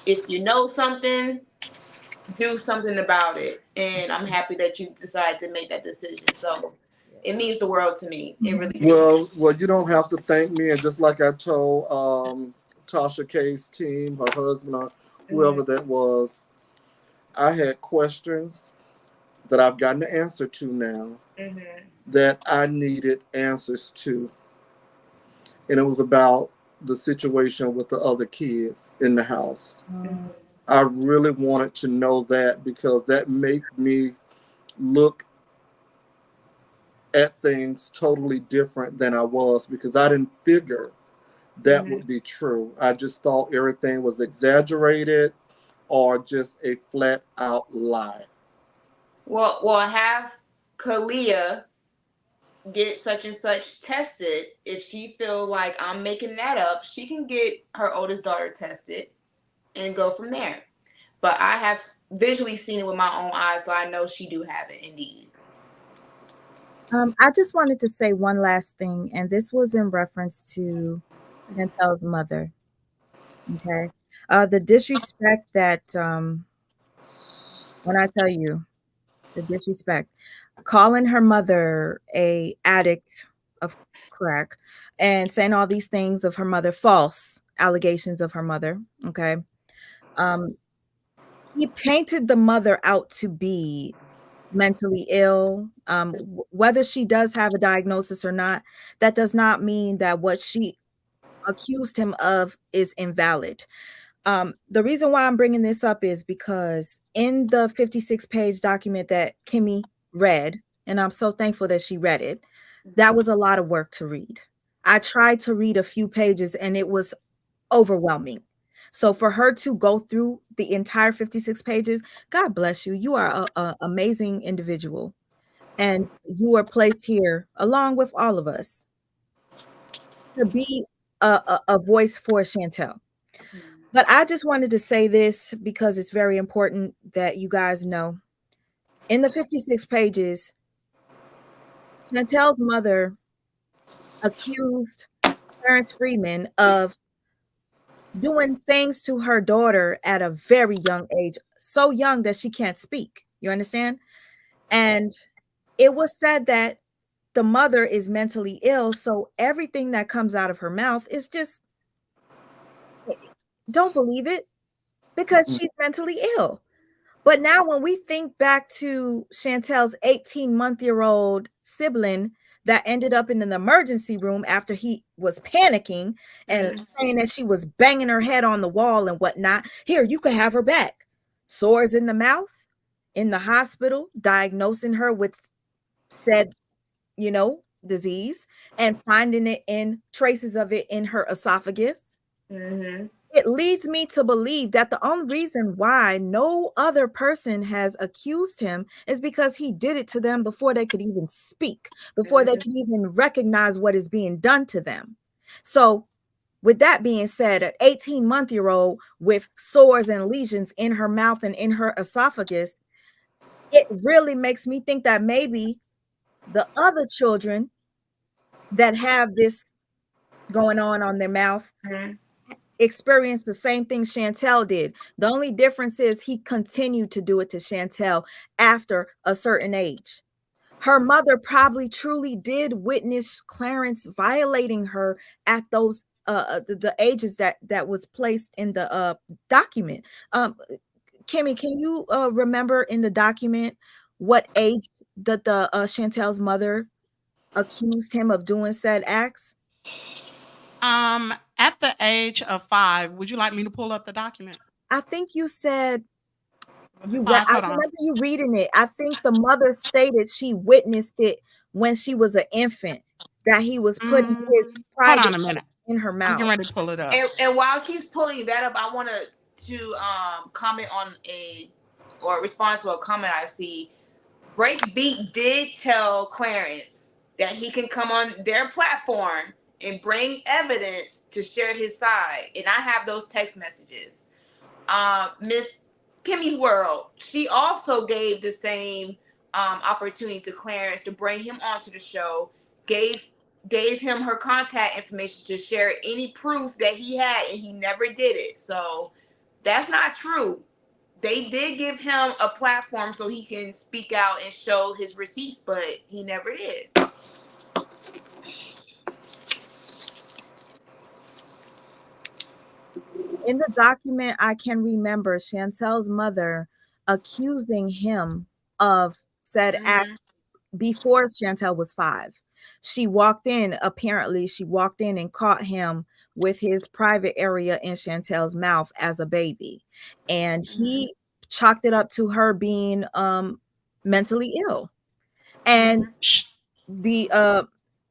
if you know something, do something about it. And I'm happy that you decided to make that decision. So it means the world to me. It really does. Well, you don't have to thank me. And just like I told Tasha K's team, her husband, or whoever that was, I had questions that I've gotten the answer to now that I needed answers to. And it was about the situation with the other kids in the house. I really wanted to know that, because that made me look at things totally different than I was, because I didn't figure that would be true. I just thought everything was exaggerated or just a flat out lie. Well, have Kalia get such and such tested. If she feel like I'm making that up, she can get her oldest daughter tested and go from there. But I have visually seen it with my own eyes, so I know she do have it indeed. I just wanted to say one last thing, and this was in reference to Chantel's mother. Okay. The disrespect that, when I tell you, the disrespect, calling her mother a addict of crack and saying all these things of her mother, false allegations of her mother. Okay. Um, he painted the mother out to be mentally ill. Whether she does have a diagnosis or not, that does not mean that what she accused him of is invalid. The reason why I'm bringing this up is because in the 56-page document that Kimmy read, and I'm so thankful that she read it, that was a lot of work to read. I tried to read a few pages and it was overwhelming. So for her to go through the entire 56 pages, God bless you. You are an amazing individual. And you are placed here along with all of us to be a voice for Chantel. But I just wanted to say this because it's very important that you guys know. In the 56 pages, Chantel's mother accused Clarence Freeman of doing things to her daughter at a very young age, so young that she can't speak. You understand? And it was said that the mother is mentally ill, so everything that comes out of her mouth is just, don't believe it, because she's mentally ill. But now when we think back to Chantel's 18-month-old sibling that ended up in an emergency room after he was panicking and saying that she was banging her head on the wall and whatnot, here, you could have her back. Sores in the mouth, in the hospital, diagnosing her with said, disease, and finding it in traces of it in her esophagus. It leads me to believe that the only reason why no other person has accused him is because he did it to them before they could even speak, before they could even recognize what is being done to them. So, with that being said, an 18-month-old with sores and lesions in her mouth and in her esophagus, it really makes me think that maybe the other children that have this going on their mouth experienced the same thing Chantel did. The only difference is he continued to do it to Chantel after a certain age. Her mother probably truly did witness Clarence violating her at those the ages that was placed in the document. Kimmy, can you remember in the document what age that the Chantel's mother accused him of doing said acts? At the age of 5, would you like me to pull up the document? I think you said Was it 5? I Hold on. remember you reading it. I think the mother stated she witnessed it when she was an infant, that he was putting his Hold private on a minute. in her I'm getting mouth. ready to pull it up. And while she's pulling that up, I want to comment on or respond to a comment I see. Breakbeat did tell Clarence that he can come on their platform and bring evidence to share his side, and I have those text messages. Miss Kimmy's World, she also gave the same opportunity to Clarence to bring him onto the show. Gave him her contact information to share any proof that he had, and he never did it. So that's not true. They did give him a platform so he can speak out and show his receipts, but he never did. In the document, I can remember Chantel's mother accusing him of said acts before Chantel was 5. She walked in and caught him with his private area in Chantel's mouth as a baby. And he chalked it up to her being mentally ill. And the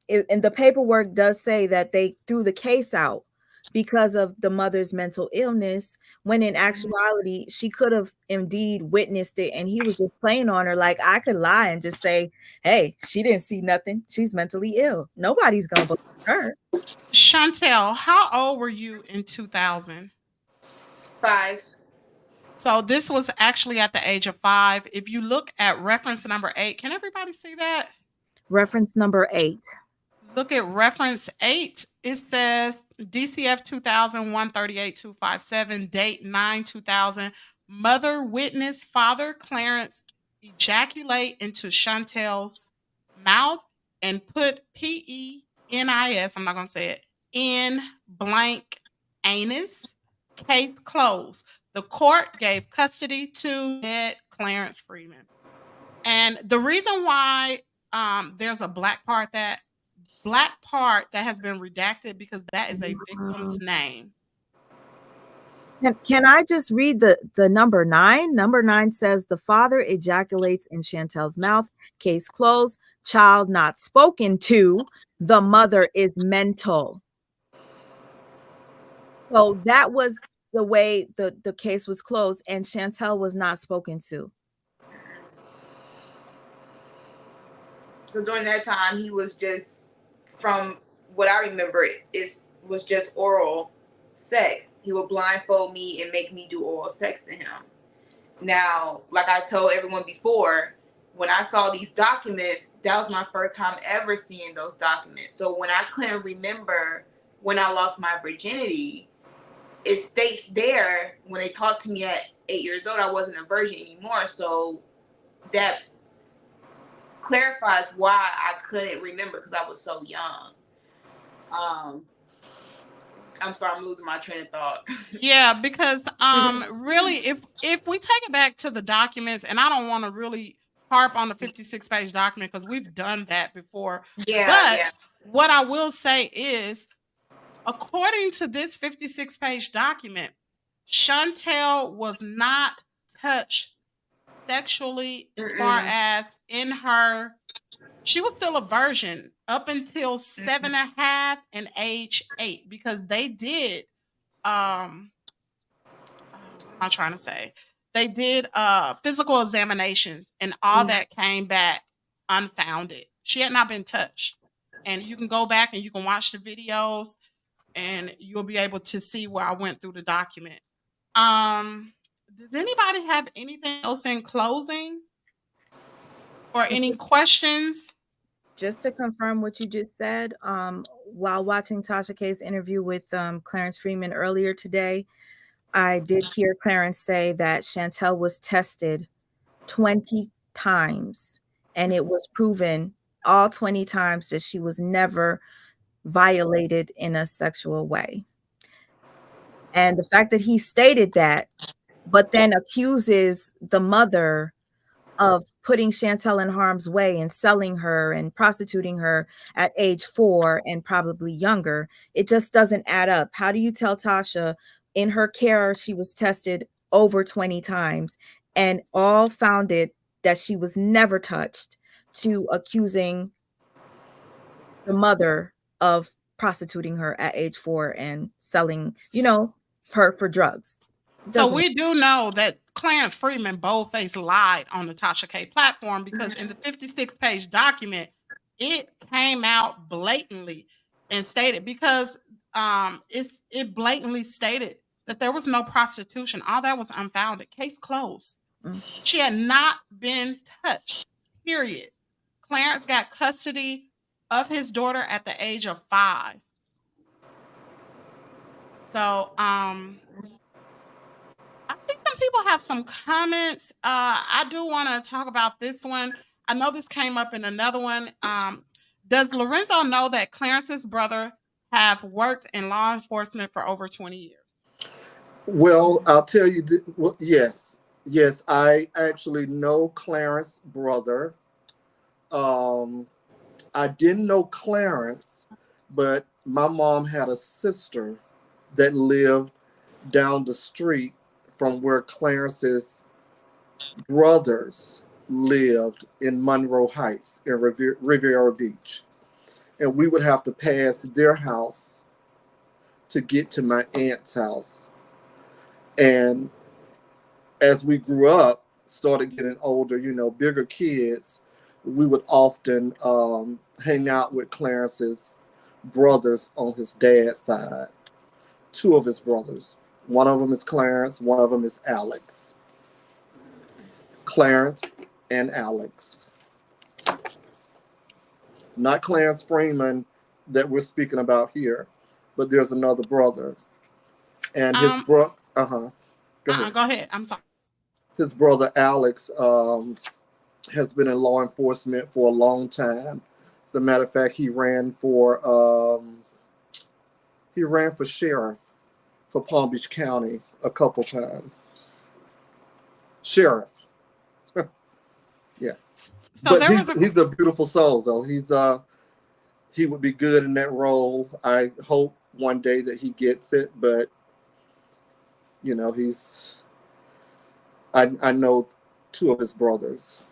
and the paperwork does say that they threw the case out because of the mother's mental illness, when in actuality, she could have indeed witnessed it. And he was just playing on her. Like, I could lie and just say, hey, she didn't see nothing. She's mentally ill. Nobody's going to believe her. Chantel, how old were you in 2000? 5. So this was actually at the age of 5. If you look at reference number 8, can everybody see that? Reference number 8. Look at reference 8. It says DCF 2,000-138-257, date 9/2000. Mother witnessed father Clarence ejaculate into Chantel's mouth and put PENIS, I'm not going to say it, in blank anus. Case closed. The court gave custody to Ned Clarence Freeman. And the reason why there's a black part that has been redacted because that is a victim's name. Can I just read the number 9? Number 9 says the father ejaculates in Chantel's mouth. Case closed. Child not spoken to. The mother is mental. So that was the way the case was closed, and Chantel was not spoken to. Because during that time, he was just, from what I remember, was just oral sex. He would blindfold me and make me do oral sex to him. Now, like I told everyone before, when I saw these documents, that was my first time ever seeing those documents. So when I couldn't remember when I lost my virginity, it states there when they talked to me at 8 years old, I wasn't a virgin anymore. So that clarifies why I couldn't remember, because I was so young. I'm sorry, I'm losing my train of thought. Yeah, because really, if we take it back to the documents, and I don't want to really harp on the 56-page document because we've done that before. But what I will say is, according to this 56-page document, Chantel was not touched sexually as far as in her. She was still a virgin up until 7.5 and age 8 because they did what am I trying to say? They did physical examinations and all that came back unfounded. She had not been touched. And you can go back and you can watch the videos and you'll be able to see where I went through the document. Does anybody have anything else in closing? Or any questions? Just to confirm what you just said, while watching Tasha K's interview with Clarence Freeman earlier today, I did hear Clarence say that Chantel was tested 20 times, and it was proven all 20 times that she was never violated in a sexual way. And the fact that he stated that, but then accuses the mother of putting Chantel in harm's way and selling her and prostituting her at age 4 and probably younger, it just doesn't add up. How do you tell Tasha in her care she was tested over 20 times and all found it that she was never touched, to accusing the mother of prostituting her at age 4 and selling, her for drugs? So we do know that Clarence Freeman boldface lied on the Tasha K platform because in the 56-page document, it came out blatantly and stated, because it blatantly stated that there was no prostitution. All that was unfounded. Case closed. She had not been touched, period. Clarence got custody of his daughter at the age of 5. So, I think some people have some comments. I do want to talk about this one. I know this came up in another one. Does Lorenzo know that Clarence's brother have worked in law enforcement for over 20 years? Well, I'll tell you, yes. Yes, I actually know Clarence's brother. I didn't know Clarence, but my mom had a sister that lived down the street from where Clarence's brothers lived in Monroe Heights in Riviera Beach. And we would have to pass their house to get to my aunt's house. And as we grew up, started getting older, bigger kids, we would often hang out with Clarence's brothers on his dad's side. Two of his brothers. One of them is Clarence, one of them is Alex. Clarence and Alex. Not Clarence Freeman that we're speaking about here, but there's another brother. And his brother, Go ahead. Go ahead. I'm sorry. His brother Alex has been in law enforcement for a long time. As a matter of fact, he ran for sheriff for Palm Beach County a couple times. Sheriff. Yeah. So but he's a beautiful soul, though. He would be good in that role. I hope one day that he gets it, but I know two of his brothers.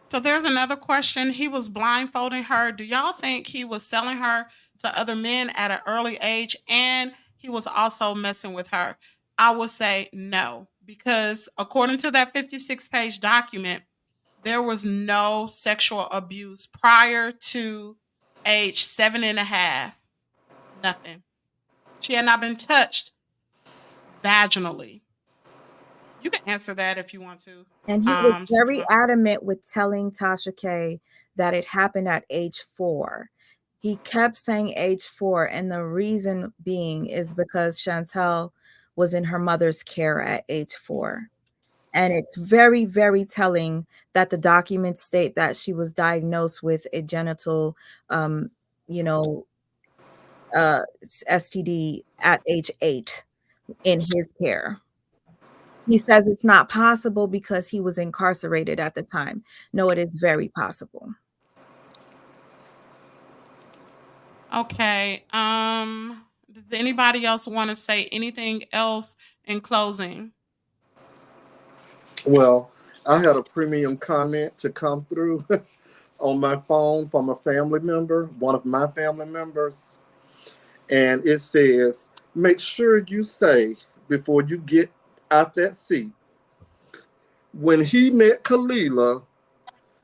So there's another question. He was blindfolding her. Do y'all think he was selling her to other men at an early age and he was also messing with her? I would say no, because according to that 56-page document, there was no sexual abuse prior to age 7.5. Nothing. She had not been touched vaginally. You can answer that if you want to. And he was very Sukima. adamant with telling Tasha K that it happened at age 4. He kept saying age 4, and the reason being is because Shantel was in her mother's care at age 4. And it's very, very telling that the documents state that she was diagnosed with a genital, STD at age 8 in his care. He says it's not possible because he was incarcerated at the time. No, it is very possible. Okay. Does anybody else want to say anything else in closing? Well, I had a premium comment to come through on my phone from a family member, one of my family members. And it says, make sure you say before you get out that seat, when he met Kalila,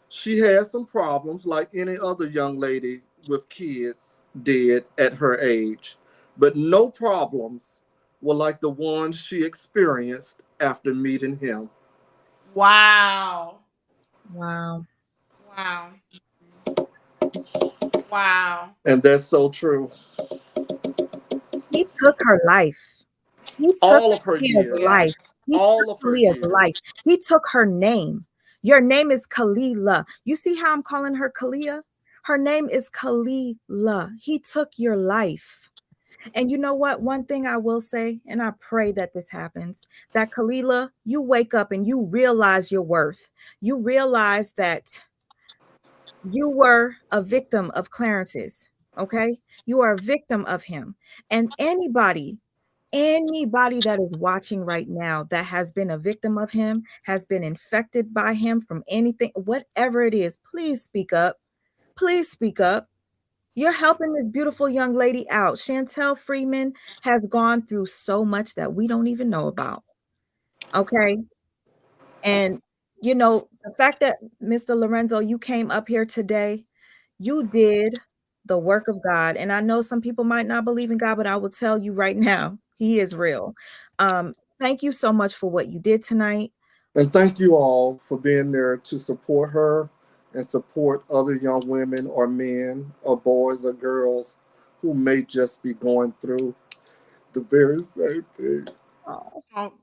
she had some problems like any other young lady with kids did at her age, but no problems were like the ones she experienced after meeting him. Wow. Wow. Wow. Wow. And that's so true. He took her life. He took All of her Kalia's years. life. He All took of her Kalia's years. life. He took her name. Your name is Kalila. You see how I'm calling her Kalia? Her name is Kalila. He took your life. And you know what? One thing I will say, and I pray that this happens, that Kalila, you wake up and you realize your worth. You realize that you were a victim of Clarence's, okay? You are a victim of him. And anybody that is watching right now that has been a victim of him, has been infected by him from anything, whatever it is, please speak up. Please speak up. You're helping this beautiful young lady out. Chantel Freeman has gone through so much that we don't even know about. Okay. And, the fact that Mr. Lorenzo, you came up here today, you did the work of God. And I know some people might not believe in God, but I will tell you right now, he is real. Thank you so much for what you did tonight. And thank you all for being there to support her and support other young women or men or boys or girls who may just be going through the very same thing. Oh.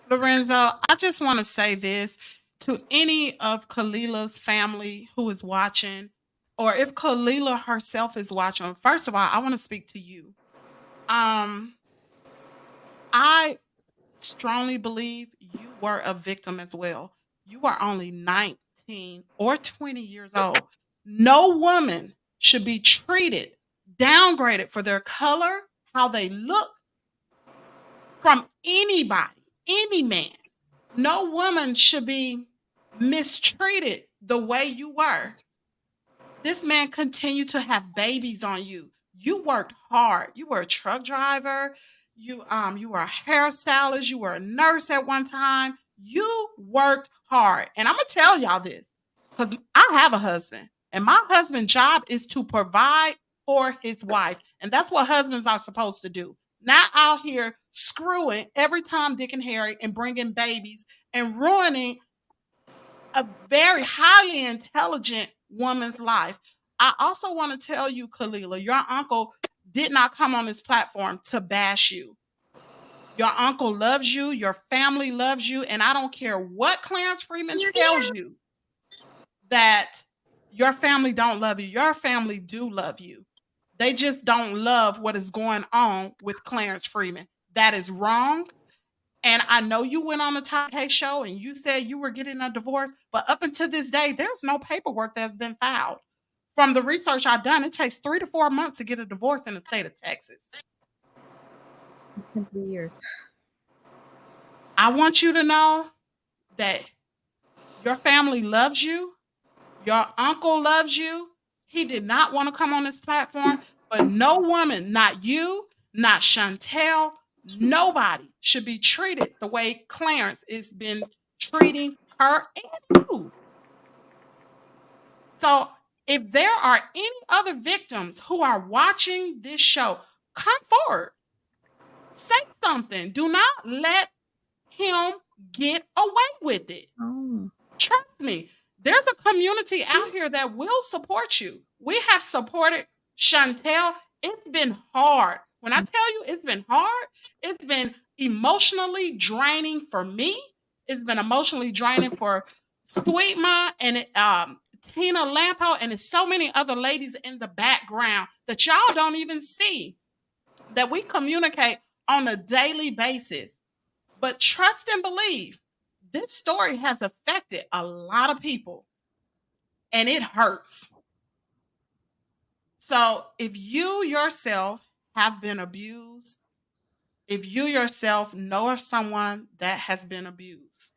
Lorenzo, I just want to say this to any of Kalila's family who is watching, or if Kalila herself is watching. First of all, I want to speak to you. I strongly believe you were a victim as well. You are only 19 or 20 years old. No woman should be treated, downgraded for their color, how they look from anybody, any man. No woman should be mistreated the way you were. This man continued to have babies on you. You worked hard. You were a truck driver. You were a hairstylist. You were a nurse at one time. You worked hard. And I'm gonna tell y'all this because I have a husband, and my husband's job is to provide for his wife. And that's what husbands are supposed to do. Not out here screwing every time Dick and Harry and bringing babies and ruining a very highly intelligent woman's life. I also want to tell you, Kalila, your uncle did not come on this platform to bash you. Your uncle loves you, your family loves you, and I don't care what Clarence Freeman tells you that your family don't love you. Your family do love you. They just don't love what is going on with Clarence Freeman. That is wrong. And I know you went on the Tasha K show and you said you were getting a divorce, but up until this day, there's no paperwork that's been filed. From the research I've done, it takes 3 to 4 months to get a divorce in the state of Texas. It's been 3 years. I want you to know that your family loves you. Your uncle loves you. He did not want to come on this platform, but no woman, not you, not Chantel, nobody should be treated the way Clarence has been treating her and you. So if there are any other victims who are watching this show, come forward. Say something. Do not let him get away with it. Oh. Trust me, there's a community out here that will support you. We have supported Chantel. It's been hard. When I tell you it's been hard, it's been emotionally draining for me. It's been emotionally draining for Sweet Ma and Tina Lampo, and there's so many other ladies in the background that y'all don't even see that we communicate on a daily basis. But trust and believe, this story has affected a lot of people and it hurts. So if you yourself have been abused, if you yourself know of someone that has been abused,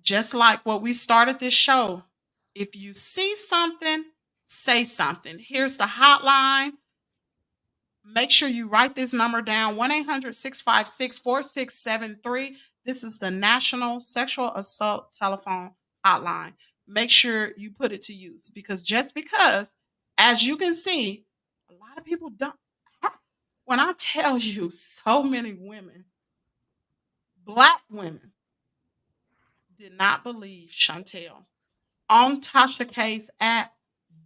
just like what we started this show, if you see something, say something. Here's the hotline. Make sure you write this number down, 1-800-656-4673. This is the National Sexual Assault Telephone Hotline. Make sure you put it to use just because, as you can see, a lot of people don't. When I tell you so many women, Black women, did not believe Chantel on Tasha K's app,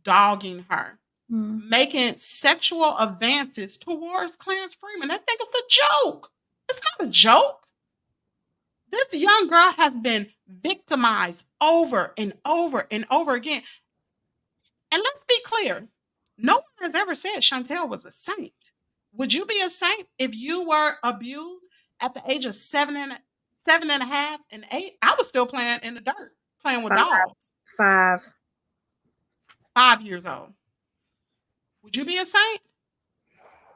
dogging her, making sexual advances towards Clarence Freeman. I think it's a joke. It's not a joke. This young girl has been victimized over and over and over again. And let's be clear, no one has ever said Chantel was a saint. Would you be a saint if you were abused at the age of 7.5 and 8? I was still playing in the dirt, playing with dogs. 5. 5 years old. Would you be a saint?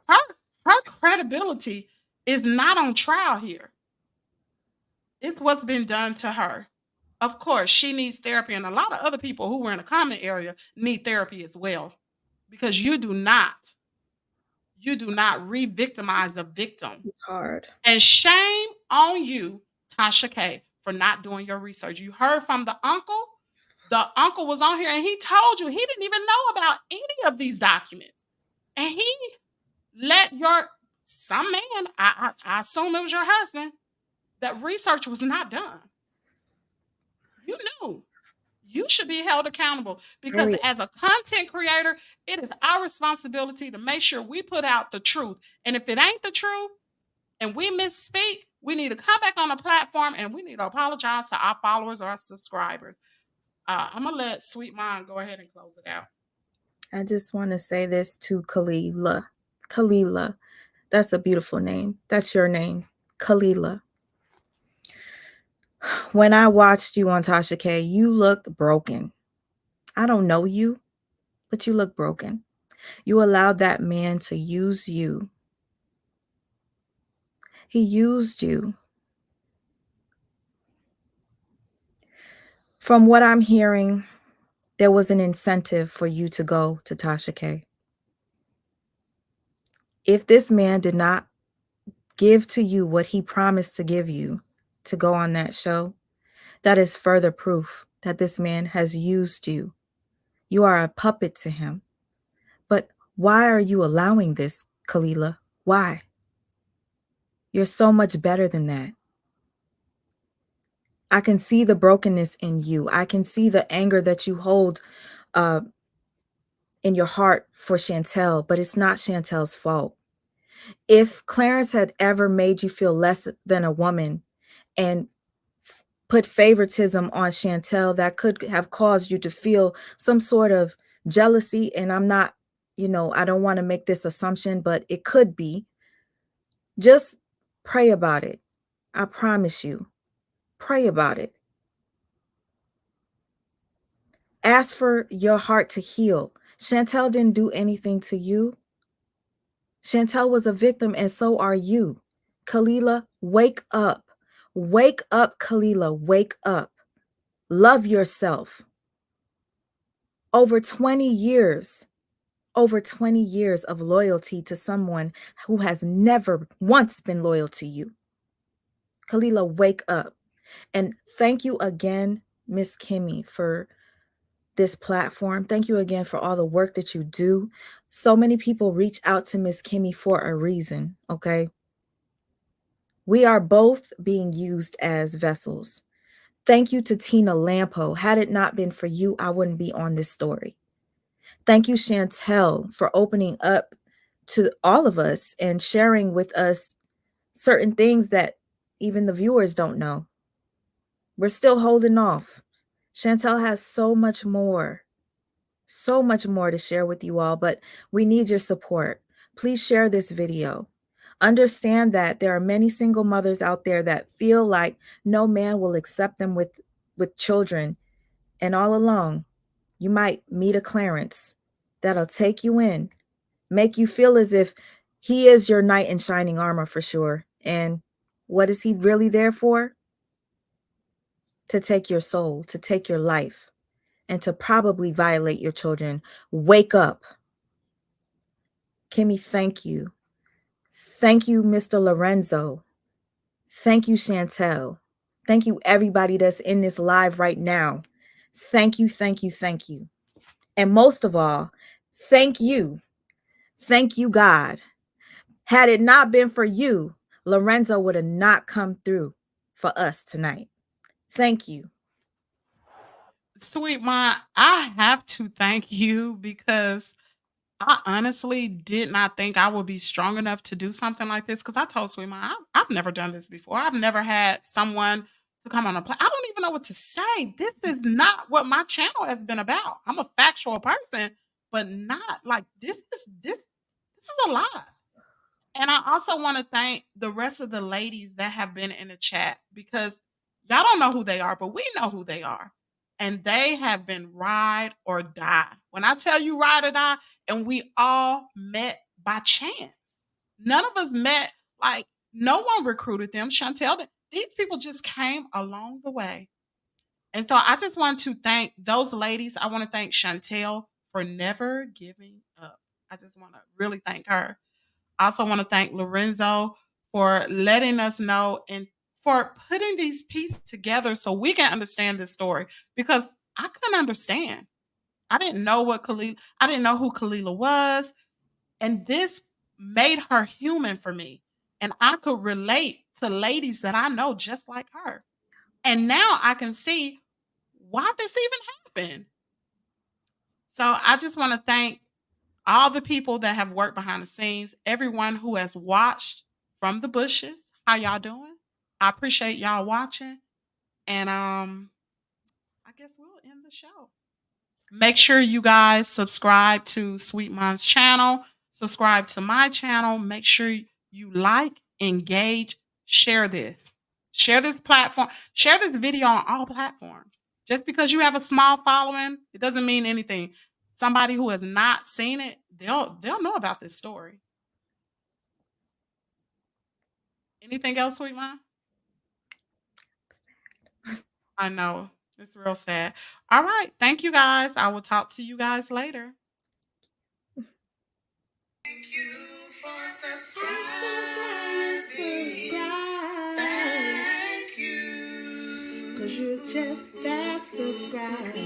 Her credibility is not on trial here. It's what's been done to her. Of course, she needs therapy, and a lot of other people who were in the comment area need therapy as well, because you do not re-victimize the victim. It's hard. And shame on you, Tasha K, for not doing your research. You heard from the uncle. The uncle was on here and he told you he didn't even know about any of these documents. And he let some man, I assume it was your husband, that research was not done. You knew. You should be held accountable because as a content creator, it is our responsibility to make sure we put out the truth. And if it ain't the truth and we misspeak, we need to come back on the platform and we need to apologize to our followers or our subscribers. I'm going to let Sweet Mind go ahead and close it out. I just want to say this to Kalila. Kalila. That's a beautiful name. That's your name. Kalila. When I watched you on Tasha K, you looked broken. I don't know you, but you look broken. You allowed that man to use you. He used you. From what I'm hearing, there was an incentive for you to go to Tasha K. If this man did not give to you what he promised to give you to go on that show, that is further proof that this man has used you. You are a puppet to him. But why are you allowing this, Kalila? Why? You're so much better than that. I can see the brokenness in you. I can see the anger that you hold in your heart for Chantel, but it's not Chantel's fault. If Clarence had ever made you feel less than a woman and put favoritism on Chantel, that could have caused you to feel some sort of jealousy. And I'm not, I don't want to make this assumption, but it could be. Just pray about it. I promise you. Pray about it. Ask for your heart to heal. Chantel didn't do anything to you. Chantel was a victim, and so are you. Kalila, wake up. Wake up, Kalila. Wake up. Love yourself. Over 20 years of loyalty to someone who has never once been loyal to you. Kalila, wake up. And thank you again, Miss Kimmy, for this platform. Thank you again for all the work that you do. So many people reach out to Miss Kimmy for a reason, okay? We are both being used as vessels. Thank you to Tina Lampo. Had it not been for you, I wouldn't be on this story. Thank you, Chantel, for opening up to all of us and sharing with us certain things that even the viewers don't know. We're still holding off. Chantel has so much more to share with you all, but we need your support. Please share this video. Understand that there are many single mothers out there that feel like no man will accept them with children. And all along, you might meet a Clarence that'll take you in, make you feel as if he is your knight in shining armor for sure. And what is he really there for? To take your soul, to take your life, and to probably violate your children. Wake up. Kimmy, thank you. Thank you, Mr. Lorenzo. Thank you, Chantel. Thank you, everybody that's in this live right now. Thank you, thank you, thank you. And most of all, thank you. Thank you, God. Had it not been for you, Lorenzo would have not come through for us tonight. Thank you. Sweet Ma, I have to thank you because I honestly did not think I would be strong enough to do something like this. Because I told Sweet Ma, I've never done this before. I've never had someone to come on a play. I don't even know what to say. This is not what my channel has been about. I'm a factual person, but not like this is a lot. And I also want to thank the rest of the ladies that have been in the chat because y'all don't know who they are, but we know who they are. And they have been ride or die. When I tell you ride or die, and we all met by chance. None of us met, like, no one recruited them. Chantel, these people just came along the way. And so I just want to thank those ladies. I want to thank Chantel for never giving up. I just want to really thank her. I also want to thank Lorenzo for letting us know and for putting these pieces together so we can understand this story because I couldn't understand. I didn't know I didn't know who Kalila was. And this made her human for me. And I could relate to ladies that I know just like her. And now I can see why this even happened. So I just want to thank all the people that have worked behind the scenes, everyone who has watched from the bushes. How y'all doing? I appreciate y'all watching. And I guess we'll end the show. Make sure you guys subscribe to Sweet Mom's channel, subscribe to my channel. Make sure you like, engage, share this. Share this platform, share this video on all platforms. Just because you have a small following, it doesn't mean anything. Somebody who has not seen it, they'll know about this story. Anything else, Sweet Mom? I know. It's real sad. All right. Thank you guys. I will talk to you guys later. Thank you for just that subscribe.